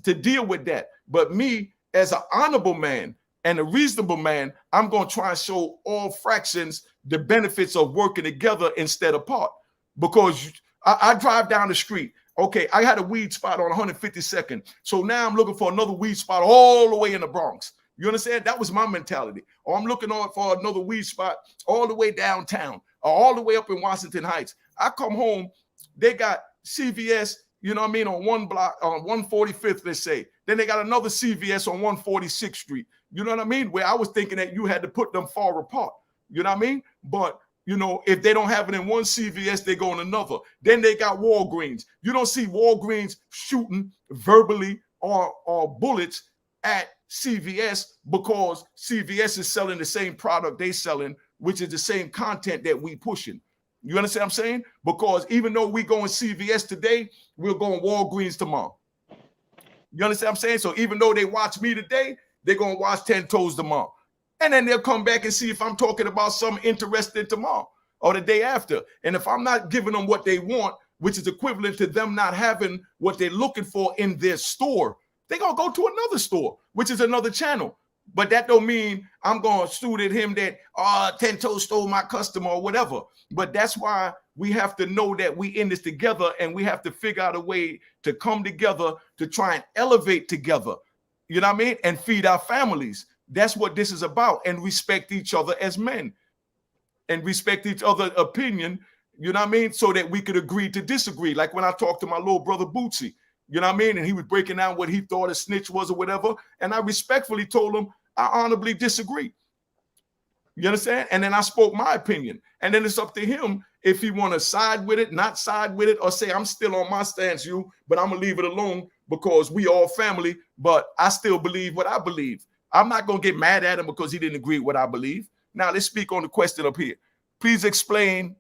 to deal with that. But me, as an honorable man and a reasonable man, I'm going to try and show all fractions the benefits of working together instead of apart. Because I drive down the street. Okay, I had a weed spot on 152nd. So now I'm looking for another weed spot all the way in the Bronx. You understand? That was my mentality. Or I'm looking on for another weed spot all the way downtown, or all the way up in Washington Heights. I come home, they got CVS, you know what I mean, on one block, on 145th, let's say. Then they got another CVS on 146th Street. You know what I mean? Where I was thinking that you had to put them far apart. You know what I mean? But, you know, if they don't have it in one CVS, they go in another. Then they got Walgreens. You don't see Walgreens shooting verbally or bullets at CVS, because CVS is selling the same product they selling, which is the same content that we pushing. You understand what I'm saying? Because even though we go in CVS today, we'll go in Walgreens tomorrow. You understand what I'm saying? So even though they watch me today, they're going to watch 10 Toes tomorrow. And then they'll come back and see if I'm talking about something interesting tomorrow or the day after. And if I'm not giving them what they want, which is equivalent to them not having what they're looking for in their store, they're going to go to another store, which is another channel. But that don't mean I'm going to shoot at him that 10 Toes stole my customer or whatever. But that's why we have to know that we in this together, and we have to figure out a way to come together to try and elevate together. You know what I mean? And feed our families. That's what this is about. And respect each other as men. And respect each other's opinion, you know what I mean? So that we could agree to disagree. Like when I talked to my little brother Bootsy, you know what I mean? And he was breaking down what he thought a snitch was or whatever. And I respectfully told him I honorably disagree. You understand? And then I spoke my opinion. And then it's up to him if he want to side with it, not side with it, or say, I'm still on my stance, but I'm going to leave it alone because we all family, but I still believe what I believe. I'm not going to get mad at him because he didn't agree with what I believe. Now, let's speak on the question up here. Please explain.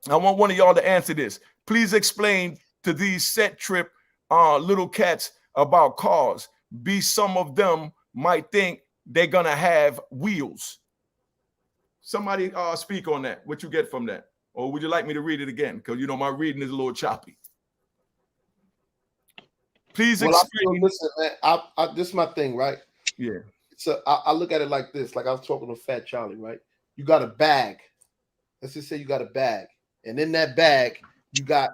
I want one of y'all to answer this. Please explain to these set trip little cats about cars. Some of them might think they're going to have wheels. Somebody speak on that. What you get from that? Or would you like me to read it again? Because, you know, my reading is a little choppy. Please explain. Listen, man, this is my thing, right? Yeah. So I look at it like this. Like I was talking to Fat Charlie, right? You got a bag. Let's just say you got a bag. And in that bag, you got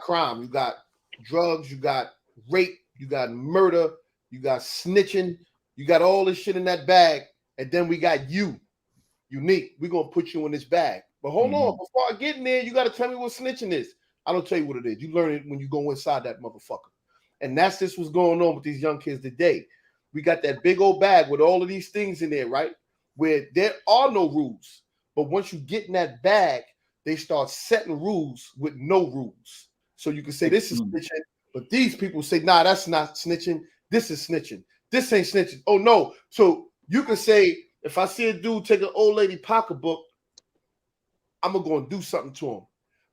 crime, you got drugs, you got rape, you got murder, you got snitching, you got all this shit in that bag. And then we got you, Unique. We're going to put you in this bag. But hold on, before I get in there, you got to tell me what snitching is. I don't tell you what it is. You learn it when you go inside that motherfucker. And that's just what's going on with these young kids today. We got that big old bag with all of these things in there, right? Where there are no rules. But once you get in that bag, they start setting rules with no rules. So you can say this is snitching, but these people say, nah, that's not snitching. This is snitching. This ain't snitching. Oh, no. So you can say, if I see a dude take an old lady pocketbook, I'm going to go and do something to him.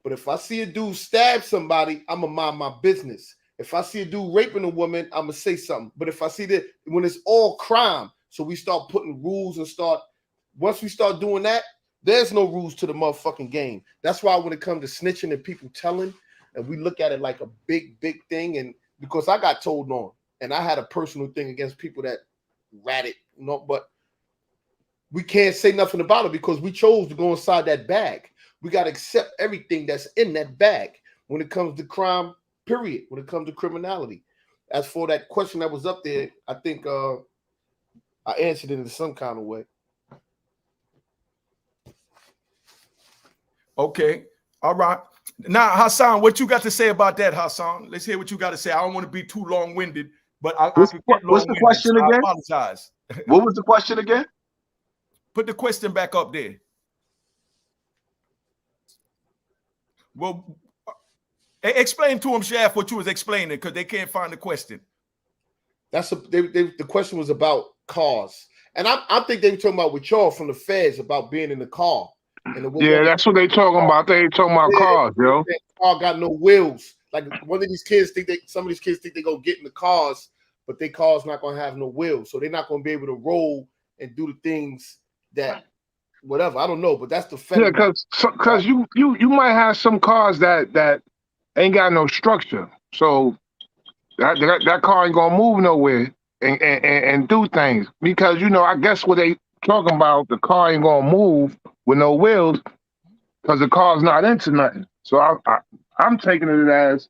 But if I see a dude stab somebody, I'm going to mind my business. If I see a dude raping a woman, I'm going to say something. But if I see that when it's all crime, so we start putting rules and once we start doing that, there's no rules to the motherfucking game. That's why when it comes to snitching and people telling, and we look at it like a big, big thing, and because I got told on, and I had a personal thing against people that ratted, you know, but we can't say nothing about it because we chose to go inside that bag. We got to accept everything that's in that bag when it comes to crime, period, when it comes to criminality. As for that question that was up there, I think I answered it in some kind of way. Okay. All right. Now, Hassan, what you got to say about that, Hassan? Let's hear what you got to say. I don't want to be too long-winded, but what's the question again? I apologize. What was the question again? Put the question back up there. Well, explain to them, Shaft, what you was explaining because they can't find the question. The question was about cars. And I think they were talking about with y'all from the feds about being in the car. Yeah, that's what they talking about. They talking about cars, yo. The car got no wheels. Like some of these kids think they go get in the cars, but their car's not gonna have no wheels, so they're not gonna be able to roll and do the things that whatever. I don't know, but that's the fact. Yeah, because you might have some cars that ain't got no structure, so that car ain't gonna move nowhere and do things because I guess what they talking about, the car ain't gonna move with no wheels because the car's not into nothing. So I'm taking it as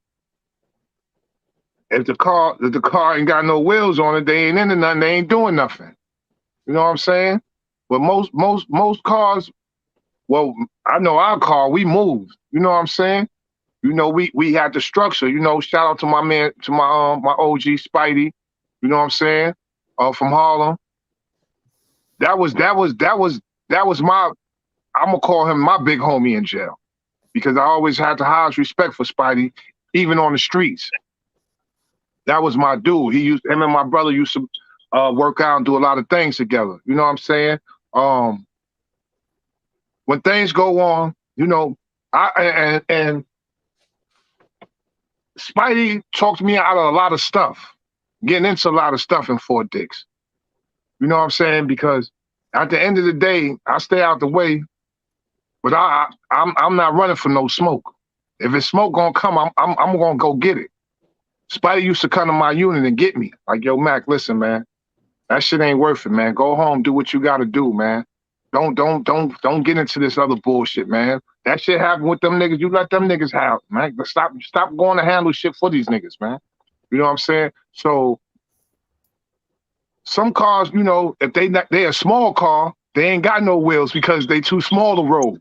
if the car ain't got no wheels on it, they ain't into nothing, they ain't doing nothing. You know what I'm saying? But most cars, well, I know our car, we move. You know what I'm saying? We had the structure. Shout out to my man, to my OG Spidey. You know what I'm saying? From Harlem. That was my, I'm gonna call him my big homie in jail because I always had the highest respect for Spidey, even on the streets. That was my dude. Him and my brother used to work out and do a lot of things together. You know what I'm saying? When things go on, and Spidey talked me out of a lot of stuff, getting into a lot of stuff in Fort Dix. You know what I'm saying? Because at the end of the day, I stay out the way, but I'm not running for no smoke. If it's smoke gonna come, I'm gonna go get it. Spidey used to come to my unit and get me. Like, yo, Mac, listen, man, that shit ain't worth it, man. Go home, do what you gotta do, man. Don't get into this other bullshit, man. That shit happened with them niggas. You let them niggas have, man. Stop going to handle shit for these niggas, man. You know what I'm saying? So some cars, if they a small car, they ain't got no wheels because they too small to roll.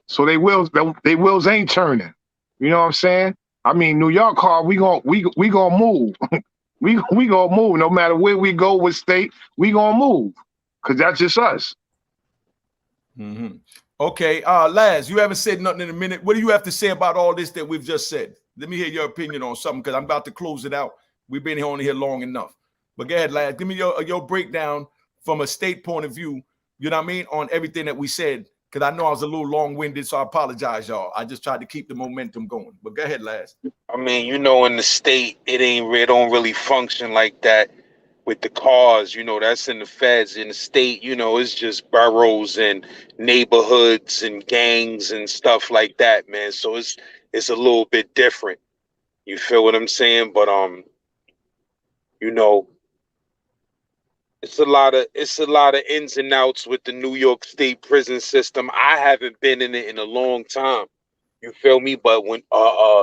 So they wheels ain't turning. You know what I'm saying? I mean, New York car, we gonna move. we gonna move no matter where we go, what state, we gonna move. Cause that's just us. Mm-hmm. Okay, Laz, you haven't said nothing in a minute. What do you have to say about all this that we've just said? Let me hear your opinion on something because I'm about to close it out. We've been on here long enough. But go ahead, lad. Give me your breakdown from a state point of view, you know what I mean, on everything that we said. Because I know I was a little long-winded, so I apologize, y'all. I just tried to keep the momentum going. But go ahead, lads. I mean, you know, in the state, it don't really function like that with the cars. You know, that's in the feds. In the state, you know, it's just boroughs and neighborhoods and gangs and stuff like that, man. So it's a little bit different. You feel what I'm saying? But you know, it's a lot of ins and outs with the New York State prison system. I haven't been in it in a long time. You feel me? But when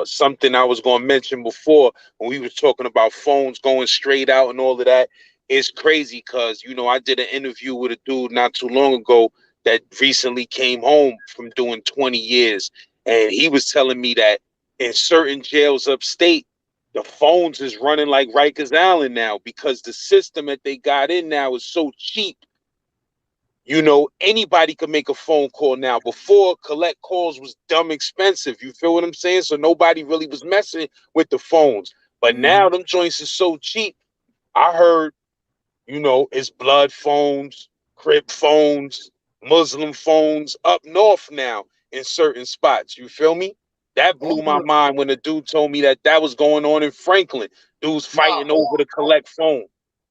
something I was gonna mention before when we was talking about phones going straight out and all of that, it's crazy because you know I did an interview with a dude not too long ago that recently came home from doing 20 years, and he was telling me that in certain jails upstate, the phones is running like Rikers Island now because the system that they got in now is so cheap. You know, anybody could make a phone call now. Before, collect calls was dumb expensive. You feel what I'm saying? So nobody really was messing with the phones. But now them joints is so cheap. I heard, you know, it's blood phones, crip phones, Muslim phones up north now in certain spots. You feel me? That blew my mind when the dude told me that was going on in Franklin. Dudes fighting over the collect phone.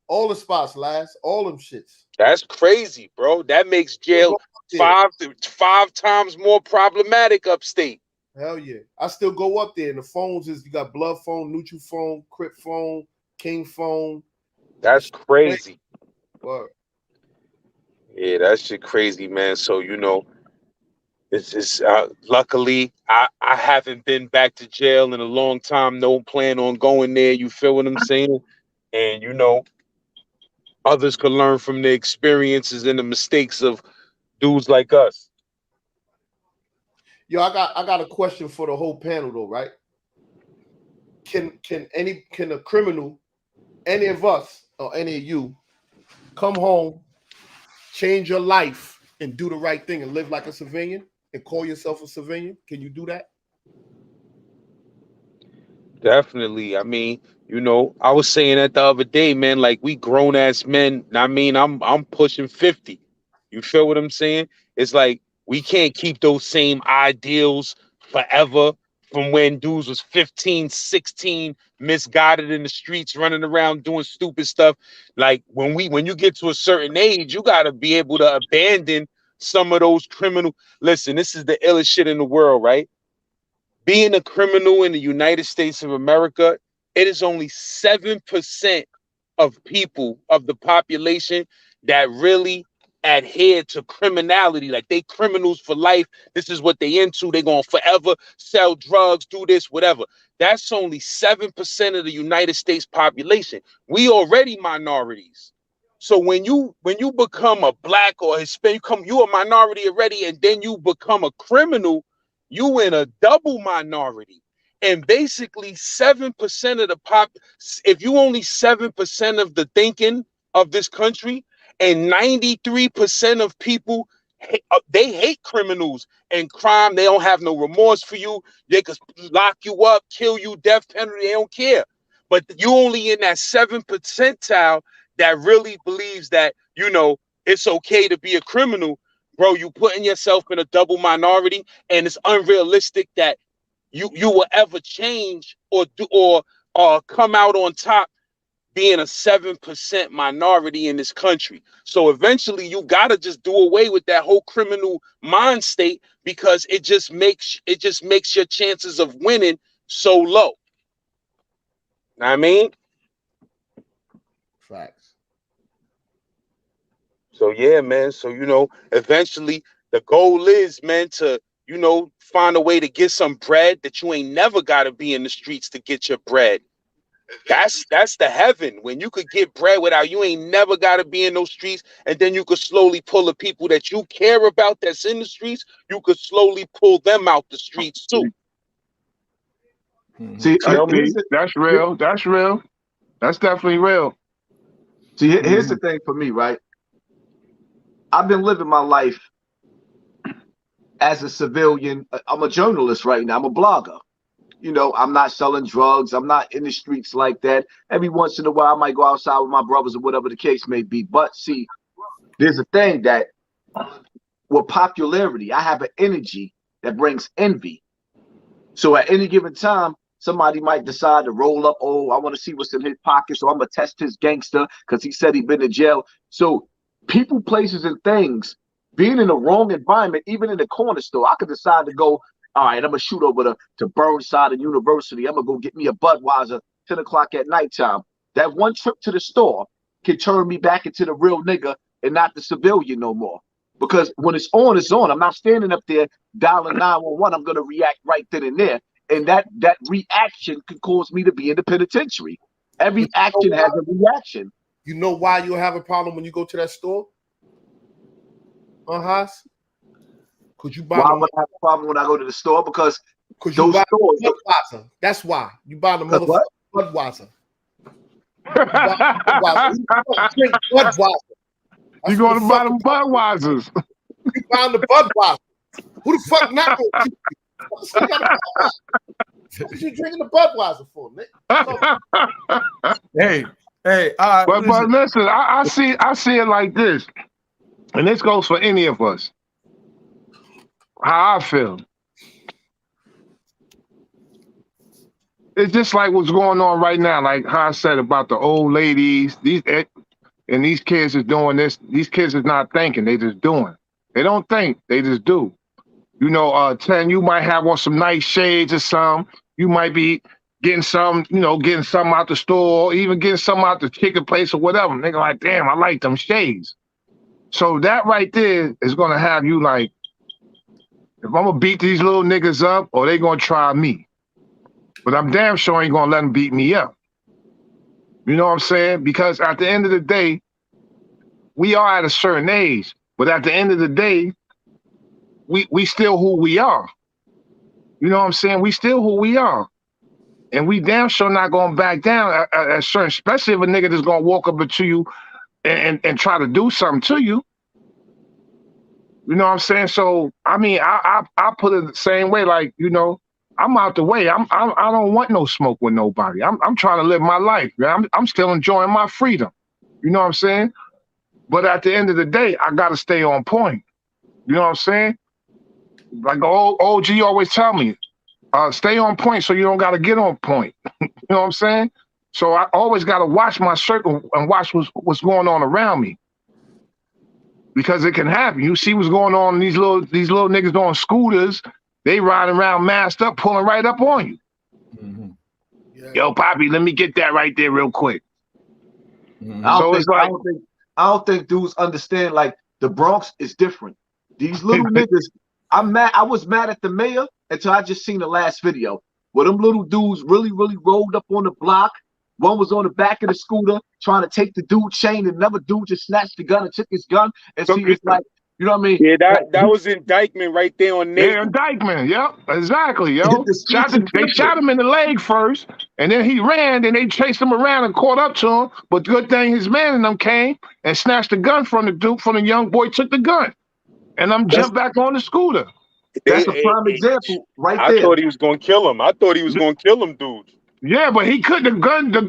All the spots, lads. All them shits. That's crazy, bro. That makes jail five times more problematic upstate. Hell yeah. I still go up there, and the phones is you got blood phone, neutral phone, crip phone, king phone. That's crazy. What? Yeah, that shit crazy, man. So you know, it's luckily I haven't been back to jail in a long time. No plan on going there. You feel what I'm saying? And you know, others can learn from the experiences and the mistakes of dudes like us. Yo, I got a question for the whole panel though, right? Can a criminal, any of us or any of you, come home, change your life, and do the right thing and live like a civilian and call yourself a civilian? Can you do that? Definitely. I mean, you know, I was saying that the other day, man, like we grown ass men. I mean, I'm pushing 50. You feel what I'm saying? It's like we can't keep those same ideals forever from when dudes was 15, 16, misguided in the streets, running around doing stupid stuff. Like when you get to a certain age, you gotta be able to abandon some of those criminal. Listen, this is the illest shit in the world, right? Being a criminal in the United States of America, it is only 7% of people of the population that really adhere to criminality. Like they criminals for life. This is what they into. They gonna forever sell drugs, do this, whatever. That's only 7% of the United States population. We already minorities. So when you become a black or Hispanic, you a minority already, and then you become a criminal, you in a double minority. And basically 7% of the if you only 7% of the thinking of this country, and 93% of people, they hate criminals and crime. They don't have no remorse for you. They could lock you up, kill you, death penalty. They don't care. But you only in that 7 percentile that really believes that, you know, it's okay to be a criminal. Bro, you putting yourself in a double minority, and it's unrealistic that you will ever change or come out on top being a 7% minority in this country. So eventually you gotta just do away with that whole criminal mind state, because it just makes your chances of winning so low. Know what I mean? Facts. So yeah, man. So you know, eventually the goal is, man, to, you know, find a way to get some bread that you ain't never got to be in the streets to get your bread. That's the heaven, when you could get bread without, you ain't never got to be in those streets, and then you could slowly pull the people that you care about that's in the streets, you could slowly pull them out the streets too. See, that's real. That's real. That's definitely real. See, here's the thing for me, right? I've been living my life as a civilian. I'm a journalist right now. I'm a blogger. You know, I'm not selling drugs. I'm not in the streets like that. Every once in a while, I might go outside with my brothers or whatever the case may be. But see, there's a thing that with popularity, I have an energy that brings envy. So at any given time, somebody might decide to roll up, oh, I want to see what's in his pocket, so I'm going to test his gangster because he said he'd been to jail. So people, places, and things, being in the wrong environment, even in the corner store, I could decide to go, all right, I'm going to shoot over to Burnside and University. I'm going to go get me a Budweiser 10 o'clock at nighttime. That one trip to the store can turn me back into the real nigga and not the civilian no more. Because when it's on, it's on. I'm not standing up there dialing 911. I'm going to react right then and there. And that reaction could cause me to be in the penitentiary. Every action has a reaction. You know why you have a problem when you go to that store? Haas? Could you buy? Why would I have a problem when I go to the store? Because you buy Budweiser. That's why you buy the motherfucking Budweiser. Drink Budweiser. You going to buy them Budweisers? You buying the Budweiser? Who the fuck not going to? What you drinking the Budweiser for, Nick? Hey, but listen, I see it like this, and this goes for any of us. How I feel. It's just like what's going on right now, like how I said about the old ladies, these kids is doing this. These kids is not thinking, they just doing. They don't think, they just do. You know, 10, you might have on some nice shades or some. You might be getting some, getting something out the store, or even getting something out the chicken place or whatever. Nigga like, damn, I like them shades. So that right there is gonna have you like, if I'm gonna beat these little niggas up, or they gonna try me. But I'm damn sure ain't gonna let them beat me up. You know what I'm saying? Because at the end of the day, we are at a certain age, but at the end of the day, we still who we are. You know what I'm saying? We still who we are. And we damn sure not gonna back down at certain, especially if a nigga that's gonna walk up to you and try to do something to you. You know what I'm saying? So I mean, I put it the same way, like, I'm out the way. I don't want no smoke with nobody. I'm trying to live my life, man. I'm still enjoying my freedom. You know what I'm saying? But at the end of the day, I gotta stay on point. You know what I'm saying? Like old OG always tell me, stay on point so you don't gotta get on point. You know what I'm saying? So I always gotta watch my circle and watch what's going on around me. Because it can happen. You see what's going on, these little niggas on scooters, they riding around masked up, pulling right up on you. Mm-hmm. Yeah. Yo, Poppy, let me get that right there real quick. Mm-hmm. I don't think dudes understand, like, the Bronx is different. These little niggas, I was mad at the mayor until I just seen the last video where them little dudes really rolled up on the block. One was on the back of the scooter trying to take the dude chain, and another dude just snatched the gun and took his gun. And see, it's like, you know what I mean? Yeah, that was indictment right there on Nate. Yeah, indictment. Yep, exactly, yo. They shot him in the leg first, and then he ran. Then they chased him around and caught up to him. But good thing his man and them came and snatched the gun from the dude. From the young boy, took the gun, and jumped back on the scooter. That's a prime example right there. I thought he was gonna kill him. I thought he was gonna kill him, dude. Yeah, but he couldn't.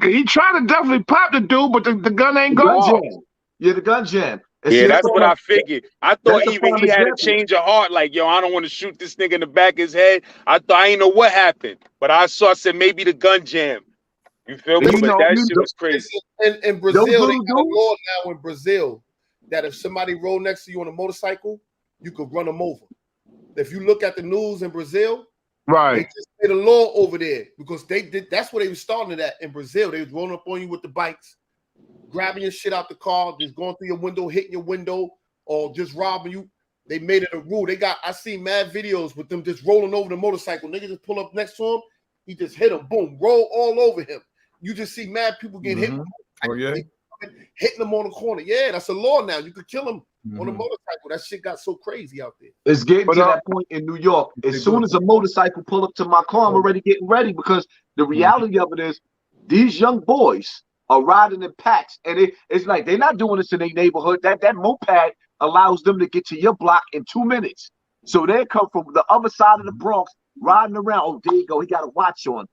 He tried to definitely pop the dude, but the gun ain't going off. Yeah, the gun jam. And yeah, see, that's what I figured. I thought even he had a example. change of heart. Like, yo, I don't want to shoot this nigga in the back of his head. I ain't know what happened. But I said maybe the gun jam. You feel me? But that shit was crazy. In Brazil, they got a law now in Brazil that if somebody roll next to you on a motorcycle, you could run them over. If you look at the news in Brazil, right, they just made a law over there because they did. That's where they were starting it at in Brazil. They was rolling up on you with the bikes, grabbing your shit out the car, just going through your window, hitting your window, or just robbing you. They made it a rule. I seen mad videos with them just rolling over the motorcycle. Nigga just pull up next to him, he just hit him, boom, roll all over him. You just see mad people getting hit. Oh yeah, hitting them on the corner. Yeah, that's a law now. You could kill them on a motorcycle. That shit got so crazy out there. It's getting to that point in New York. As soon as a motorcycle pull up to my car, I'm already getting ready, because the reality of it is these young boys are riding in packs, and it's like they're not doing this in their neighborhood. That moped allows them to get to your block in 2 minutes. So they come from the other side of the Bronx riding around. Oh, there you go. He got a watch on,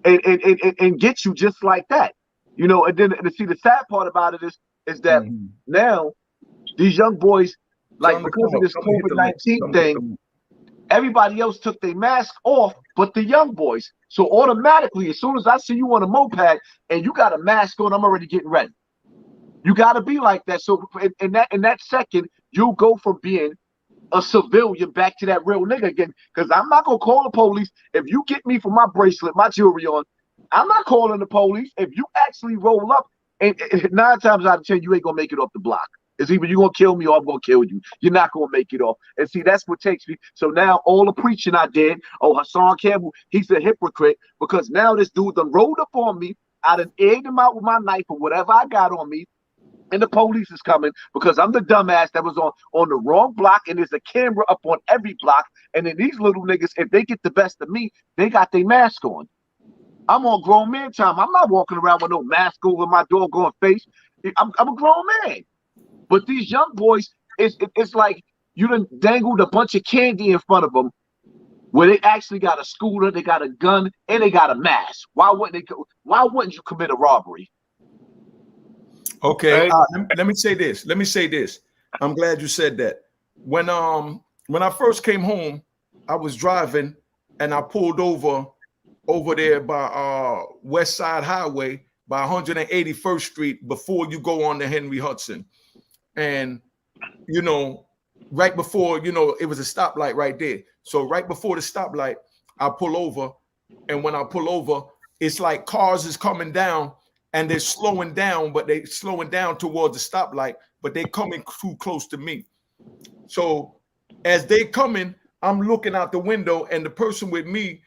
and get you just like that. You know, and then see the sad part about it is that now these young boys, like because of this COVID-19 thing, everybody else took their mask off, but the young boys. So automatically, as soon as I see you on a moped and you got a mask on, I'm already getting ready. You got to be like that. So in that second, you go from being a civilian back to that real nigga again. Because I'm not gonna call the police if you get me for my bracelet, my jewelry on. I'm not calling the police if you actually roll up. And 9 times out of 10, you ain't gonna make it off the block. It's either you gonna kill me or I'm gonna kill you. You're not gonna make it off. And see, that's what takes me. So now all the preaching I did, oh, Hassan Cambell, he's a hypocrite because now this dude done rolled up on me. I done egged him out with my knife or whatever I got on me. And the police is coming because I'm the dumbass that was on the wrong block, and there's a camera up on every block. And then these little niggas, if they get the best of me, they got their mask on. I'm on grown man time. I'm not walking around with no mask over my doggone face. I'm a grown man. But these young boys, it's like you done dangled a bunch of candy in front of them where they actually got a scooter, they got a gun, and they got a mask. Why wouldn't you commit a robbery? Okay, let me say this. I'm glad you said that. When I first came home, I was driving and I pulled over there by West Side Highway by 181st Street before you go on to Henry Hudson. And, you know, right before, you know, it was a stoplight right there. So right before the stoplight, I pull over. And when I pull over, it's like cars is coming down and they're slowing down, but they're slowing down towards the stoplight, but they're coming too close to me. So as they coming, I'm looking out the window and the person with me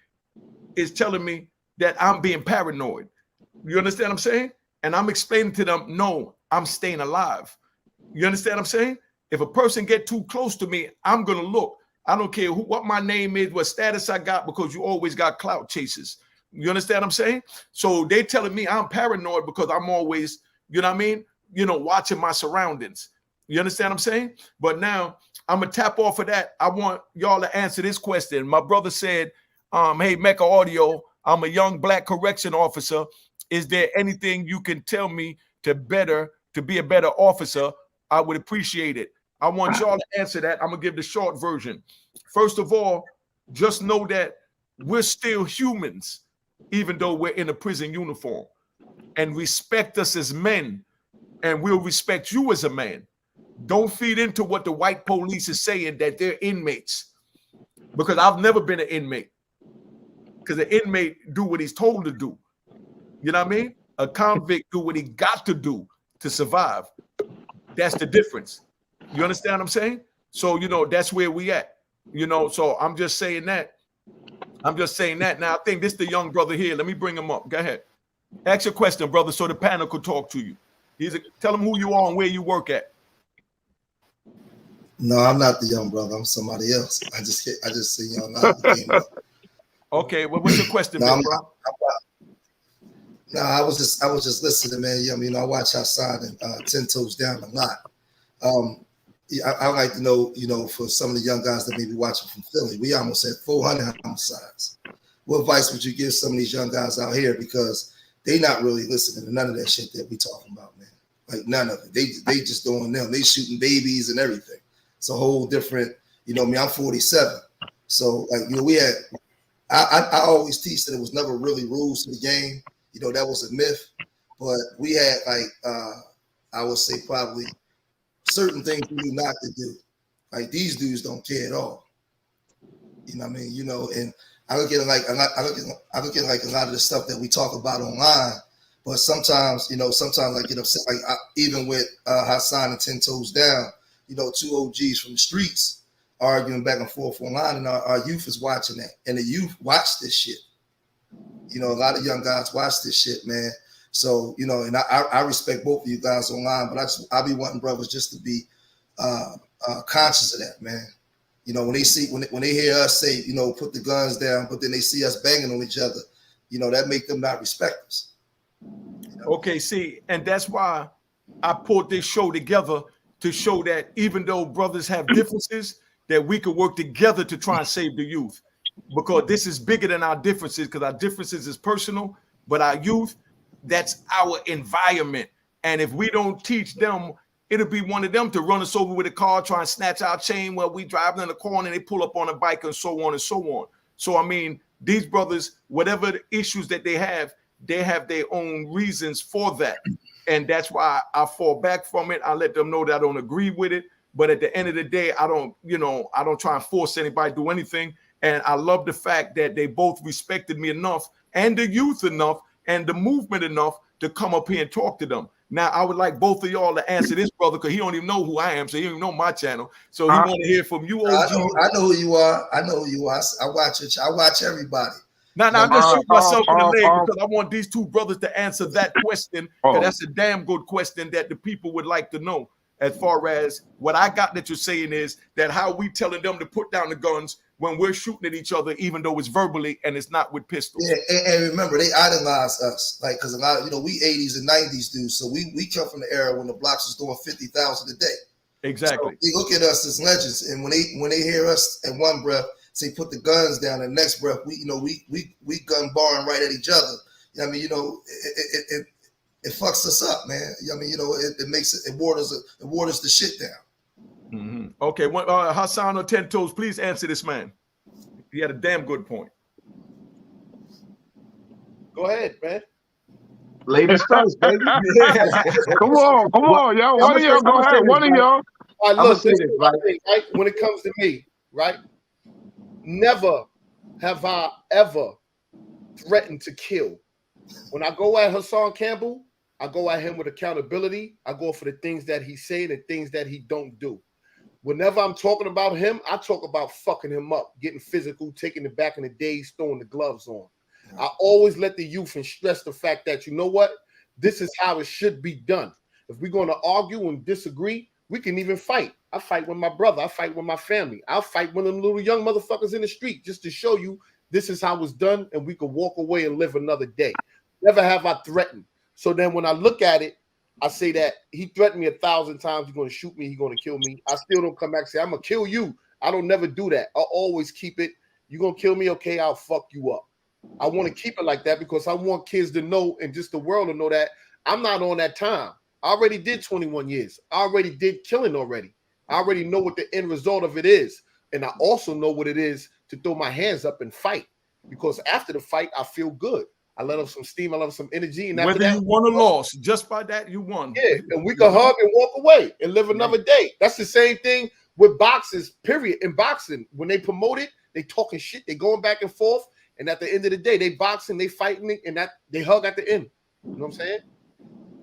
is telling me that I'm being paranoid. You understand what I'm saying? And I'm explaining to them, no, I'm staying alive. You understand what I'm saying? If a person get too close to me, I'm going to look. I don't care what my name is, what status I got, because you always got clout chasers. You understand what I'm saying? So they telling me I'm paranoid because I'm always, you know what I mean? You know, watching my surroundings. You understand what I'm saying? But now I'm going to tap off of that. I want y'all to answer this question. My brother said, hey, Mecca Audio, I'm a young black correction officer. Is there anything you can tell me to be a better officer? I would appreciate it. I want y'all to answer that. I'm going to give the short version. First of all, just know that we're still humans, even though we're in a prison uniform. And respect us as men, and we'll respect you as a man. Don't feed into what the white police is saying that they're inmates, because I've never been an inmate. Because an inmate do what he's told to do. You know what I mean? A convict do what he got to do to survive. That's the difference. You understand what I'm saying? So, you know, that's where we at. You know, so I'm just saying that. Now, I think this is the young brother here. Let me bring him up. Go ahead. Ask your question, brother, so the panel could talk to you. Tell him who you are and where you work at. No, I'm not the young brother. I'm somebody else. I just see y'all now. Okay, well, what's your question, bro? No, I was just listening, man. You know, I watch Hassan and 10 Toes Down a lot. I like to know, you know, for some of the young guys that may be watching from Philly, we almost had 400 homicides. What advice would you give some of these young guys out here? Because they not really listening to none of that shit that we talking about, man. Like none of it. They just doing them. They shooting babies and everything. It's a whole different, you know, I'm 47. So like, you know, we had, I always teach that it was never really rules to the game. You know, that was a myth. But we had like, I would say probably certain things we knew not to do. Like these dudes don't care at all. You know what I mean? You know, and I look at like a lot of the stuff that we talk about online, but sometimes, you know, I get upset. Like even with Hassan and 10 Toes Down, you know, 2 OGs from the streets arguing back and forth online, and our youth is watching that, and the youth watch this shit. You know, a lot of young guys watch this shit, man. So, you know, and I respect both of you guys online, but I be wanting brothers just to be conscious of that, man. You know, when they hear us say, you know, put the guns down, but then they see us banging on each other, you know, that make them not respect us. You know? Okay, see, and that's why I put this show together to show that even though brothers have differences, that we could work together to try and save the youth. because this is bigger than our differences, because our differences is personal, but our youth, that's our environment. And if we don't teach them, it'll be one of them to run us over with a car, try and snatch our chain while we driving in the corner and they pull up on a bike and so on and so on. So, I mean, these brothers, whatever the issues that they have their own reasons for that. And that's why I fall back from it. I let them know that I don't agree with it. But at the end of the day, I don't try and force anybody to do anything. And I love the fact that they both respected me enough and the youth enough and the movement enough to come up here and talk to them. Now, I would like both of y'all to answer this, brother, because he don't even know who I am, so he don't even know my channel. So he want to hear from you, OG. I know who you are. I know who you are. I watch it. I watch everybody. Now, I'm just shooting myself in the leg because I want these two brothers to answer that question, because that's a damn good question that the people would like to know. As far as what I got that you're saying is that how we telling them to put down the guns when we're shooting at each other, even though it's verbally and it's not with pistols. Yeah, and remember, they idolize us, like, because a lot of, we 80s and 90s dudes, so we come from the era when the blocks was doing 50,000 a day. Exactly. So they look at us as legends, and when they hear us in one breath say put the guns down, and the next breath we gun barring right at each other. I mean, it fucks us up, man. I mean, it makes it waters the shit down. Mm-hmm. Okay, Hassan or 10 Toes, please answer this man. He had a damn good point. Go ahead, man. Ladies first, baby. Come on, y'all. One of y'all go ahead. One of y'all. All right, look, this is my thing, right? When it comes to me, right? Never have I ever threatened to kill. When I go at Hassan Cambell, I go at him with accountability. I go for the things that he say and things that he don't do. Whenever I'm talking about him, I talk about fucking him up, getting physical, taking it back in the days, throwing the gloves on. I always let the youth and stress the fact that, you know what? This is how it should be done. If we're going to argue and disagree, we can even fight. I fight with my brother. I fight with my family. I'll fight with them little young motherfuckers in the street just to show you this is how it's done and we could walk away and live another day. Never have I threatened. So then when I look at it, I say that he threatened me 1,000 times. He's going to shoot me. He's going to kill me. I still don't come back and say, I'm going to kill you. I don't never do that. I always keep it. You're going to kill me? Okay, I'll fuck you up. I want to keep it like that because I want kids to know and just the world to know that I'm not on that time. I already did 21 years. I already did killing already. I already know what the end result of it is. And I also know what it is to throw my hands up and fight, because after the fight, I feel good. I let off some steam. I let off some energy. And whether you won or lost, just by that, you won. Yeah, and we can hug and walk away and live another day. That's the same thing with boxers, period. In boxing, when they promote it, they talking shit. They going back and forth. And at the end of the day, they boxing, they fighting, and that they hug at the end. You know what I'm saying?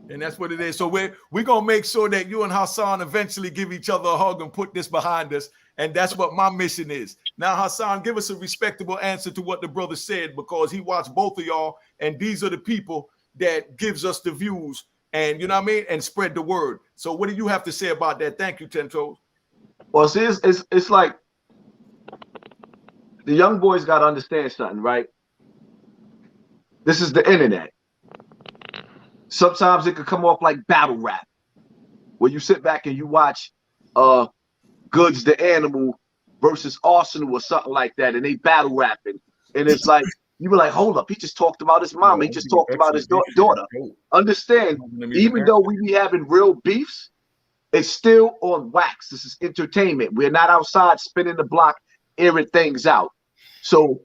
And that's what it is. So we're gonna make sure that you and Hassan eventually give each other a hug and put this behind us. And that's what my mission is. Now, Hassan, give us a respectable answer to what the brother said, because he watched both of y'all, and these are the people that gives us the views, and you know what I mean, and spread the word. So what do you have to say about that? Thank you, 10 Toes. Well, see, it's like the young boys got to understand something, right? This is the internet. Sometimes it could come off like battle rap, where you sit back and you watch Goods the Animal versus Arsenal or something like that, and they battle rapping, and it's like you were like, hold up, he just talked about his mom, he just talked about his daughter. Understand, even though we be having real beefs, it's still on wax. This is entertainment. We're not outside spinning the block, airing things out. So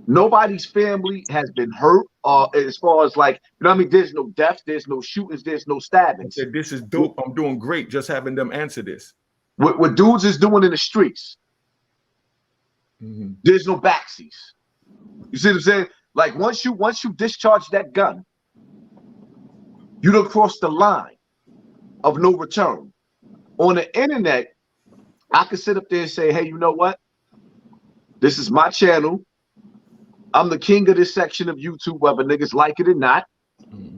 nobody's family has been hurt, as far as like, you know what I mean? There's no deaths, there's no shootings, there's no stabbings. I said, this is dope. I'm doing great just having them answer this. What dudes is doing in the streets, there's no backsies. You see what I'm saying? Like once you discharge that gun, you don't cross the line of no return. On the internet, I can sit up there and say, hey, you know what? This is my channel. I'm the king of this section of YouTube, whether niggas like it or not.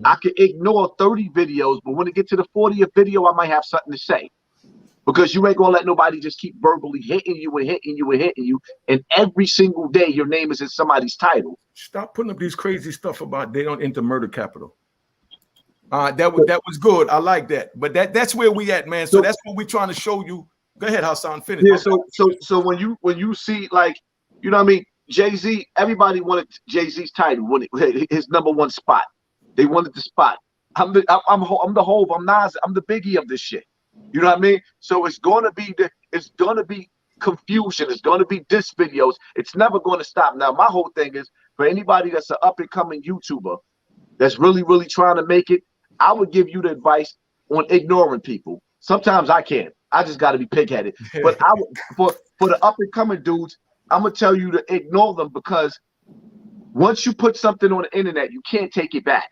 I can ignore 30 videos, but when it get to the 40th video, I might have something to say. Because you ain't gonna let nobody just keep verbally hitting you and hitting you and hitting you. And every single day, your name is in somebody's title. Stop putting up these crazy stuff about they don't enter murder capital. That was good. I like that. But that's where we at, man. So that's what we're trying to show you. Go ahead, Hassan. Finish. Yeah. So when you see like You know what I mean? Jay-Z, everybody wanted Jay-Z's title, his #1 spot. They wanted the spot. I'm the Hov, I'm Nas, I'm the Biggie of this shit. You know what I mean? So it's gonna be confusion. It's gonna be diss videos. It's never gonna stop. Now, my whole thing is for anybody that's an up and coming YouTuber that's really, really trying to make it, I would give you the advice on ignoring people. Sometimes I can't. I just gotta be pig-headed. But I would for the up and coming dudes, I'm gonna tell you to ignore them, because once you put something on the internet, you can't take it back.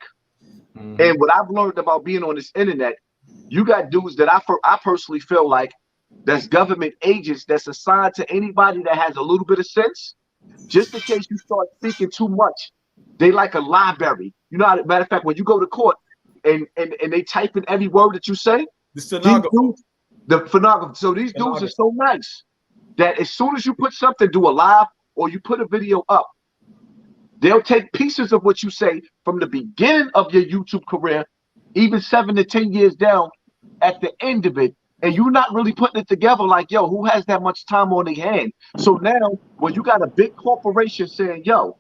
And what I've learned about being on this internet, you got dudes that I personally feel like that's government agents that's assigned to anybody that has a little bit of sense. Just in case you start speaking too much, they like a library. You know, matter of fact, when you go to court and they type in every word that you say, the phonographer. So these dudes are so nice that as soon as you put something, do a live or you put a video up, they'll take pieces of what you say from the beginning of your YouTube career, even 7 to 10 years down, at the end of it, and you're not really putting it together like, yo, who has that much time on their hand? So now, when you got a big corporation saying, yo,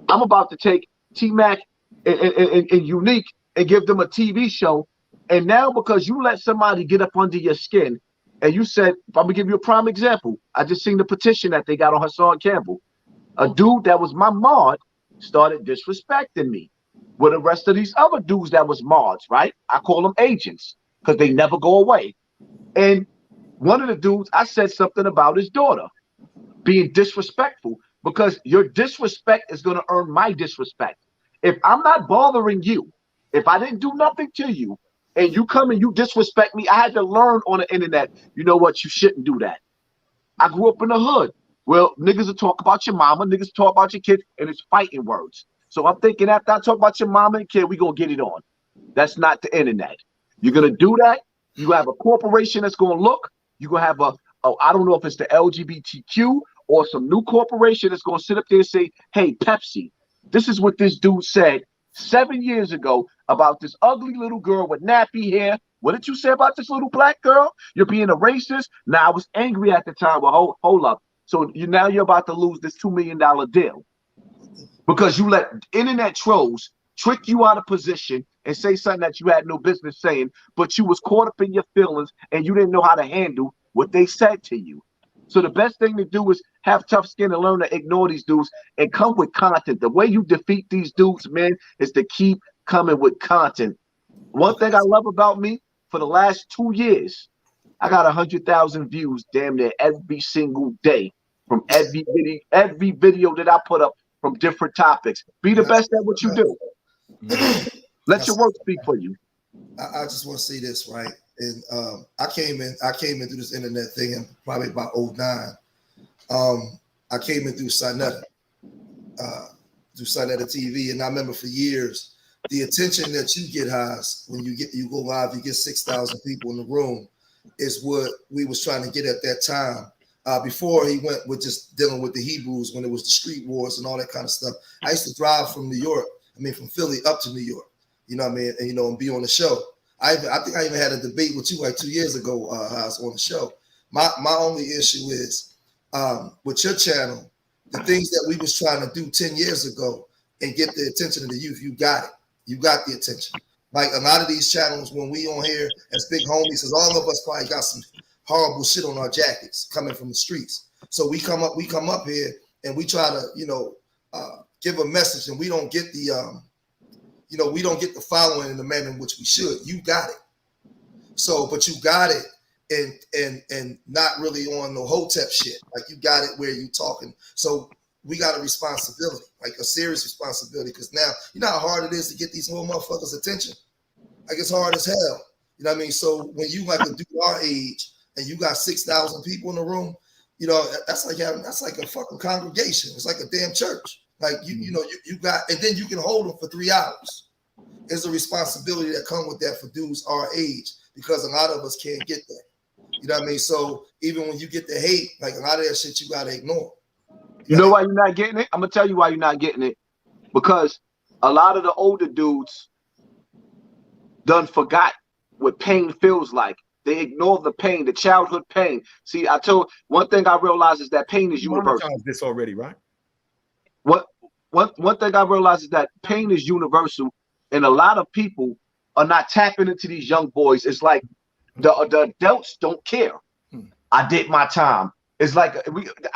I'm about to take T-Mac and Unique and give them a TV show, and now because you let somebody get up under your skin, and you said, I'm going to give you a prime example. I just seen the petition that they got on Hassan Cambell. A dude that was my mod started disrespecting me with the rest of these other dudes that was mods, right? I call them agents because they never go away. And one of the dudes, I said something about his daughter being disrespectful, because your disrespect is going to earn my disrespect. If I'm not bothering you, if I didn't do nothing to you, and you come and you disrespect me, I had to learn on the internet, you know what, you shouldn't do that. I grew up in the hood. Well, niggas will talk about your mama, niggas talk about your kids, and it's fighting words. So I'm thinking after I talk about your mama and kid, we gonna get it on. That's not the internet. You're gonna do that. You have a corporation that's gonna look. You're gonna have I don't know if it's the LGBTQ or some new corporation that's gonna sit up there and say, hey, Pepsi, this is what this dude said 7 years ago about this ugly little girl with nappy hair. What did you say about this little black girl? You're being a racist? Now, I was angry at the time. Well, hold up. So now you're about to lose this $2 million deal because you let internet trolls trick you out of position and say something that you had no business saying, but you was caught up in your feelings and you didn't know how to handle what they said to you. So the best thing to do is have tough skin and learn to ignore these dudes and come with content. The way you defeat these dudes, man, is to keep coming with content. One thing I love about me, for the last 2 years, I got 100,000 views damn near every single day from every video that I put up from different topics. Be the best at what you do. Let your work speak for you. I just want to say this, right? And I came in through this internet thing in probably about 2009. I came in through Sinetta TV, and I remember for years the attention that you get, Haas, when you go live, you get 6,000 people in the room, is what we was trying to get at that time. Before he went with just dealing with the Hebrews, when it was the street wars and all that kind of stuff. I used to drive from from Philly up to New York, you know what I mean, and be on the show. I think I even had a debate with you like 2 years ago, Haas, on the show. My only issue is with your channel, the things that we was trying to do 10 years ago and get the attention of the youth, you got it. You got the attention. Like a lot of these channels, when we on here as big homies, because all of us probably got some horrible shit on our jackets coming from the streets. So we come up here and we try to, give a message, and we don't get the, we don't get the following in the manner in which we should. You got it. So, but you got it and not really on no hotep shit. Like you got it where you talking. So we got a responsibility, like a serious responsibility, because now you know how hard it is to get these little motherfuckers' attention. Like it's hard as hell. You know what I mean? So when you like a dude our age and you got 6,000 people in the room, that's like a fucking congregation. It's like a damn church. Like you got, and then you can hold them for 3 hours. There's a responsibility that comes with that for dudes our age, because a lot of us can't get that. You know what I mean? So even when you get the hate, like a lot of that shit you gotta ignore. You know why you're not getting it? I'm gonna tell you why you're not getting it. Because a lot of the older dudes done forgot what pain feels like. They ignore the pain, the childhood pain. See, one thing I realized is that pain is You universal. monetized this already, right? One thing I realized is that pain is universal, and a lot of people are not tapping into these young boys. It's like the adults don't care. I did my time. It's like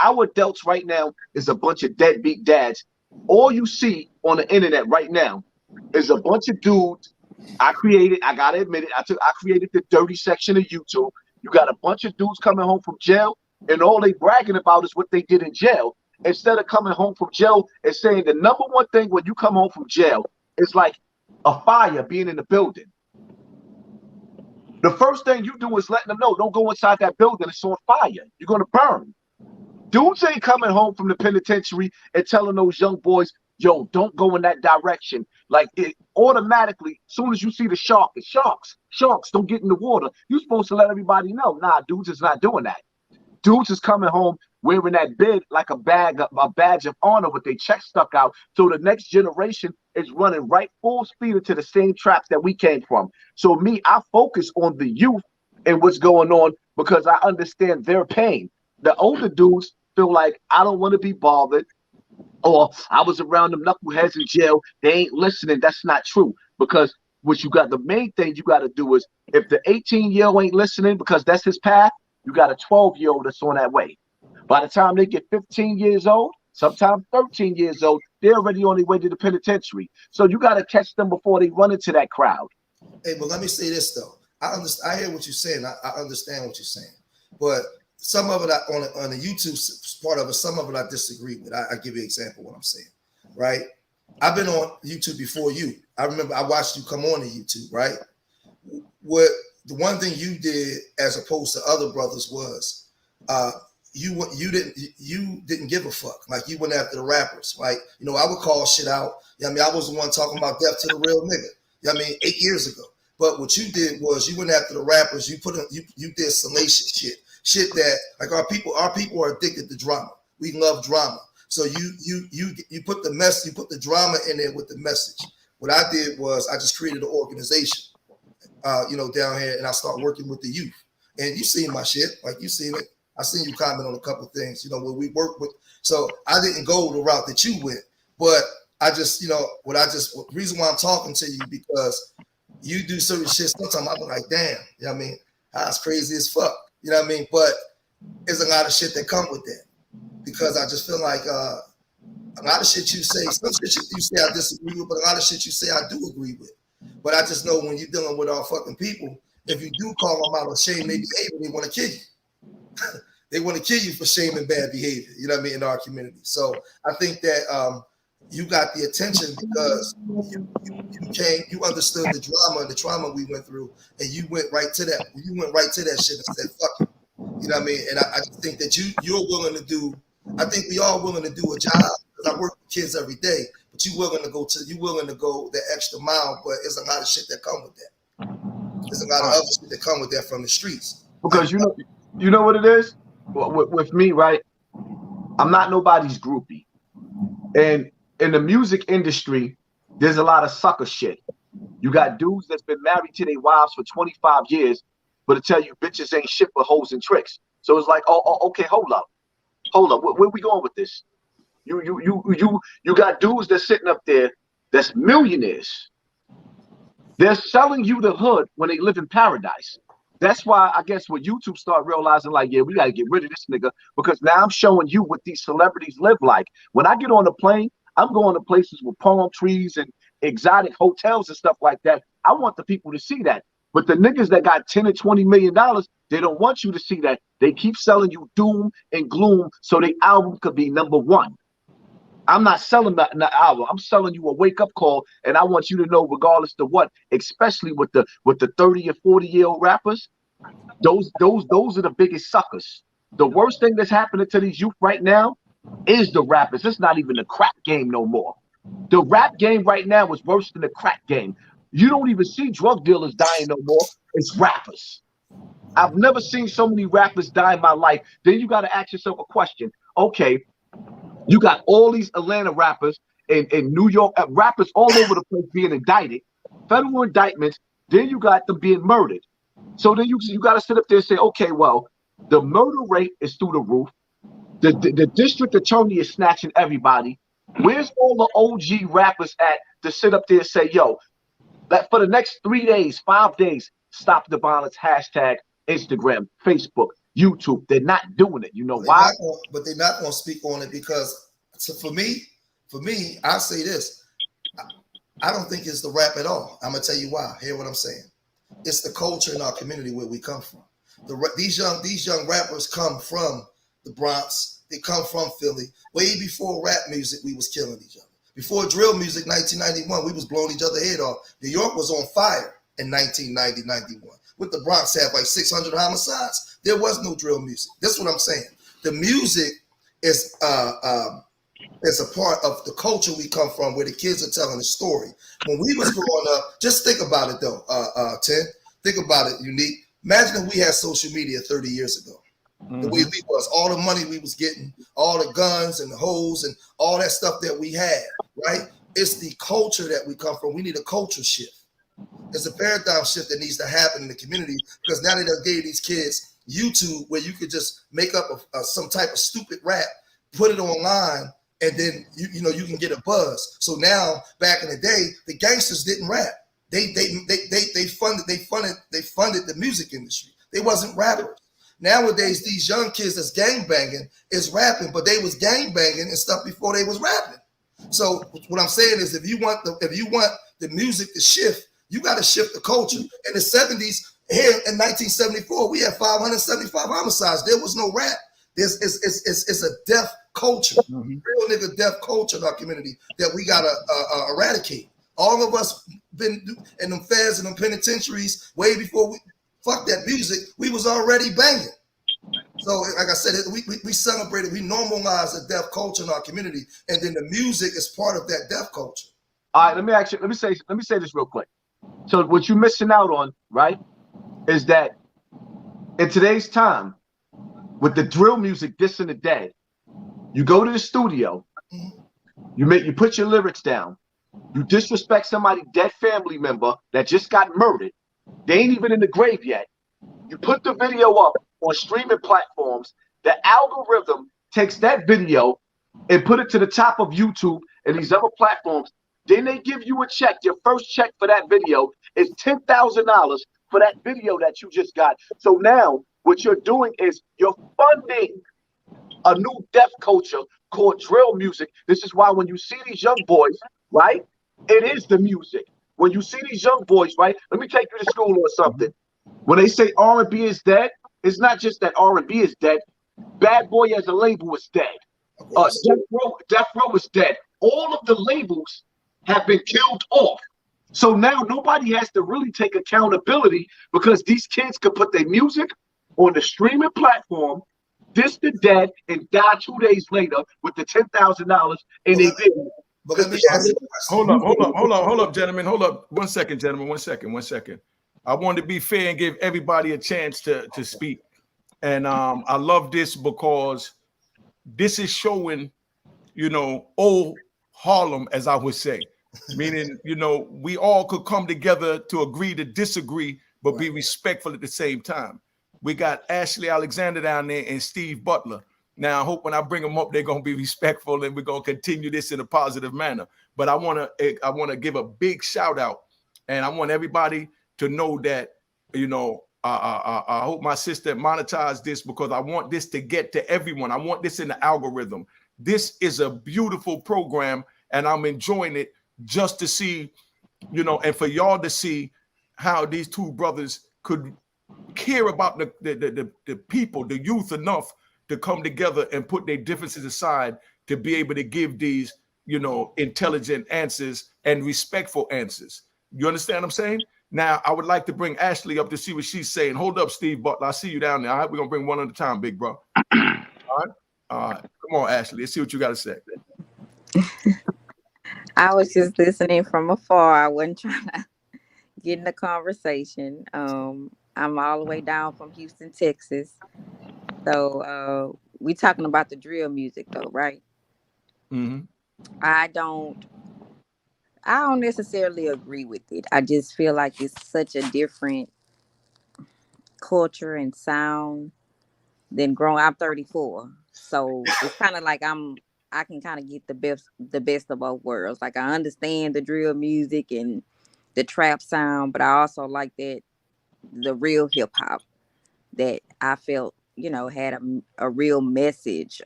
our adults right now is a bunch of deadbeat dads. All you see on the internet right now is a bunch of dudes. I gotta admit it. I created the dirty section of YouTube. You got a bunch of dudes coming home from jail, and all they bragging about is what they did in jail. Instead of coming home from jail and saying the number one thing when you come home from jail is like a fire being in the building. The first thing you do is letting them know, don't go inside that building, it's on fire. You're gonna burn. Dudes ain't coming home from the penitentiary and telling those young boys, yo, don't go in that direction. Like it automatically, as soon as you see the shark, it's sharks, don't get in the water. You're supposed to let everybody know. Nah, dudes is not doing that. Dudes is coming home wearing that bid like a badge of honor with their chest stuck out. So the next generation is running right full speed into the same traps that we came from. So I focus on the youth and what's going on because I understand their pain. The older dudes feel like I don't want to be bothered, or I was around them knuckleheads in jail. They ain't listening. That's not true, because the main thing you got to do is, if the 18-year-old ain't listening because that's his path, you got a 12-year-old that's on that way. By the time they get 15 years old, sometimes 13 years old, they're already on their way to the penitentiary. So you got to catch them before they run into that crowd. Hey, but let me say this though. I hear what you're saying. I understand what you're saying. But some of it on the YouTube part of it, some of it I disagree with. I give you an example of what I'm saying, right? I've been on YouTube before you. I remember I watched you come on to YouTube, right? What the one thing you did as opposed to other brothers was you didn't give a fuck. Like, you went after the rappers. Like, I would call shit out. I mean, I was the one talking about death to the real nigga. I mean, 8 years ago. But what you did was you went after the rappers. You did salacious shit that, like, our people are addicted to drama. We love drama. So you put the drama in there with the message. What I did was I just created an organization, down here, and I start working with the youth. And you seen my shit, like, you seen it. I seen you comment on a couple of things, where we work with. So I didn't go the route that you went, but I just, the reason why I'm talking to you, because you do certain shit. Sometimes I'm like, damn, you know what I mean? That's crazy as fuck. You know what I mean? But there's a lot of shit that come with that, because I just feel like a lot of shit you say, some shit you say I disagree with, but a lot of shit you say I do agree with. But I just know when you're dealing with our fucking people, if you do call them out on shame, they behavior, they want to kill you. They want to kill you for shame and bad behavior, you know what I mean, in our community. So I think that you got the attention because you understood the drama and the trauma we went through, and you went right to that. You went right to that shit and said, fuck it. You know what I mean? And I just think that you're willing to do, I think we all willing to do a job, because I work with kids every day, but you willing to go the extra mile, but there's a lot of shit that come with that. There's a lot of other shit that come with that from the streets. Because you know what it is? With me, right? I'm not nobody's groupie. And in the music industry, there's a lot of sucker shit. You got dudes that's been married to their wives for 25 years, but to tell you bitches ain't shit but hoes and tricks. So it's like, okay, hold up. Where we going with this? You got dudes that's sitting up there that's millionaires. They're selling you the hood when they live in paradise. That's why I guess when YouTube started realizing, like, yeah, we got to get rid of this nigga, because now I'm showing you what these celebrities live like. When I get on the plane, I'm going to places with palm trees and exotic hotels and stuff like that. I want the people to see that. But the niggas that got $10 or $20 million, they don't want you to see that. They keep selling you doom and gloom so their album could be number one. I'm not selling the album. I'm selling you a wake-up call, and I want you to know, regardless of what, especially with the 30 or 40-year-old rappers, those are the biggest suckers. The worst thing that's happening to these youth right now is the rappers. It's not even the crack game no more. The rap game right now is worse than the crack game. You don't even see drug dealers dying no more. It's rappers. I've never seen so many rappers die in my life. Then you got to ask yourself a question. Okay, you got all these Atlanta rappers and New York rappers all over the place being indicted, federal indictments. Then you got them being murdered. So then you got to sit up there and say, okay, well, the murder rate is through the roof. The district attorney is snatching everybody. Where's all the OG rappers at to sit up there and say, yo, that for the next 3 days, 5 days, stop the violence, hashtag Instagram, Facebook, YouTube. They're not doing it. You know why? But they're not going to speak on it because for me, I'll say this. I don't think it's the rap at all. I'm going to tell you why. Hear what I'm saying. It's the culture in our community where we come from. These young rappers come from the Bronx. They come from Philly. Way before rap music, we was killing each other. Before drill music, 1991, we was blowing each other's head off. New York was on fire in 1990, 91. With the Bronx had like 600 homicides. There was no drill music. That's what I'm saying. The music is a part of the culture we come from, where the kids are telling a story. When we was growing up, just think about it though, Tim. Think about it, Unique. Imagine if we had social media 30 years ago. The way we was, all the money we was getting, all the guns and the hoes and all that stuff that we had, right? It's the culture that we come from. We need a culture shift. There's a paradigm shift that needs to happen in the community, because now they done gave these kids YouTube where you could just make up some type of stupid rap, put it online, and then you can get a buzz. So now, back in the day, the gangsters didn't rap. They funded the music industry. They wasn't rappers. Nowadays, these young kids that's gangbanging is rapping, but they was gangbanging and stuff before they was rapping. So what I'm saying is, if you want the music to shift, you got to shift the culture. In the 70s, here in 1974, we had 575 homicides. There was no rap. It's a deaf culture, real nigga deaf culture in our community that we gotta eradicate. All of us been in them feds and them penitentiaries way before we fuck that music. We was already banging. So, like I said, we celebrated, we normalized the deaf culture in our community, and then the music is part of that deaf culture. All right, let me say this real quick. So, what you're missing out on, right, is that in today's time, with the drill music dissing the dead, you go to the studio, you put your lyrics down, you disrespect somebody's dead family member that just got murdered. They ain't even in the grave yet. You put the video up on streaming platforms. The algorithm takes that video and put it to the top of YouTube and these other platforms. Then they give you a check. Your first check for that video is $10,000 for that video that you just got. So now what you're doing is you're funding a new deaf culture called drill music. This is why when you see these young boys, right, it is the music. When you see these young boys, right, let me take you to school or something. When they say R&B is dead, it's not just that R&B is dead. Bad Boy as a label is dead. Death Row is dead. All of the labels have been killed off. So now nobody has to really take accountability, because these kids could put their music on the streaming platform, diss the dead, and die 2 days later with the $10,000 in their video. But let me ask you a question. Hold up, gentlemen. Hold up. 1 second, gentlemen. 1 second. I want to be fair and give everybody a chance to speak. And I love this because this is showing, old Harlem, as I would say. Meaning, we all could come together to agree to disagree, but be respectful at the same time. We got Ashley Alexander down there and Steve Butler. Now, I hope when I bring them up, they're going to be respectful and we're going to continue this in a positive manner. But I want to give a big shout out, and I want everybody to know that, I hope my sister monetized this, because I want this to get to everyone. I want this in the algorithm. This is a beautiful program, and I'm enjoying it just to see, and for y'all to see how these two brothers could care about the people, the youth, enough to come together and put their differences aside to be able to give these, intelligent answers and respectful answers. You understand what I'm saying? Now, I would like to bring Ashley up to see what she's saying. Hold up, Steve Butler. I see you down there. All right, we're going to bring one at a time, big bro. All right. Come on, Ashley. Let's see what you got to say. I was just listening from afar. I wasn't trying to get in the conversation. I'm all the way down from Houston, Texas. So we talking about the drill music, though, right? Mm-hmm. I don't necessarily agree with it. I just feel like it's such a different culture and sound than growing. I'm 34, so it's kind of like I can kind of get the best of both worlds. Like I understand the drill music and the trap sound, but I also like the real hip hop that I felt, had a real message.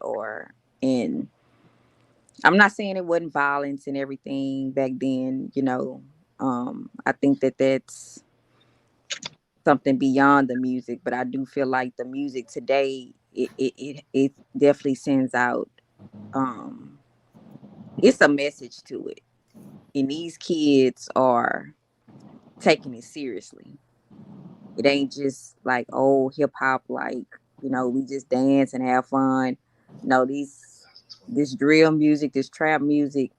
And I'm not saying it wasn't violence and everything back then, I think that's something beyond the music, but I do feel like the music today, it definitely sends out, it's a message to it. And these kids are taking it seriously. It ain't just like old hip hop, like, we just dance and have fun. No, this drill music, this trap music,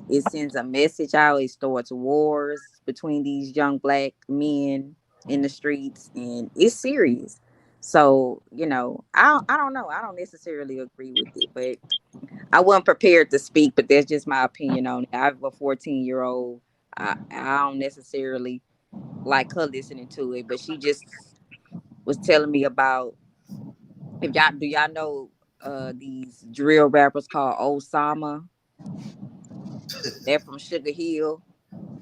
it sends a message out. It starts wars between these young black men in the streets, and it's serious. So, I don't know. I don't necessarily agree with it, but I wasn't prepared to speak, but that's just my opinion on it. I have a 14-year-old. I don't necessarily like her listening to it, but she just was telling me about, if y'all know these drill rappers called Osama. They're from Sugar Hill.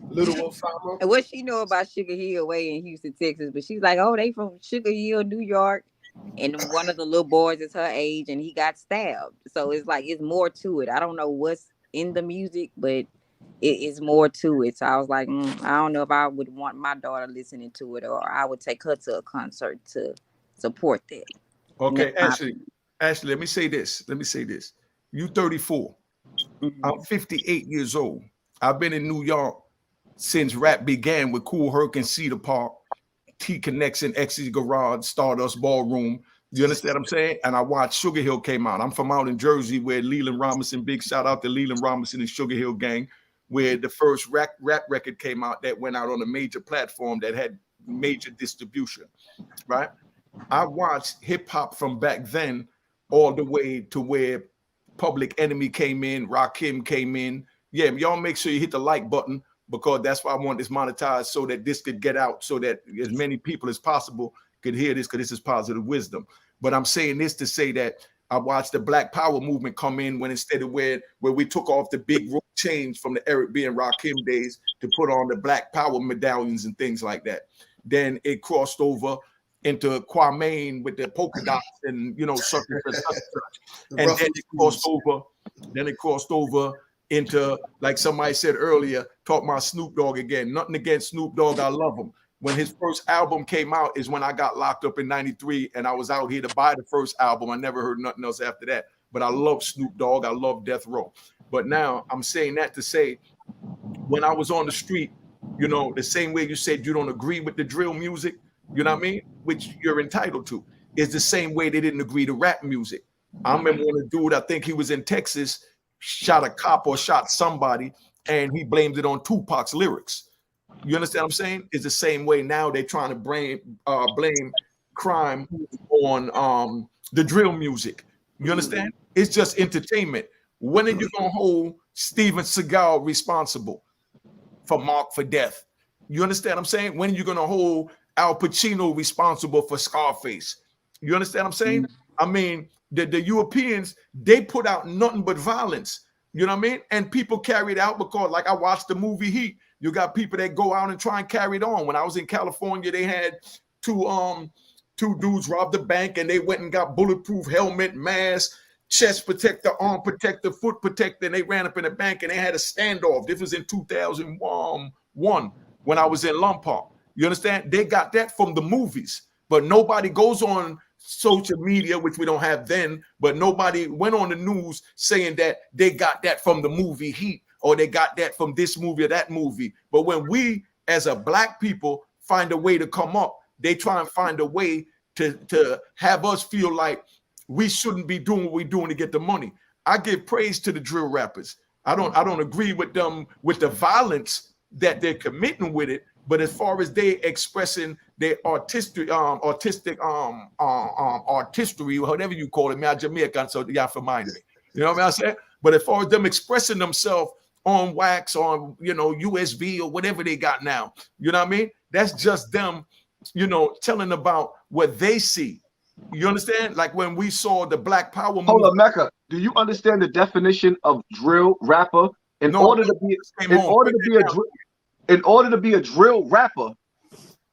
Little Osama. And what she know about Sugar Hill way in Houston, Texas, but she's like, oh, they from Sugar Hill, New York. And one of the little boys is her age and he got stabbed. So it's like, it's more to it. I don't know what's in the music, but it is more to it. So I was like, I don't know if I would want my daughter listening to it, or I would take her to a concert to support that. Okay, Ashley, let me say this. You 34. Mm-hmm. I'm 58 years old. I've been in New York since rap began with Kool Herc and Cedar Park, T Connection, X's Garage, Stardust Ballroom. You understand what I'm saying? And I watched Sugar Hill came out. I'm from out in Jersey where Leland Robinson, big shout out to Leland Robinson and Sugar Hill Gang, where the first rap record came out that went out on a major platform that had major distribution, right? I watched hip hop from back then all the way to where Public Enemy came in, Rakim came in. Yeah, y'all make sure you hit the like button, because that's why I want this monetized, so that this could get out, so that as many people as possible could hear this, because this is positive wisdom. But I'm saying this to say that I watched the Black Power movement come in, when instead of where we took off the big rope chains from the Eric B. and Rakim days to put on the Black Power medallions and things like that. Then it crossed over into Kwame with the polka dots and such and such. And then it crossed over into, like somebody said earlier, talk about Snoop Dogg again. Nothing against Snoop Dogg, I love him. When his first album came out is when I got locked up in 93, and I was out here to buy the first album. I never heard nothing else after that. But I love Snoop Dogg. I love Death Row. But now I'm saying that to say, when I was on the street, the same way you said you don't agree with the drill music, you know what I mean? Which you're entitled to. Is the same way they didn't agree to rap music. I remember when a dude, I think he was in Texas, shot a cop or shot somebody, and he blamed it on Tupac's lyrics. You understand what I'm saying? It's the same way now they're trying to blame crime on the drill music. You understand? It's just entertainment. When are you gonna hold Steven Seagal responsible for Mark for death? You understand what I'm saying? When are you gonna hold Al Pacino responsible for Scarface? You understand what I'm saying? I mean, the Europeans, they put out nothing but violence. You know what I mean? And people carry it out because, like, I watched the movie Heat. You got people that go out and try and carry it on. When I was in California, they had two dudes robbed the bank, and they went and got bulletproof helmet, mask, chest protector, arm protector, foot protector, and they ran up in the bank and they had a standoff. This was in 2001 when I was in Lombard. You understand? They got that from the movies, but nobody goes on social media, which we don't have then, but nobody went on the news saying that they got that from the movie Heat, or they got that from this movie or that movie. But when we as a black people find a way to come up, they try and find a way to have us feel like we shouldn't be doing what we're doing to get the money. I give praise to the drill rappers. I don't agree with them with the violence that they're committing with it, but as far as they expressing their artistry, artistry, whatever you call it, me, I'm Jamaican, so y'all remind me. You know what I'm saying? But as far as them expressing themselves on wax, on USB or whatever they got now, you know what I mean? That's just them telling about what they see. You understand? Like when we saw the Black Power movement. Hold on, Mecca. Do you understand the definition of drill rapper? In order to be a drill rapper,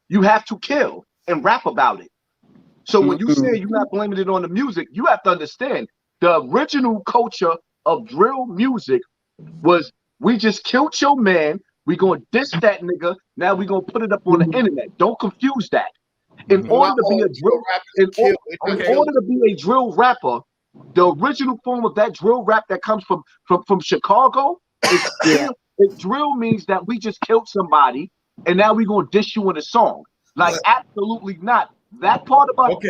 you have to kill and rap about it. So when you say you're not blaming it on the music, you have to understand the original culture of drill music was we just killed your man, we gonna diss that nigga, now we gonna put it up on the internet. Don't confuse that. In order to be a drill rapper, the original form of that drill rap that comes from Chicago is drill means that we just killed somebody and now we gonna diss you in a song. Like absolutely not. That part about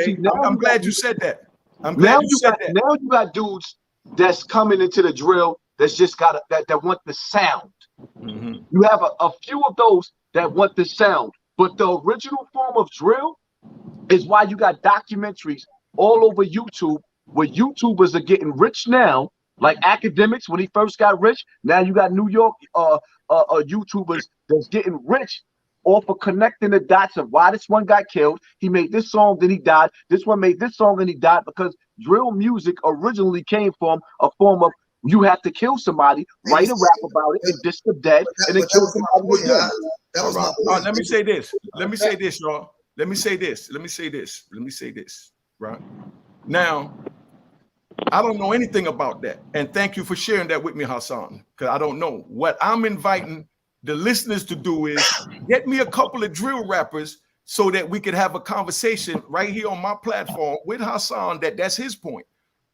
I'm glad you said that. Now you got dudes that's coming into the drill that's just got that want the sound. You have a few of those that want the sound, but the original form of drill is why you got documentaries all over YouTube where YouTubers are getting rich now, like Academics when he first got rich. Now you got New York YouTubers that's getting rich off of connecting the dots of why this one got killed. He made this song, then he died. This one made this song and he died, because drill music originally came from a form of you have to kill somebody, write a rap about it, and diss the dead, and then kill somebody again. Let me say this. Let me say this, y'all. Let me say this. Right now, I don't know anything about that, and thank you for sharing that with me, Hassan, because I don't know. What I'm inviting the listeners to do is get me a couple of drill rappers so that we could have a conversation right here on my platform with Hassan. That's his point.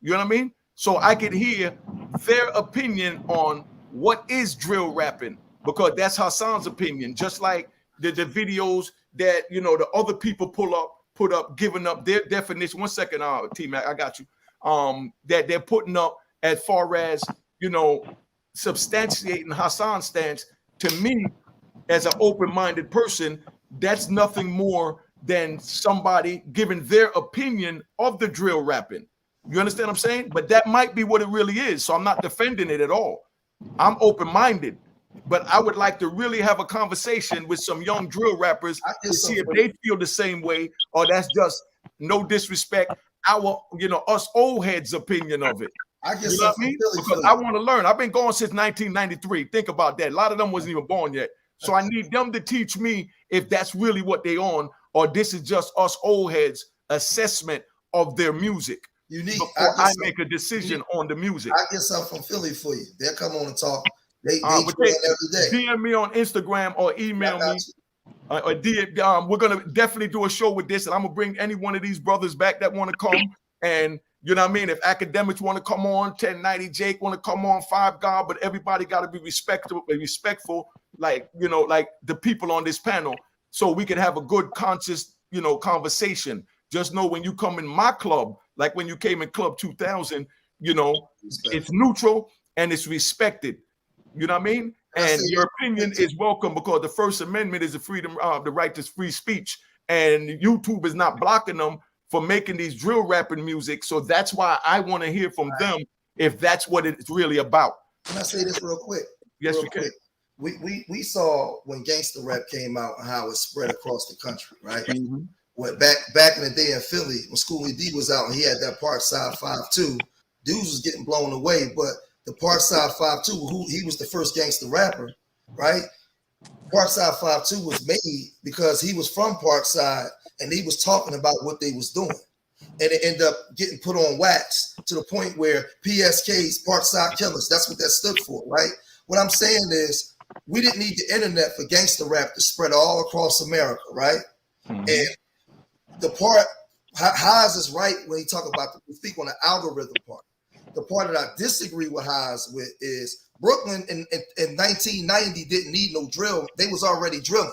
You know what I mean? So I could hear their opinion on what is drill rapping, because that's Hassan's opinion. Just like the videos that the other people put up, giving up their definition. 1 second, T-Mac, I got you. That they're putting up as far as substantiating Hassan's stance. To me, as an open-minded person, that's nothing more than somebody giving their opinion of the drill rapping. You understand what I'm saying? But that might be what it really is. So I'm not defending it at all. I'm open-minded, but I would like to really have a conversation with some young drill rappers to see if they feel the same way, or that's just, no disrespect, us old heads' opinion of it. You know what I mean? Because I want to learn. I've been going since 1993. Think about that. A lot of them wasn't even born yet. So I need them to teach me if that's really what they on, or this is just us old heads' assessment of their music. Unique. Before I make a decision on the music. I get something from Philly for you. They'll come on and talk. They every day. DM me on Instagram or email me. We're gonna definitely do a show with this, and I'm gonna bring any one of these brothers back that want to come. And you know what I mean? If Academics want to come on, 1090 Jake want to come on, 5 God, but everybody got to be respectful, like like the people on this panel, so we can have a good, conscious, conversation. Just know when you come in my club, like when you came in Club 2000, it's neutral and it's respected. You know what I mean? And your opinion is welcome, because the First Amendment is the freedom, the right to free speech, and YouTube is not blocking them for making these drill rapping music. So that's why I want to hear from them if that's what it's really about. Can I say this real quick? Yes, you can. We saw when gangster rap came out how it spread across the country, right? Mm-hmm. When back in the day in Philly, when Schoolie D was out and he had that Parkside 5-2, dudes was getting blown away. But the Parkside 5-2, he was the first gangster rapper, right? Parkside 5-2 was made because he was from Parkside and he was talking about what they was doing. And it ended up getting put on wax to the point where PSK's Parkside Killers, that's what that stood for, right? What I'm saying is we didn't need the internet for gangster rap to spread all across America, right? Mm-hmm. And the part, Haas is right when he talk about, we speak on the algorithm part. The part that I disagree with Haas with is Brooklyn in 1990 didn't need no drill. They was already drilling.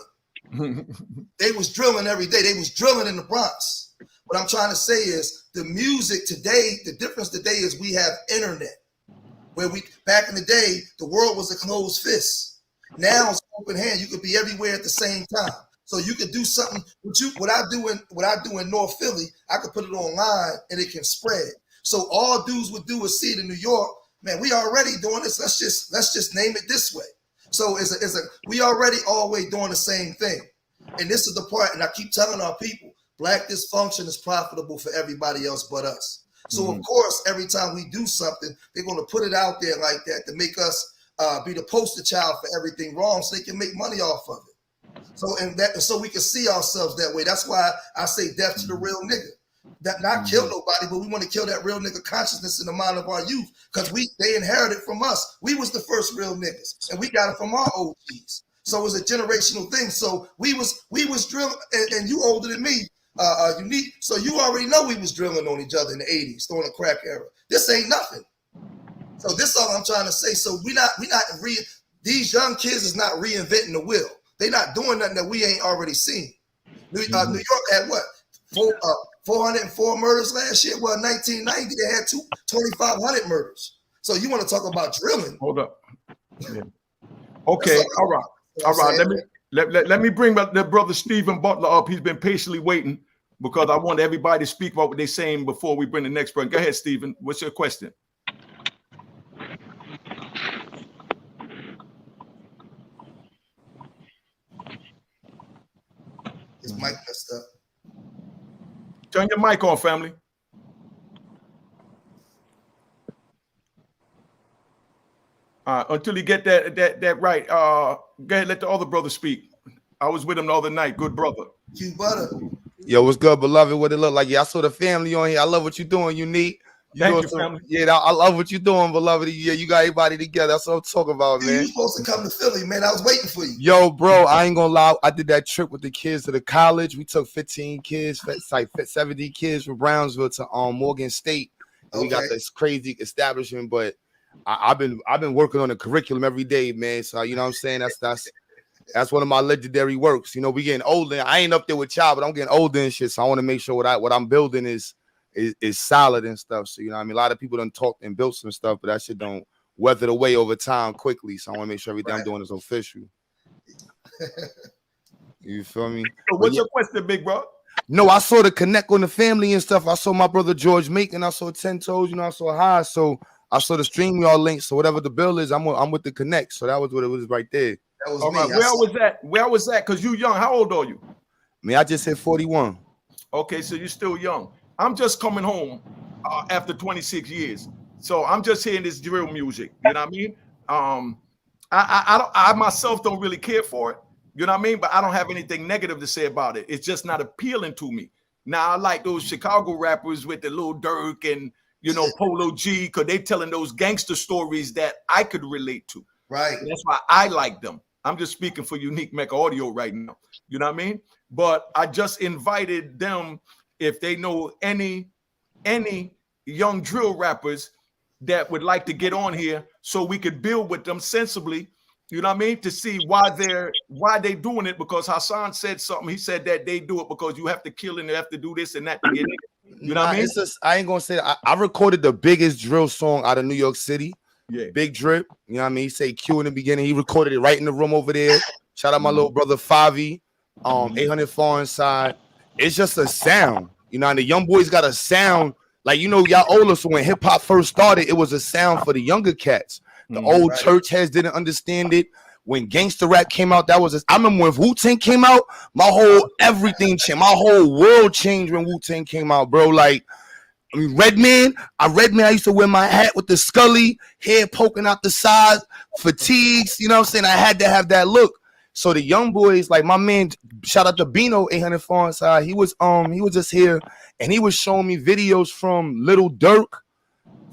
They was drilling every day. They was drilling in the Bronx. What I'm trying to say is the music today, the difference today is we have internet. Where back in the day, the world was a closed fist. Now it's open hand. You could be everywhere at the same time. So you could do something. What I do in North Philly, I could put it online and it can spread. So all dudes would do is see it in New York. Man, we already doing this. Let's just name it this way. So we already always doing the same thing. And this is the part, and I keep telling our people, black dysfunction is profitable for everybody else but us. So of course, every time we do something, they're going to put it out there like that to make us be the poster child for everything wrong, so they can make money off of it. So we can see ourselves that way. That's why I say death to the real nigga. That not kill nobody, but we want to kill that real nigga consciousness in the mind of our youth, because they inherited from us. We was the first real niggas, and we got it from our OGs. So it was a generational thing. So we was drilling, and you older than me, Unique. So you already know we was drilling on each other in the 80s, during the crack era. This ain't nothing. So this is all I'm trying to say. So these young kids is not reinventing the wheel. They not doing nothing that we ain't already seen. New York had what? 404 murders last year. Well, 1990 they had 2,500 murders. So you want to talk about drilling? Hold up. Yeah. Okay. All right. Let me bring the brother Stephen Butler up. He's been patiently waiting because I want everybody to speak about what they're saying before we bring the next person. Go ahead, Stephen. What's your question? His mic messed up. Turn your mic on, family. Until you get that right. Go ahead, let the other brother speak. I was with him the other night. Good brother. Q Butter. Yo, what's good, beloved? What it look like? Yeah, I saw the family on here. I love what you're doing, Unique. Thank you, family. Yeah, I love what you're doing, beloved. Yeah, you got everybody together. That's what I'm talking about, man. You supposed to come to Philly, man. I was waiting for you. Yo, bro, I ain't gonna lie. I did that trip with the kids to the college. We took 15 kids, like 70 kids from Brownsville to Morgan State. And we got this crazy establishment, but I've been working on the curriculum every day, man. So you know what I'm saying? That's one of my legendary works. You know, we getting older. I ain't up there with y'all, but I'm getting older and shit. So I want to make sure what I'm building is solid and stuff. So you know what I mean? A lot of people done talked and built some stuff, but that shit don't weather the way over time quickly. So I want to make sure everything I'm doing is official. You feel me? So what's your question, big bro? No, I saw the connect on the family and stuff. I saw my brother George Macon. I saw 10 Toes. You know, I saw High. So I saw the stream y'all link. So whatever the bill is, I'm with the connect. So that was what it was right there. That was all me. Right. Where was that? Because you young. How old are you? I just hit 41. Okay, so you're still young. I'm just coming home after 26 years. So I'm just hearing this drill music. You know what I mean? I myself don't really care for it. You know what I mean? But I don't have anything negative to say about it. It's just not appealing to me. Now I like those Chicago rappers with the Lil Durk and Polo G, because they telling those gangster stories that I could relate to. Right. That's why I like them. I'm just speaking for Unique Mecca Audio right now. You know what I mean? But I just invited them, if they know any young drill rappers that would like to get on here so we could build with them sensibly, you know what I mean, to see why they doing it. Because Hassan said something. He said that they do it because you have to kill and they have to do this and that to get it. You know what I mean? I ain't gonna say that. I recorded the biggest drill song out of New York City. Yeah. Big Drip. You know what I mean? He say Q in the beginning. He recorded it right in the room over there. Shout out my little brother Favi. 800 Far Inside. It's just a sound. You know, and the young boys got a sound. Like, y'all older, so when hip-hop first started, it was a sound for the younger cats. The old church heads didn't understand it. When gangster rap came out, I remember when Wu-Tang came out, my whole everything changed. My whole world changed when Wu-Tang came out, bro. Like, I mean, Redman, I used to wear my hat with the Scully, hair poking out the side, fatigues, you know what I'm saying? I had to have that look. So the young boys, like my man, shout out to Bino, 800 Far Inside, he was just here, and he was showing me videos from Little Durk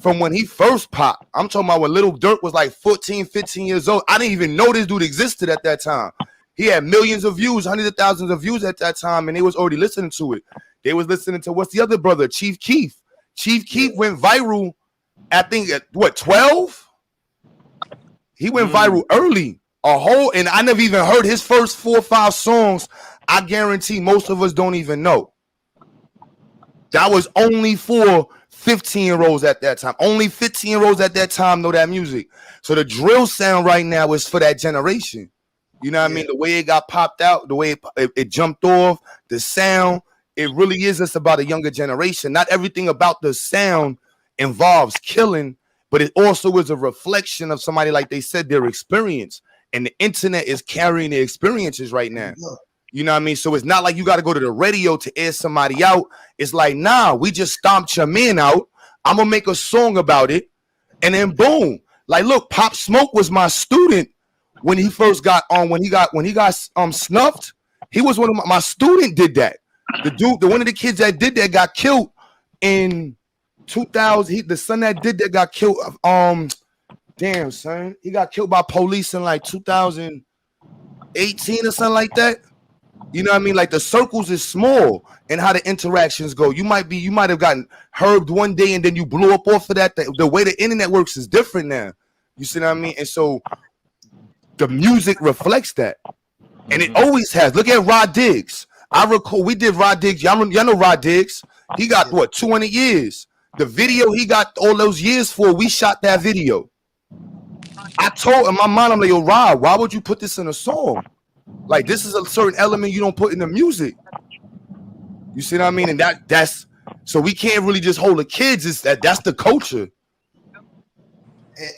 from when he first popped. I'm talking about when Little Durk was like 14, 15 years old. I didn't even know this dude existed at that time. He had millions of views, hundreds of thousands of views at that time, and they was already listening to it. They was listening to, what's the other brother, Chief Keef. Chief Keef went viral, I think, at 12? He went viral early. And I never even heard his first 4 or 5 songs. I guarantee most of us don't even know. That was only for 15-year-olds at that time. Only 15-year-olds at that time know that music. So the drill sound right now is for that generation. You know what I mean? The way it got popped out, the way it jumped off, the sound, it really is just about a younger generation. Not everything about the sound involves killing, but it also is a reflection of somebody, like they said, their experience. And the internet is carrying the experiences right now. You know what I mean? So it's not like you got to go to the radio to air somebody out. It's like, nah, we just stomped your man out. I'm gonna make a song about it, and then boom. Like, look, Pop Smoke was my student when he first got on. When he got snuffed, he was one of my student. Did that? The one of the kids that did that got killed in 2000. The son that did that got killed. Damn, son, he got killed by police in like 2018 or something like that. You know what I mean? Like the circles is small and how the interactions go. You might have gotten herbed one day and then you blew up off of that. The way the internet works is different now. You see what I mean? And so the music reflects that. And it always has. Look at Rod Diggs. I recall we did Rod Diggs. Y'all know Rod Diggs. He got what, 200 years. The video he got all those years for, we shot that video. I told in my mind, I'm like, yo, Rod, why would you put this in a song? Like, this is a certain element you don't put in the music. You see what I mean? And that's so we can't really just hold the kids. It's that's the culture. And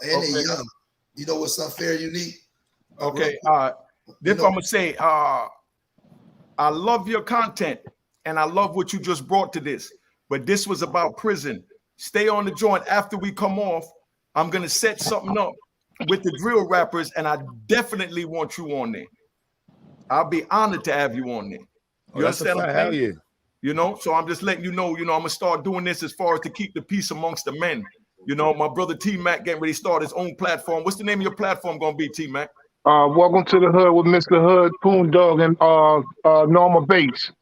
young, you know what's unfair, unique? Okay, this I'm gonna say. I love your content, and I love what you just brought to this. But this was about prison. Stay on the joint. After we come off, I'm gonna set something up with the drill rappers, and I definitely want you on there. I'll be honored to have you on there. You understand what I'm saying? Hell yeah. You know, so I'm just letting you know, I'm gonna start doing this as far as to keep the peace amongst the men. You know, my brother T Mack getting ready to start his own platform. What's the name of your platform gonna be, T Mack? Welcome to the Hood with Mr. Hood, Poon Dog, and Norma Bates.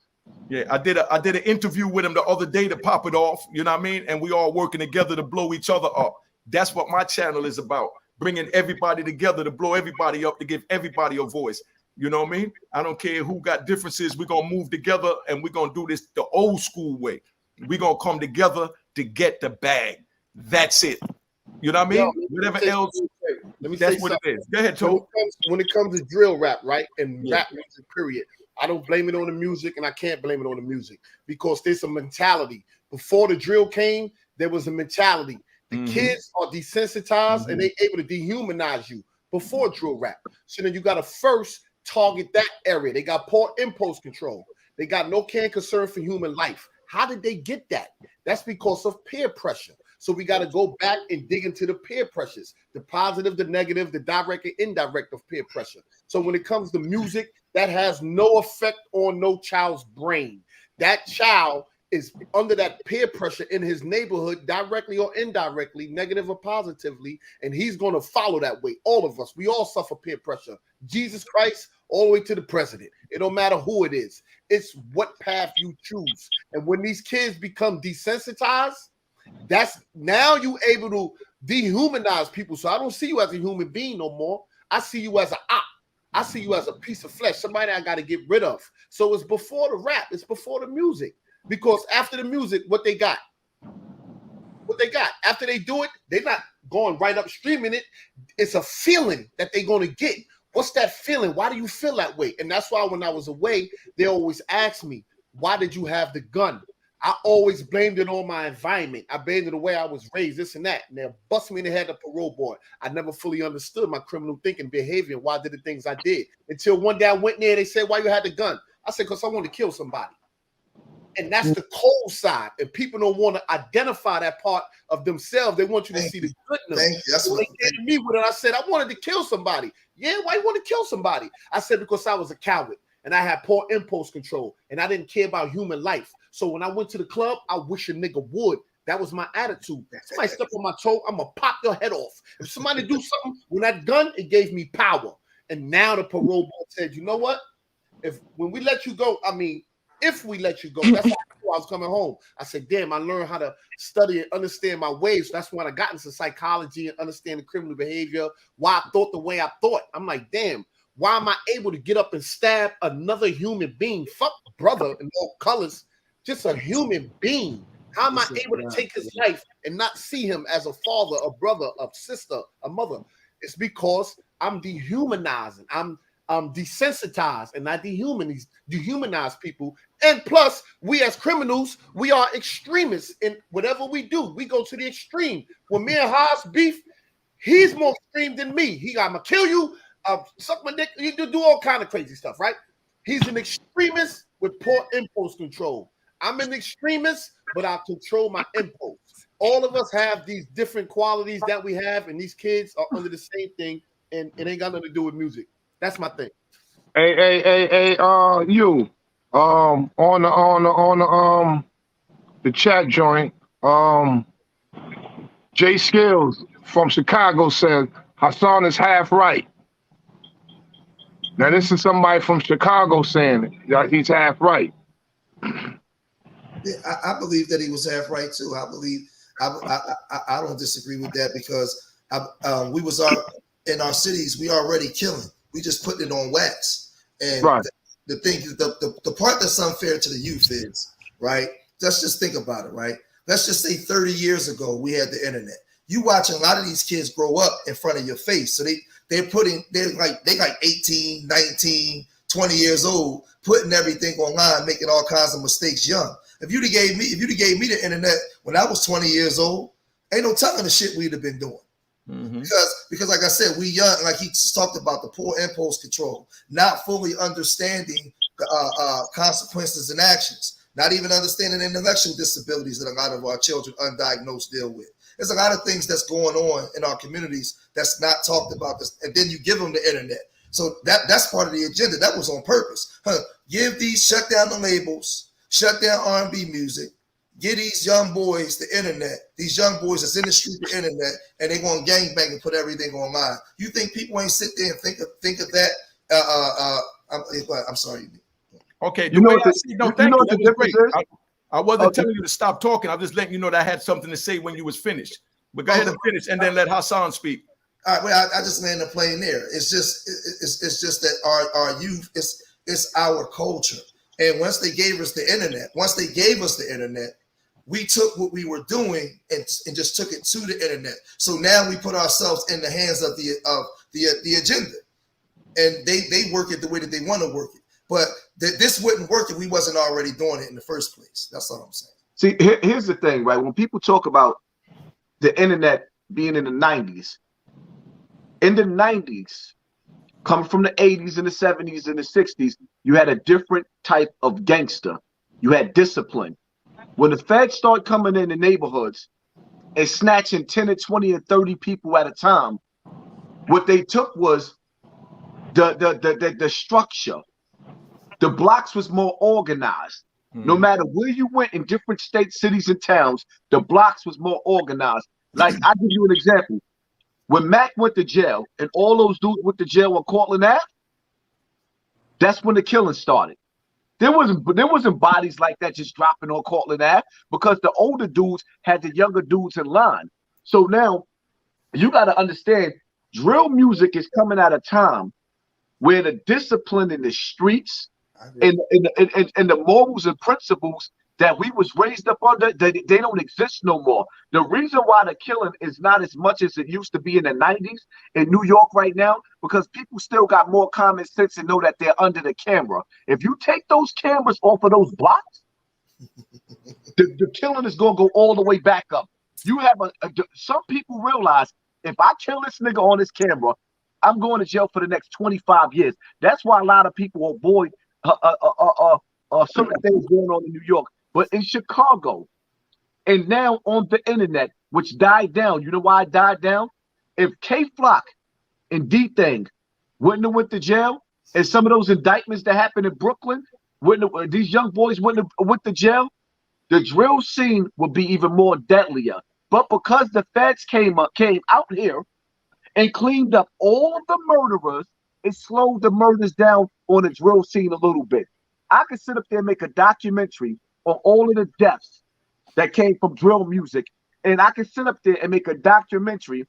Yeah, I did an interview with him the other day to pop it off. You know what I mean? And we all working together to blow each other up. That's what my channel is about. Bringing everybody together to blow everybody up, to give everybody a voice. You know what I mean? I don't care who got differences. We're going to move together and we're going to do this the old school way. We're going to come together to get the bag. That's it. You know what I mean? Whatever else, that's what it is. Go ahead, Toe. When it comes to drill rap, right, and rap music, period, I don't blame it on the music, and I can't blame it on the music because there's a mentality. Before the drill came, there was a mentality. The kids are desensitized and they able to dehumanize you before drill rap. So then you got to first target that area. They got poor impulse control. They got no care and concern for human life. How did they get that? That's because of peer pressure. So we got to go back and dig into the peer pressures, the positive, the negative, the direct and indirect of peer pressure. So when it comes to music, that has no effect on no child's brain. That child is under that peer pressure in his neighborhood, directly or indirectly, negative or positively, and he's going to follow that way. All of us, we all suffer peer pressure. Jesus Christ, all the way to the president. It don't matter who it is. It's what path you choose. And when these kids become desensitized, that's now you able to dehumanize people. So I don't see you as a human being no more. I see you as an op. I see you as a piece of flesh, somebody I got to get rid of. So it's before the rap, it's before the music. Because after the music, what they got? After they do it, they're not going right up streaming it. It's a feeling that they're going to get. What's that feeling? Why do you feel that way? And that's why when I was away, they always asked me, why did you have the gun? I always blamed it on my environment. I blamed it the way I was raised, this and that. And they'll bust me in the head of parole board. I never fully understood my criminal thinking behavior and why I did the things I did. Until one day I went there and they said, why you had the gun? I said, because I wanted to kill somebody. And that's the cold side. And people don't want to identify that part of themselves. They want you to see the good in them. That's when they came to me with it, I said, I wanted to kill somebody. Yeah, why you want to kill somebody? I said, because I was a coward and I had poor impulse control and I didn't care about human life. So when I went to the club, I wish a nigga would. That was my attitude. Somebody step on my toe, I'm going to pop your head off. If somebody do something with that gun, it gave me power. And now the parole board said, you know what? When we let you go, if we let you go, that's how I was coming home. I said, damn, I learned how to study and understand my ways. So that's when I got into psychology and understanding criminal behavior, why I thought the way I thought. I'm like, damn, why am I able to get up and stab another human being? Fuck brother in all colors, just a human being. How am I able to take his life and not see him as a father, a brother, a sister, a mother? It's because I'm dehumanizing. I'm desensitized and not dehumanize people. And plus, we as criminals, we are extremists in whatever we do. We go to the extreme. When me and Haas beef, he's more extreme than me. I'm gonna kill you, suck my dick, you do all kind of crazy stuff, right? He's an extremist with poor impulse control. I'm an extremist, but I control my impulse. All of us have these different qualities that we have, and these kids are under the same thing, and it ain't got nothing to do with music. That's my thing. Hey, you, on the chat joint, Jay Skills from Chicago said Hassan is half right. Now this is somebody from Chicago saying that he's half right. Yeah, I believe that he was half right too. I don't disagree with that because we was in our cities, we already killing. We just putting it on wax. And right. the thing, the part that's unfair to the youth is, right? Let's just think about it, right? Let's just say 30 years ago we had the internet. You watching a lot of these kids grow up in front of your face. So they're like 18, 19, 20 years old, putting everything online, making all kinds of mistakes young. If you'd have gave me the internet when I was 20 years old, ain't no telling the shit we'd have been doing. Mm-hmm. Because like I said, we young, like he talked about the poor impulse control, not fully understanding the consequences and actions, not even understanding intellectual disabilities that a lot of our children undiagnosed deal with. There's a lot of things that's going on in our communities that's not talked about. And then you give them the internet. So that's part of the agenda. That was on purpose. Shut down the labels, shut down R&B music, give these young boys the internet. These young boys that's in the street the internet, and they going to gangbang and put everything online. You think people ain't sit there and think of that? I'm sorry. Okay, you know what the difference is? I wasn't telling you to stop talking. I was just letting you know that I had something to say when you was finished. But go ahead and finish, and then let Hassan speak. All right, well, I just landed the plane there. It's just that our youth, it's our culture. And once they gave us the internet, we took what we were doing and just took it to the internet. So now we put ourselves in the hands of the agenda, and they work it the way that they want to work it. But this wouldn't work if we wasn't already doing it in the first place. That's all I'm saying. See, here's the thing, right? When people talk about the internet being in the 90s, coming from the 80s and the 70s and the 60s, you had a different type of gangster. You had discipline. When the feds start coming in the neighborhoods and snatching 10 and 20 and 30 people at a time, what they took was the structure. The blocks was more organized. No matter where you went in different states, cities, and towns, the blocks was more organized. Like, I'll give you an example. When Mack went to jail and all those dudes went to jail on Cortland Ave, that's when the killing started. There wasn't bodies like that just dropping on Cortland Ave because the older dudes had the younger dudes in line. So now you got to understand, drill music is coming at a time where the discipline in the streets and the morals and principles that we was raised up under, they don't exist no more. The reason why the killing is not as much as it used to be in the 90s in New York right now, because people still got more common sense and know that they're under the camera. If you take those cameras off of those blocks, the killing is going to go all the way back up. You have some people realize, if I kill this nigga on this camera, I'm going to jail for the next 25 years. That's why a lot of people avoid certain things going on in New York. But in Chicago, and now on the internet, which died down, you know why it died down? If K-Flock and D-Thing wouldn't have went to jail, and some of those indictments that happened in Brooklyn, these young boys wouldn't have went to jail, the drill scene would be even more deadlier. But because the feds came out here and cleaned up all of the murderers, it slowed the murders down on the drill scene a little bit. I could sit up there and make a documentary on all of the deaths that came from drill music, and I can sit up there and make a documentary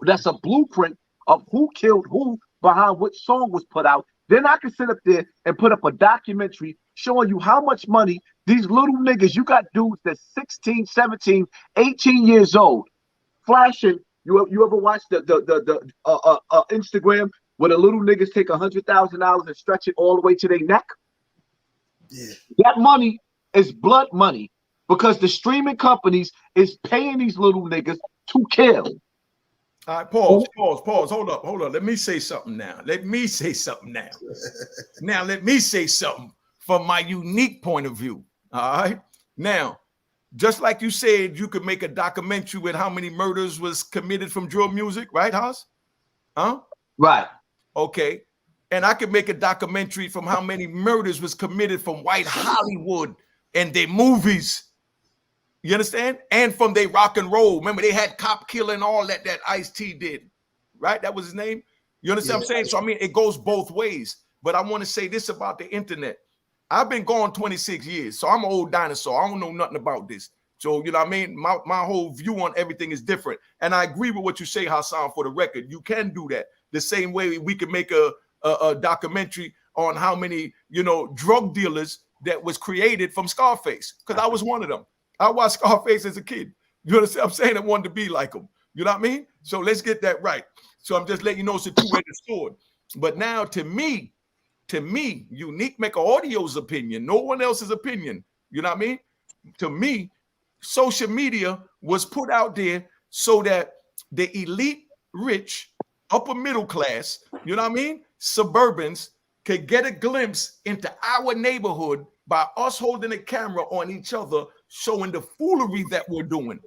that's a blueprint of who killed who behind which song was put out. Then I can sit up there and put up a documentary showing you how much money these little niggas, you got dudes that's 16, 17, 18 years old, flashing. You ever watch the Instagram where the little niggas take $100,000 and stretch it all the way to their neck? Yeah. That money is blood money because the streaming companies is paying these little niggas to kill. All right, pause. Hold up. Let me say something now. Now, let me say something from my unique point of view. All right. Now, just like you said, you could make a documentary with how many murders was committed from drill music, right, Haas? Huh? Right. Okay. And I could make a documentary from how many murders was committed from white Hollywood and their movies. You understand? And from their rock and roll. Remember, they had Cop Killer and all that Ice-T did. Right? That was his name. You understand what I'm saying? So, I mean, it goes both ways. But I want to say this about the internet. I've been gone 26 years. So I'm an old dinosaur. I don't know nothing about this. So, you know what I mean? My whole view on everything is different. And I agree with what you say, Hassan, for the record. You can do that. The same way we can make a documentary on how many, drug dealers that was created from Scarface. Because I was one of them. I watched Scarface as a kid. You understand? I'm saying I wanted to be like him. You know what I mean? So let's get that right. So I'm just letting you know it's a two-edged sword. But now to me, Unique Mecca Audio's opinion, no one else's opinion. You know what I mean? To me, social media was put out there so that the elite, rich, upper middle class, you know what I mean? Suburbans could get a glimpse into our neighborhood by us holding a camera on each other, showing the foolery that we're doing.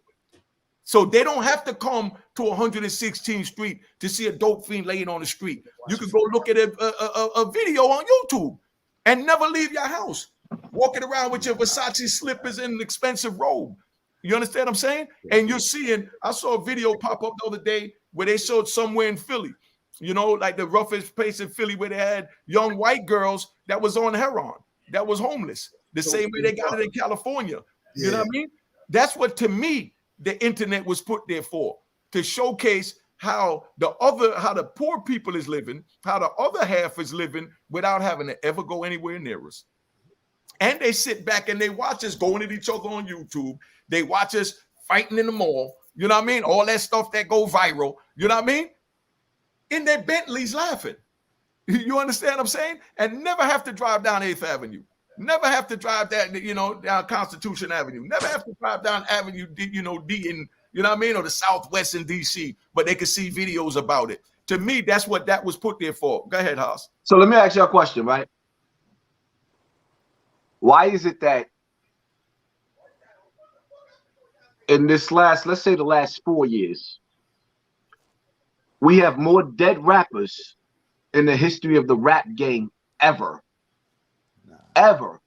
So they don't have to come to 116th Street to see a dope fiend laying on the street. You can go look at a video on YouTube and never leave your house, walking around with your Versace slippers and an expensive robe. You understand what I'm saying? And you're seeing, I saw a video pop up the other day where they showed somewhere in Philly, like the roughest place in Philly where they had young white girls that was on heroin, that was homeless, the same way they got it in California. You know what I mean? That's what, to me, the internet was put there for, to showcase how the poor people is living, how the other half is living without having to ever go anywhere near us. And they sit back and they watch us going at each other on YouTube. They watch us fighting in the mall. You know what I mean? All that stuff that go viral. You know what I mean? In their Bentleys laughing. You understand what I'm saying? And never have to drive down 8th Avenue. Never have to drive that, down Constitution Avenue. Never have to drive down Avenue D, D in, you know what I mean? Or the Southwest in DC, but they could see videos about it. To me, that's what that was put there for. Go ahead, Haas. So let me ask you a question, right? Why is it that in this let's say the last 4 years, we have more dead rappers in the history of the rap game ever? Ever.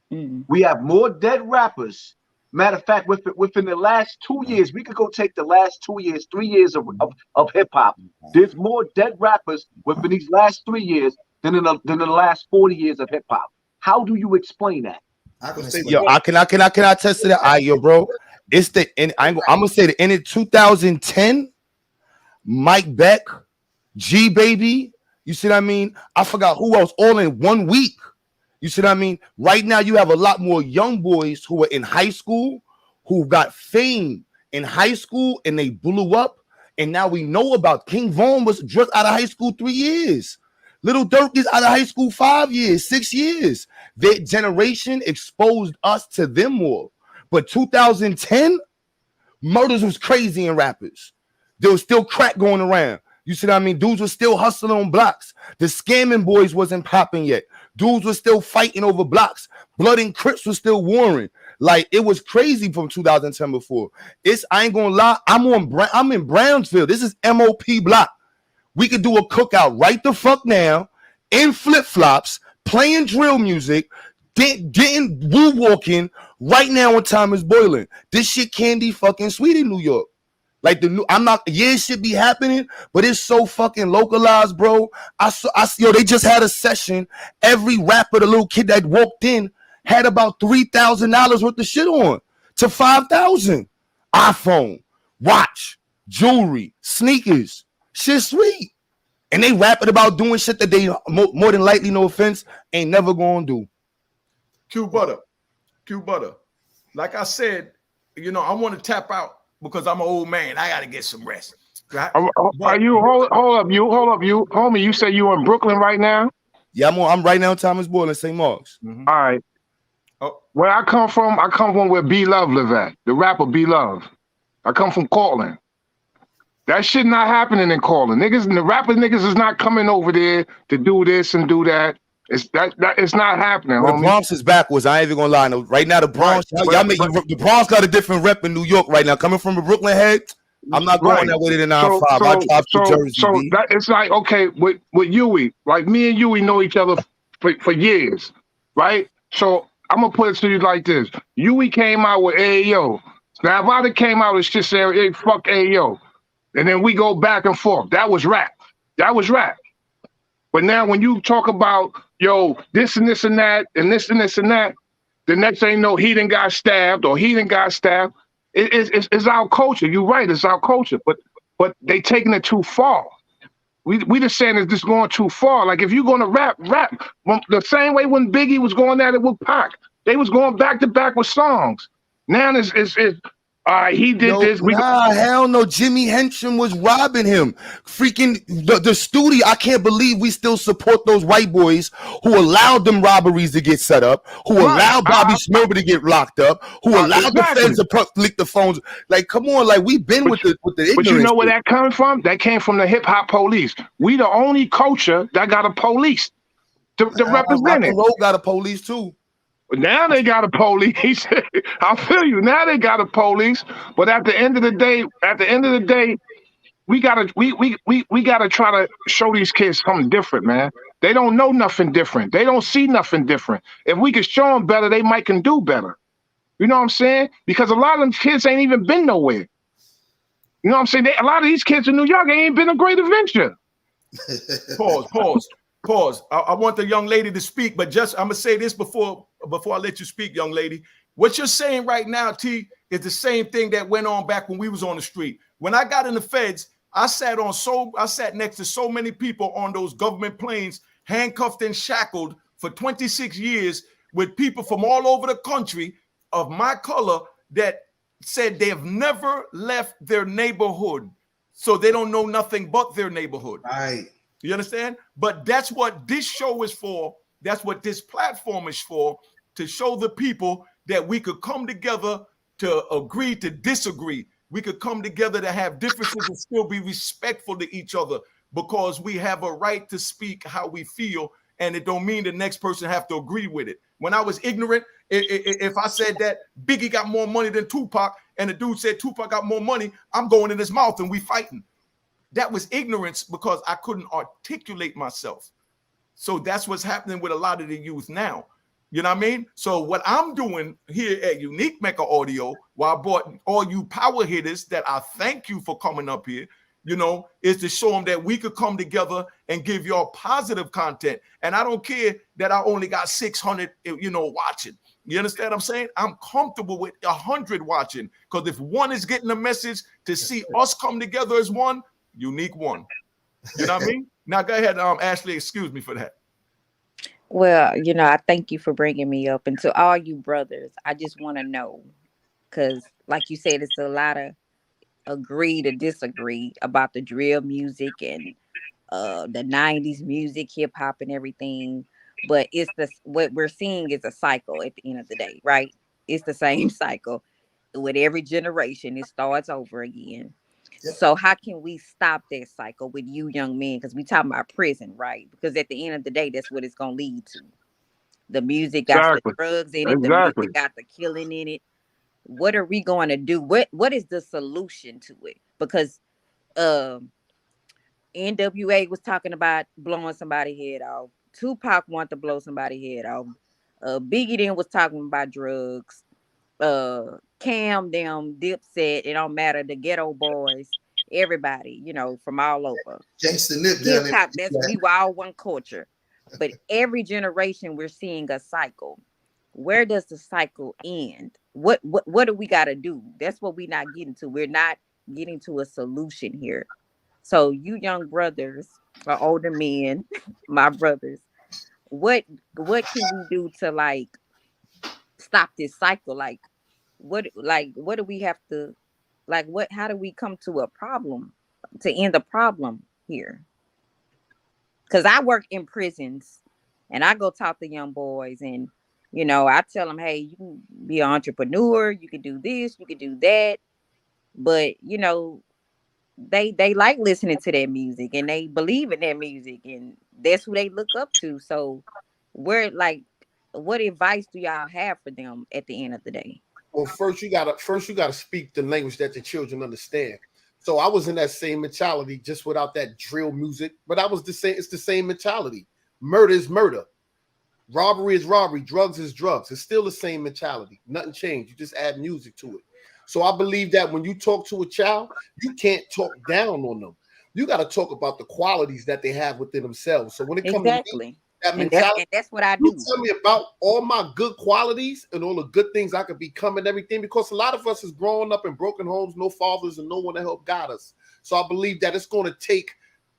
We have more dead rappers. Matter of fact, within the last 2 years, we could go take the last 2 years, 3 years of hip hop. There's more dead rappers within these last 3 years than in the last 40 years of hip hop. How do you explain that? I can attest to that. Bro, it's I'm gonna say the end of 2010. Mike Beck, G Baby. You see what I mean? I forgot who else. All in 1 week. You see what I mean? Right now, you have a lot more young boys who are in high school, who got fame in high school, and they blew up. And now we know about King Von was just out of high school 3 years. Little Durk is out of high school 5 years, 6 years. Their generation exposed us to them more. But 2010, murders was crazy in rappers. There was still crack going around. You see what I mean? Dudes were still hustling on blocks. The scamming boys wasn't popping yet. Dudes were still fighting over blocks. Blood and Crips was still warring. Like, it was crazy from 2010 before. I ain't gonna lie. I'm in Brownsville. This is MOP block. We could do a cookout right the fuck now, in flip-flops, playing drill music, getting woo walking right now when time is boiling. This shit candy fucking sweet in New York. Like it should be happening, but it's so fucking localized, bro. They just had a session. Every rapper, the little kid that walked in, had about $3,000 worth of shit on to $5,000. iPhone, watch, jewelry, sneakers, shit sweet. And they rapping about doing shit that they more than likely, no offense, ain't never gonna do. Q Butter. Like I said, I want to tap out because I'm an old man. I got to get some rest. Right? Are you hold up, homie? You say you in Brooklyn right now? Yeah, I'm right now in Thomas Boyle in St. Mark's. Mm-hmm. All right. Oh. Where I come from where B Love live at. The rapper B Love. I come from Cortland. That shit not happening in calling. Niggas, the rapper niggas is not coming over there to do this and do that. It's it's not happening, Well, the homie. Bronx is backwards. I ain't even gonna lie. No, right now, the Bronx, Right, y'all make the Bronx got a different rep in New York right now. Coming from a Brooklyn head, I'm not going right. that way to the 9-5. So I so drive through so Jersey, so B. that it's like, okay, with Huey, like me and Huey know each other for years, right? So I'm gonna put it to you like this: Huey came out with Ayo. Now if I came out with shit saying, "Hey, fuck Ayo," and then we go back and forth, that was rap. That was rap. But now when you talk about, yo, this and this and that, and this and this and that, the next thing you know, he done got stabbed or he done got stabbed. It's our culture. You're right, it's our culture. But they taking it too far. We just saying it's just going too far. Like if you're gonna rap. The same way when Biggie was going at it with Pac. They was going back to back with songs. Now it's all right, he did this. Hell no. Jimmy Henson was robbing him. Freaking the studio. I can't believe we still support those white boys who allowed them robberies to get set up, who allowed Bobby Smurber to get locked up, who allowed the feds to lick the phones. Like, come on, like we've been with the ignorance. But you know where that comes from? That came from the hip hop police. We the only culture that got a police to represent it. Rock got a police too. Now they got a police. I feel you. Now they got a police. But at the end of the day, we gotta try to show these kids something different, man. They don't know nothing different. They don't see nothing different. If we could show them better, they might can do better. You know what I'm saying? Because a lot of them kids ain't even been nowhere. You know what I'm saying? A lot of these kids in New York ain't been a great adventure. Pause. I want the young lady to speak, but just I'm gonna say this before I let you speak, young lady. What you're saying right now, T, is the same thing that went on back when we was on the street. When I got in the feds, I sat next to so many people on those government planes, handcuffed and shackled for 26 years with people from all over the country of my color that said they have never left their neighborhood, so they don't know nothing but their neighborhood. Right. You understand? But that's what this show is for. That's what this platform is for, to show the people that we could come together to agree to disagree. We could come together to have differences and still be respectful to each other, because we have a right to speak how we feel, and it don't mean the next person have to agree with it. When I was ignorant, if I said that Biggie got more money than Tupac, and the dude said Tupac got more money, I'm going in his mouth and we fighting. That was ignorance because I couldn't articulate myself. So that's what's happening with a lot of the youth now. You know what I mean? So what I'm doing here at Unique Mecca Audio, while I brought all you power hitters that I thank you for coming up here, you know, is to show them that we could come together and give y'all positive content. And I don't care that I only got 600, you know, watching. You understand what I'm saying? I'm comfortable with 100 watching, because if one is getting the message to see us come together as one, Unique one. You know what I mean? Now go ahead, Ashley. Excuse me for that. Well, you know, I thank you for bringing me up, and to all you brothers, I just want to know, because, like you said, it's a lot of agree to disagree about the drill music and the '90s music, hip hop, and everything. But it's what we're seeing is a cycle at the end of the day, right? It's the same cycle with every generation. It starts over again. So how can we stop that cycle with you young men? Because we talking about prison, right? Because at the end of the day, that's what it's gonna lead to. The music got the drugs in it, the music got the killing in it. What are we going to do? What is the solution to it? Because NWA was talking about blowing somebody's head off. Tupac wanted to blow somebody's head off. Biggie then was talking about drugs. Cam, them, Dipset, it don't matter, the Ghetto Boys, everybody, you know, from all over. Gangsta Nip down there. That's we were all one culture. But every generation we're seeing a cycle. Where does the cycle end? What do we got to do? That's what we're not getting to. We're not getting to a solution here. So you young brothers or older men, my brothers, what can we do to like stop this cycle? Like what do we have to, like, how do we come to a problem to end the problem here? Because I work in prisons and I go talk to young boys, and you know, I tell them, hey, you can be an entrepreneur, you can do this, you can do that, but you know, they like listening to their music and they believe in their music and that's who they look up to. So where like what advice do y'all have for them at the end of the day? Well, first you gotta speak the language that the children understand. So I was in that same mentality, just without that drill music. But I was the same. It's the same mentality. Murder is murder. Robbery is robbery. Drugs is drugs. It's still the same mentality. Nothing changed. You just add music to it. So I believe that when you talk to a child, you can't talk down on them. You got to talk about the qualities that they have within themselves. So when it comes to me, that mentality, and that's what I you do. tell me about all my good qualities and all the good things I could become and everything, because a lot of us is growing up in broken homes, no fathers and no one to help guide us. So I believe that it's going to take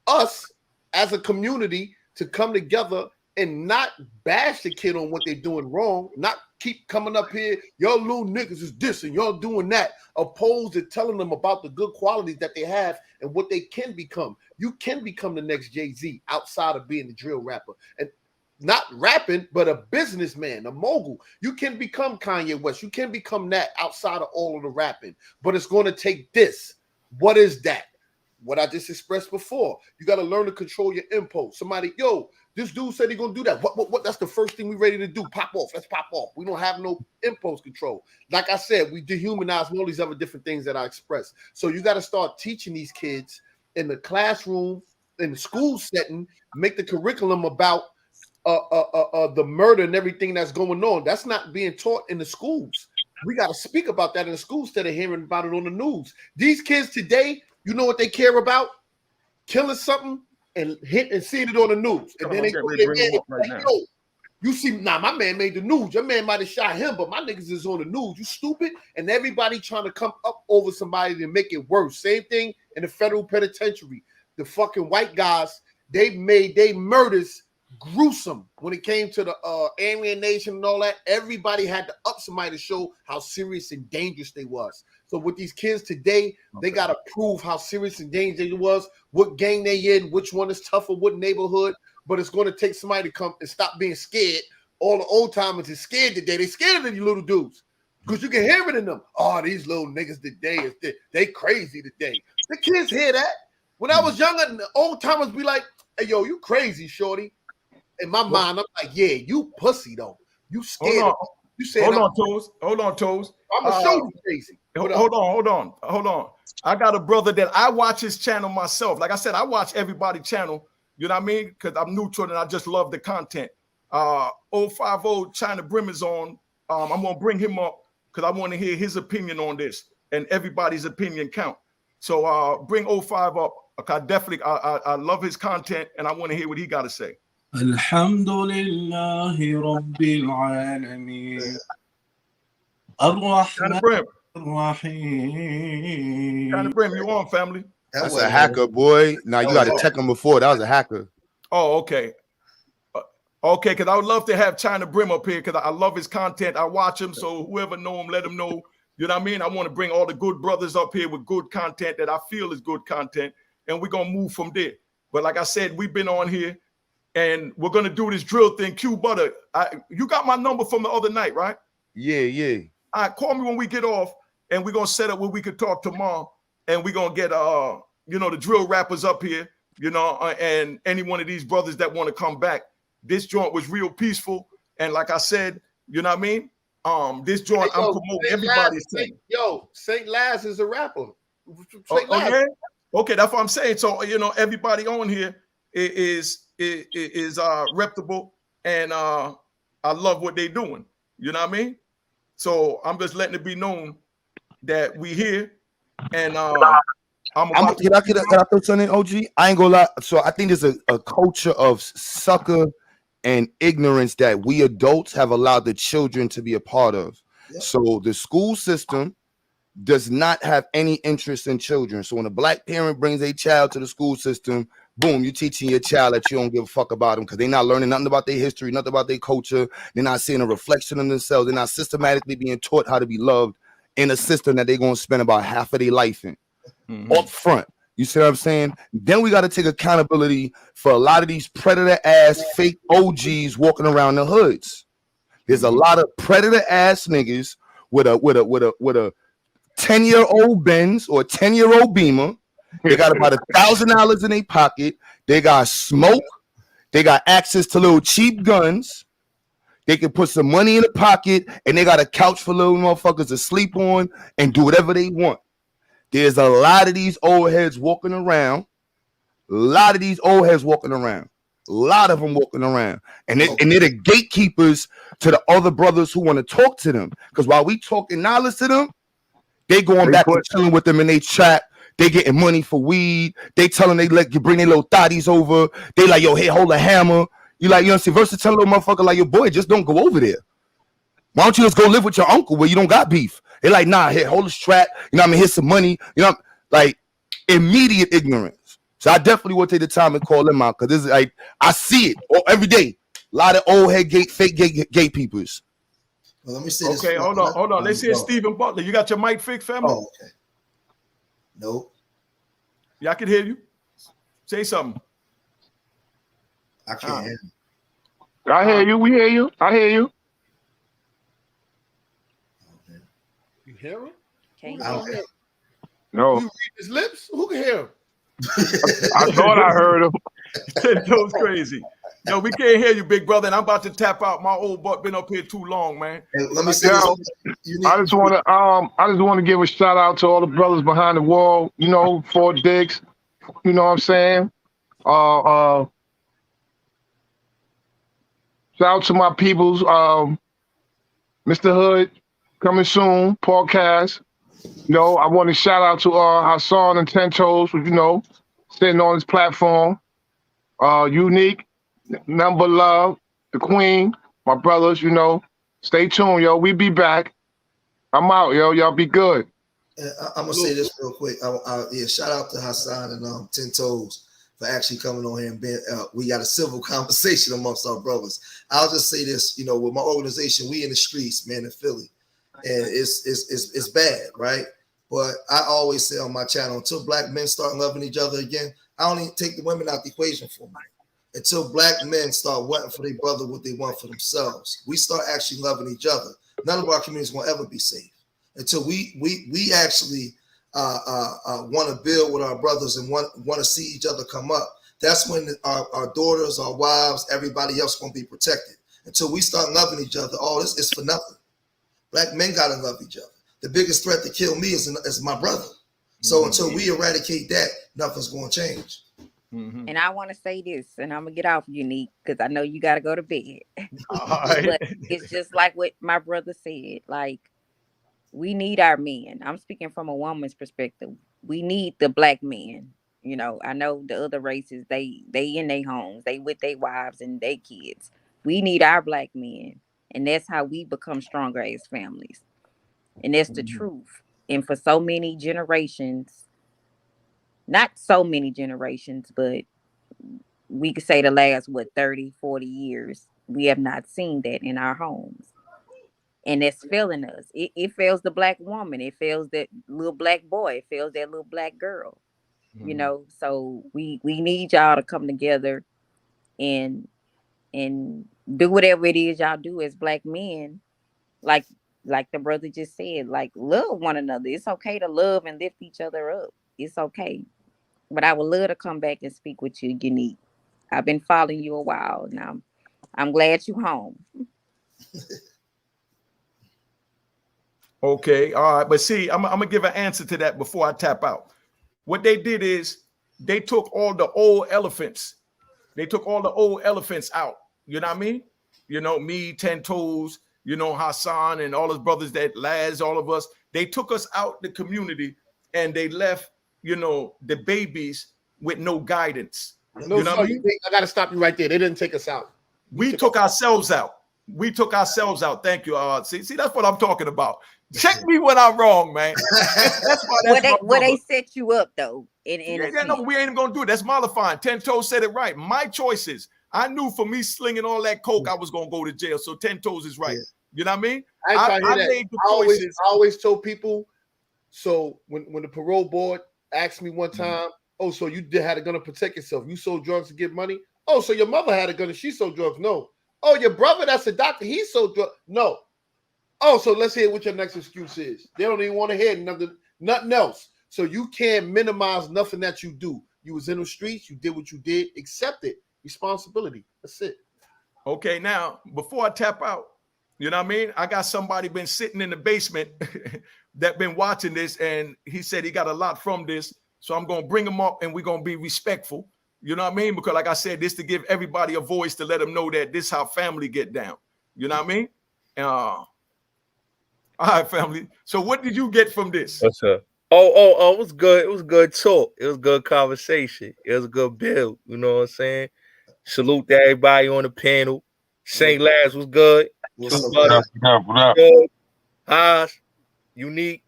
us as a community to come together and not bash the kid on what they're doing wrong, not keep coming up here, y'all little niggas is this and y'all doing that, opposed to telling them about the good qualities that they have and what they can become. You can become the next Jay-Z outside of being the drill rapper. And not rapping, but a businessman, a mogul. You can become Kanye West. You can become that outside of all of the rapping. But it's going to take this. What is that? What I just expressed before. You got to learn to control your impulse. Somebody, yo, this dude said he's going to do that. What? That's the first thing we're ready to do. Pop off. Let's pop off. We don't have no impulse control. Like I said, we dehumanize all these other different things that I expressed. So you got to start teaching these kids in the classroom, in the school setting, make the curriculum about the murder and everything that's going on. That's not being taught in the schools. We got to speak about that in the schools instead of hearing about it on the news. These kids today, you know what they care about? Killing something and seeing it on the news. And then they go to their man right now. Yo, you see, nah, my man made the news. Your man might have shot him, but my niggas is on the news. You stupid. And everybody trying to come up over somebody to make it worse. Same thing in the federal penitentiary. The fucking white guys, they made their murders gruesome when it came to the Aryan Nation and all that. Everybody had to up somebody to show how serious and dangerous they was. So with these kids today, they got to prove how serious and dangerous they was, what gang they in, which one is tougher, what neighborhood. But it's going to take somebody to come and stop being scared. All the old timers is scared today. They scared of these little dudes because you can hear it in them. Oh, these little niggas today, they crazy today. The kids hear that. When I was younger, the old timers be like, hey, yo, you crazy, shorty. In my mind, I'm like, yeah, you pussy though. You scared. You said, hold on, Toes. I'm gonna show you crazy. Hold on. I got a brother that I watch his channel myself. Like I said, I watch everybody's channel. You know what I mean? Because I'm new to it and I just love the content. 050 China Brim is on. I'm gonna bring him up because I want to hear his opinion on this, and everybody's opinion count. So bring 05 up. I love his content and I want to hear what he got to say. Alhamdulillahi Rabbil Alameen. Ar-Rahman Ar-Rahim. China Brim, you on, family? That's a hacker, boy. Now you got to check him before. That was a hacker. Oh, okay. Okay, because I would love to have China Brim up here because I love his content. I watch him, so whoever know him, let him know. You know what I mean? I want to bring all the good brothers up here with good content that I feel is good content, and we're going to move from there. But like I said, we've been on here, and we're going to do this drill thing. Q Butter, you got my number from the other night, right? Yeah. All right, call me when we get off, and we're going to set up where we could talk tomorrow, and we're going to get, the drill rappers up here, and any one of these brothers that want to come back. This joint was real peaceful, and like I said, you know what I mean? This joint, I'm promoting everybody's thing. St. Laz is a rapper. Yeah? Okay, that's what I'm saying. So, everybody on here is reputable, and I love what they're doing. You know what I mean? So I'm just letting it be known that we here, and can I throw something in, OG? I ain't gonna lie. So I think there's a culture of sucker and ignorance that we adults have allowed the children to be a part of. Yep. So the school system does not have any interest in children. So when a black parent brings a child to the school system, boom, you're teaching your child that you don't give a fuck about them because they're not learning nothing about their history, nothing about their culture. They're not seeing a reflection in themselves. They're not systematically being taught how to be loved in a system that they're going to spend about half of their life in. Up front. You see what I'm saying? Then we got to take accountability for a lot of these predator ass fake OGs walking around the hoods. There's a lot of predator ass niggas with a 10-year-old Benz or a 10-year-old Beamer They got about $1,000 in their pocket. They got smoke. They got access to little cheap guns. They can put some money in the pocket, and they got a couch for little motherfuckers to sleep on and do whatever they want. There's a lot of these old heads walking around. A lot of them walking around. And they're the gatekeepers to the other brothers who want to talk to them. Because while we talking knowledge to them, they going back and chilling with them in they chat. They getting money for weed. They telling they let you bring their little thotties over. They like, yo, hey, hold a hammer. You like, you know, versus tell a little motherfucker like, your boy, just don't go over there. Why don't you just go live with your uncle where you don't got beef? They like, nah, here, hold a strap. You know what I mean? Here's some money. You know, like immediate ignorance. So I definitely will take the time and call them out because this is like, I see it every day. A lot of old head fake gatekeepers. Well, let me say this. Okay, hold on. Let's hear Stephen Butler. You got your mic fixed, family? Oh, okay. Nope. Yeah, I can hear you. Say something. I can't hear you. I hear you. We hear you. I hear you. You hear him? Can't I don't hear hear. him. No. You read his lips? Who can hear him? I thought I heard him. That was crazy. Yo, we can't hear you, big brother, and I'm about to tap out. My old butt been up here too long, man. Hey, let me say I just want to give a shout out to all the brothers behind the wall. You know, Fort Dix. You know what I'm saying? Shout out to my peoples. Mr. Hood coming soon. Podcast. You know, I want to shout out to Hassan and 10 Toes, you know, sitting on this platform. Unique. Number Love, the Queen, my brothers, you know, stay tuned, yo. We be back. I'm out, yo. Y'all be good. I'm gonna say this real quick. Shout out to Hassan and 10 Toes for actually coming on here and being. We got a civil conversation amongst our brothers. I'll just say this, you know, with my organization, we in the streets, man, in Philly, and it's bad, right? But I always say on my channel, until black men start loving each other again, I don't even take the women out the equation for me. Until black men start wanting for their brother what they want for themselves, we start actually loving each other. None of our communities will ever be safe until we actually want to build with our brothers and want to see each other come up. That's when our daughters, our wives, everybody else going to be protected. Until we start loving each other, all this is for nothing. Black men got to love each other. The biggest threat to kill me is my brother. So until we eradicate that, nothing's going to change. Mm-hmm. And I want to say this, and I'm gonna get off Unique because I know you got to go to bed. Right. But it's just like what my brother said. Like, we need our men. I'm speaking from a woman's perspective. We need the black men. You know, I know the other races. They in their homes. They with their wives and their kids. We need our black men, and that's how we become stronger as families. And that's the truth. And for so many generations. Not so many generations, but we could say the last, 30, 40 years, we have not seen that in our homes. And it's failing us. It fails the black woman. It fails that little black boy. It fails that little black girl. You know, so we need y'all to come together and do whatever it is y'all do as black men. Like the brother just said, like, love one another. It's okay to love and lift each other up. It's okay. But I would love to come back and speak with you, Unique. I've been following you a while now. I'm glad you're home. Okay, all right. But see, I'm gonna give an answer to that before I tap out. What they did is they took all the old elephants. They took all the old elephants out. You know what I mean? You know, me, 10 Toes, you know, Hassan and all his brothers, that Laz, all of us. They took us out the community and they left, you know, the babies with no guidance. No, you know what I mean? I got to stop you right there. They didn't take us out. We took ourselves out. We took ourselves out. Thank you. See, that's what I'm talking about. Check me when I'm wrong, man. Where they set you up, though. No, we ain't gonna do it. That's mollifying. 10 Toes said it right. My choices. I knew for me slinging all that coke, I was gonna go to jail. So 10 Toes is right. You know what I mean? I made the choices. I always told people. So when the parole board asked me one time, "Oh, so you had a gun to protect yourself? You sold drugs to get money? Oh, so your mother had a gun and she sold drugs? No. Oh, your brother, that's a doctor. He sold drugs? No. Oh, so let's hear what your next excuse is. They don't even want to hear nothing else. So you can't minimize nothing that you do. You was in the streets, you did what you did, accept it. Responsibility. That's it. Okay, now before I tap out, you know what I mean? I got somebody been sitting in the basement that been watching this, and he said he got a lot from this. So I'm gonna bring him up and we're gonna be respectful. You know what I mean? Because like I said, this to give everybody a voice to let them know that this is how family get down. You know what I mean? All right, family. So what did you get from this? What's up? Oh, it was good. It was good talk. It was good conversation. It was a good build. You know what I'm saying? Salute to everybody on the panel. St. Laz was good. What's up, What up? Good. Haas, Unique.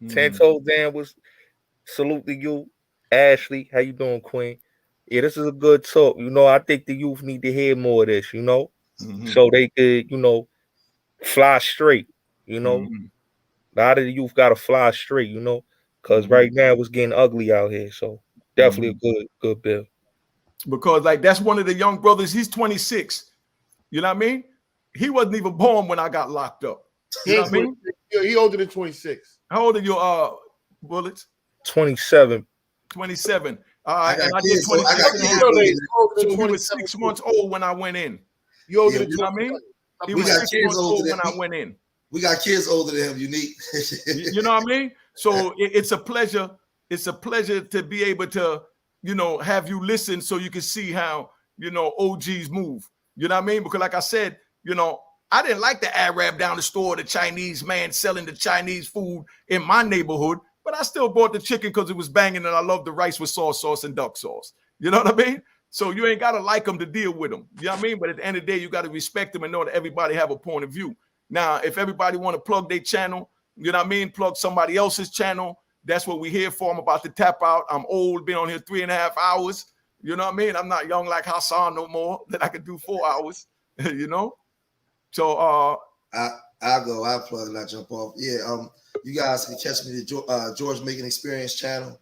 10 Toes Down was salute to you. Ashley, how you doing, Queen? Yeah, this is a good talk. You know, I think the youth need to hear more of this, you know, so they could, you know, fly straight, you know. A lot of the youth got to fly straight, you know, because right now it's getting ugly out here. So definitely a good bill. Because like that's one of the young brothers. He's 26. You know what I mean? He wasn't even born when I got locked up. You know what I mean? He older than 26. How old are you, Bullets? 27. 27. All right, and I did 26. So he was 6 months old when I went in. You older than, you know what I mean? He was 6 months old when I went in. We got kids older than him, Unique. You know what I mean? So it's a pleasure. It's a pleasure to be able to, you know, have you listen so you can see how, you know, OGs move. You know what I mean? Because like I said, you know, I didn't like the Arab down the store, the Chinese man selling the Chinese food in my neighborhood, but I still bought the chicken because it was banging and I love the rice with sauce and duck sauce. You know what I mean? So you ain't got to like them to deal with them. You know what I mean? But at the end of the day, you got to respect them and know that everybody have a point of view. Now, if everybody want to plug their channel, you know what I mean? Plug somebody else's channel. That's what we're here for. I'm about to tap out. I'm old, been on here 3.5 hours. You know what I mean? I'm not young like Hassan no more that I could do 4 hours, you know? So I'll plug and I'll jump off. Yeah, you guys can catch me the George Making Experience channel.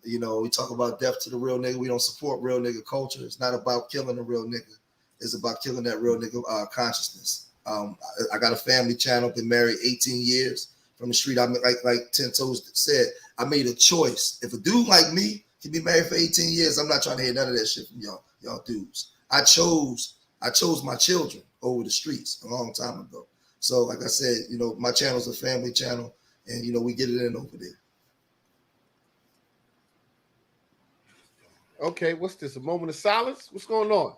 You know, we talk about death to the real nigga. We don't support real nigga culture. It's not about killing a real nigga. It's about killing that real nigga consciousness. I got a family channel, been married 18 years from the street. I mean, like 10 Toes said, I made a choice. If a dude like me can be married for 18 years, I'm not trying to hear none of that shit from y'all dudes. I chose my children over the streets a long time ago. So like I said, you know, my channel's a family channel and you know, we get it in over there. Okay, what's this? A moment of silence? What's going on?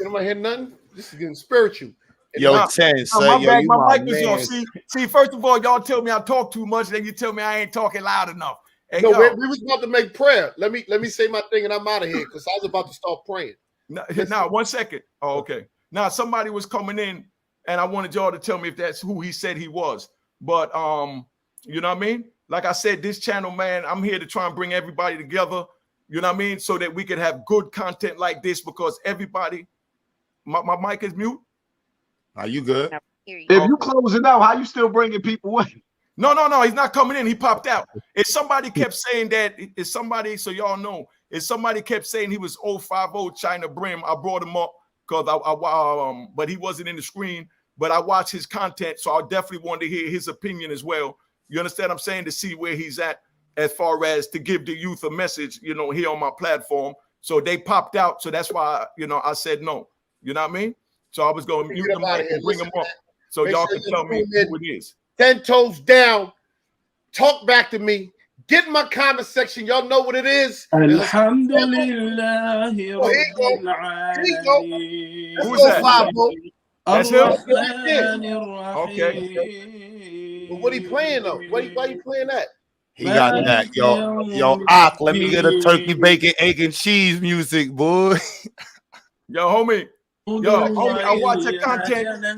Am I hearing nothing? This is getting spiritual. Yo, 10, son. My mic was off. See, first of all, y'all tell me I talk too much, then you tell me I ain't talking loud enough. Hey, no, we was about to make prayer. Let me say my thing and I'm out of here because I was about to start praying. Now, 1 second. Oh, okay. Now somebody was coming in and I wanted y'all to tell me if that's who he said he was. But you know what I mean? Like I said, this channel, man, I'm here to try and bring everybody together, you know what I mean? So that we can have good content like this because everybody, my mic is mute. Are you good? If you closing out, how you still bringing people in? No, he's not coming in. He popped out. If somebody kept saying that, if somebody, so y'all know, if somebody kept saying he was 050 China Brim, I brought him up because but he wasn't in the screen. But I watched his content, so I definitely wanted to hear his opinion as well. You understand what I'm saying? To see where he's at as far as to give the youth a message, you know, here on my platform. So they popped out. So that's why, you know, I said no. You know what I mean? So I was going to mute them and bring them up so y'all can tell me who it is. 10 Toes Down. Talk back to me. Get in my comment section. Y'all know what it is. Alhamdulillah. Here you go. Who's that? That's him? Okay. But what he playing though? Why you playing that? He got that. Yo, let me get a turkey, bacon, egg, and cheese music, boy. Yo, homie. I watch your content. I'm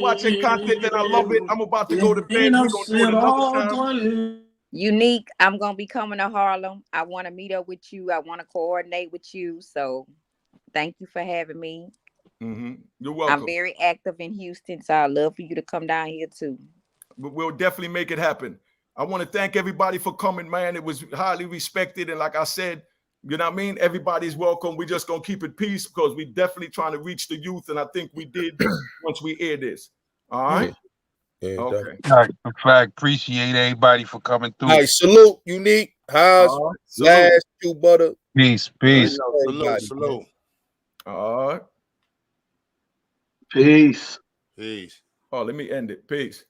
watching content and I love it. I'm about to go to bed. We're going to do it another time. Unique, I'm going to be coming to Harlem. I want to meet up with you. I want to coordinate with you. So thank you for having me. You're welcome. I'm very active in Houston, so I'd love for you to come down here too. We'll definitely make it happen. I want to thank everybody for coming, man. It was highly respected. And like I said, you know what I mean? Everybody's welcome. We're just going to keep it peace because we're definitely trying to reach the youth. And I think we did once we air this. All right. Yeah, Okay. All right, in fact, appreciate everybody for coming through. All right, salute, Unique, Haas, Salute. Last, Q Butter. Peace, Hey, peace. yo, salute, salute. All right. Peace. Peace. Oh, let me end it. Peace.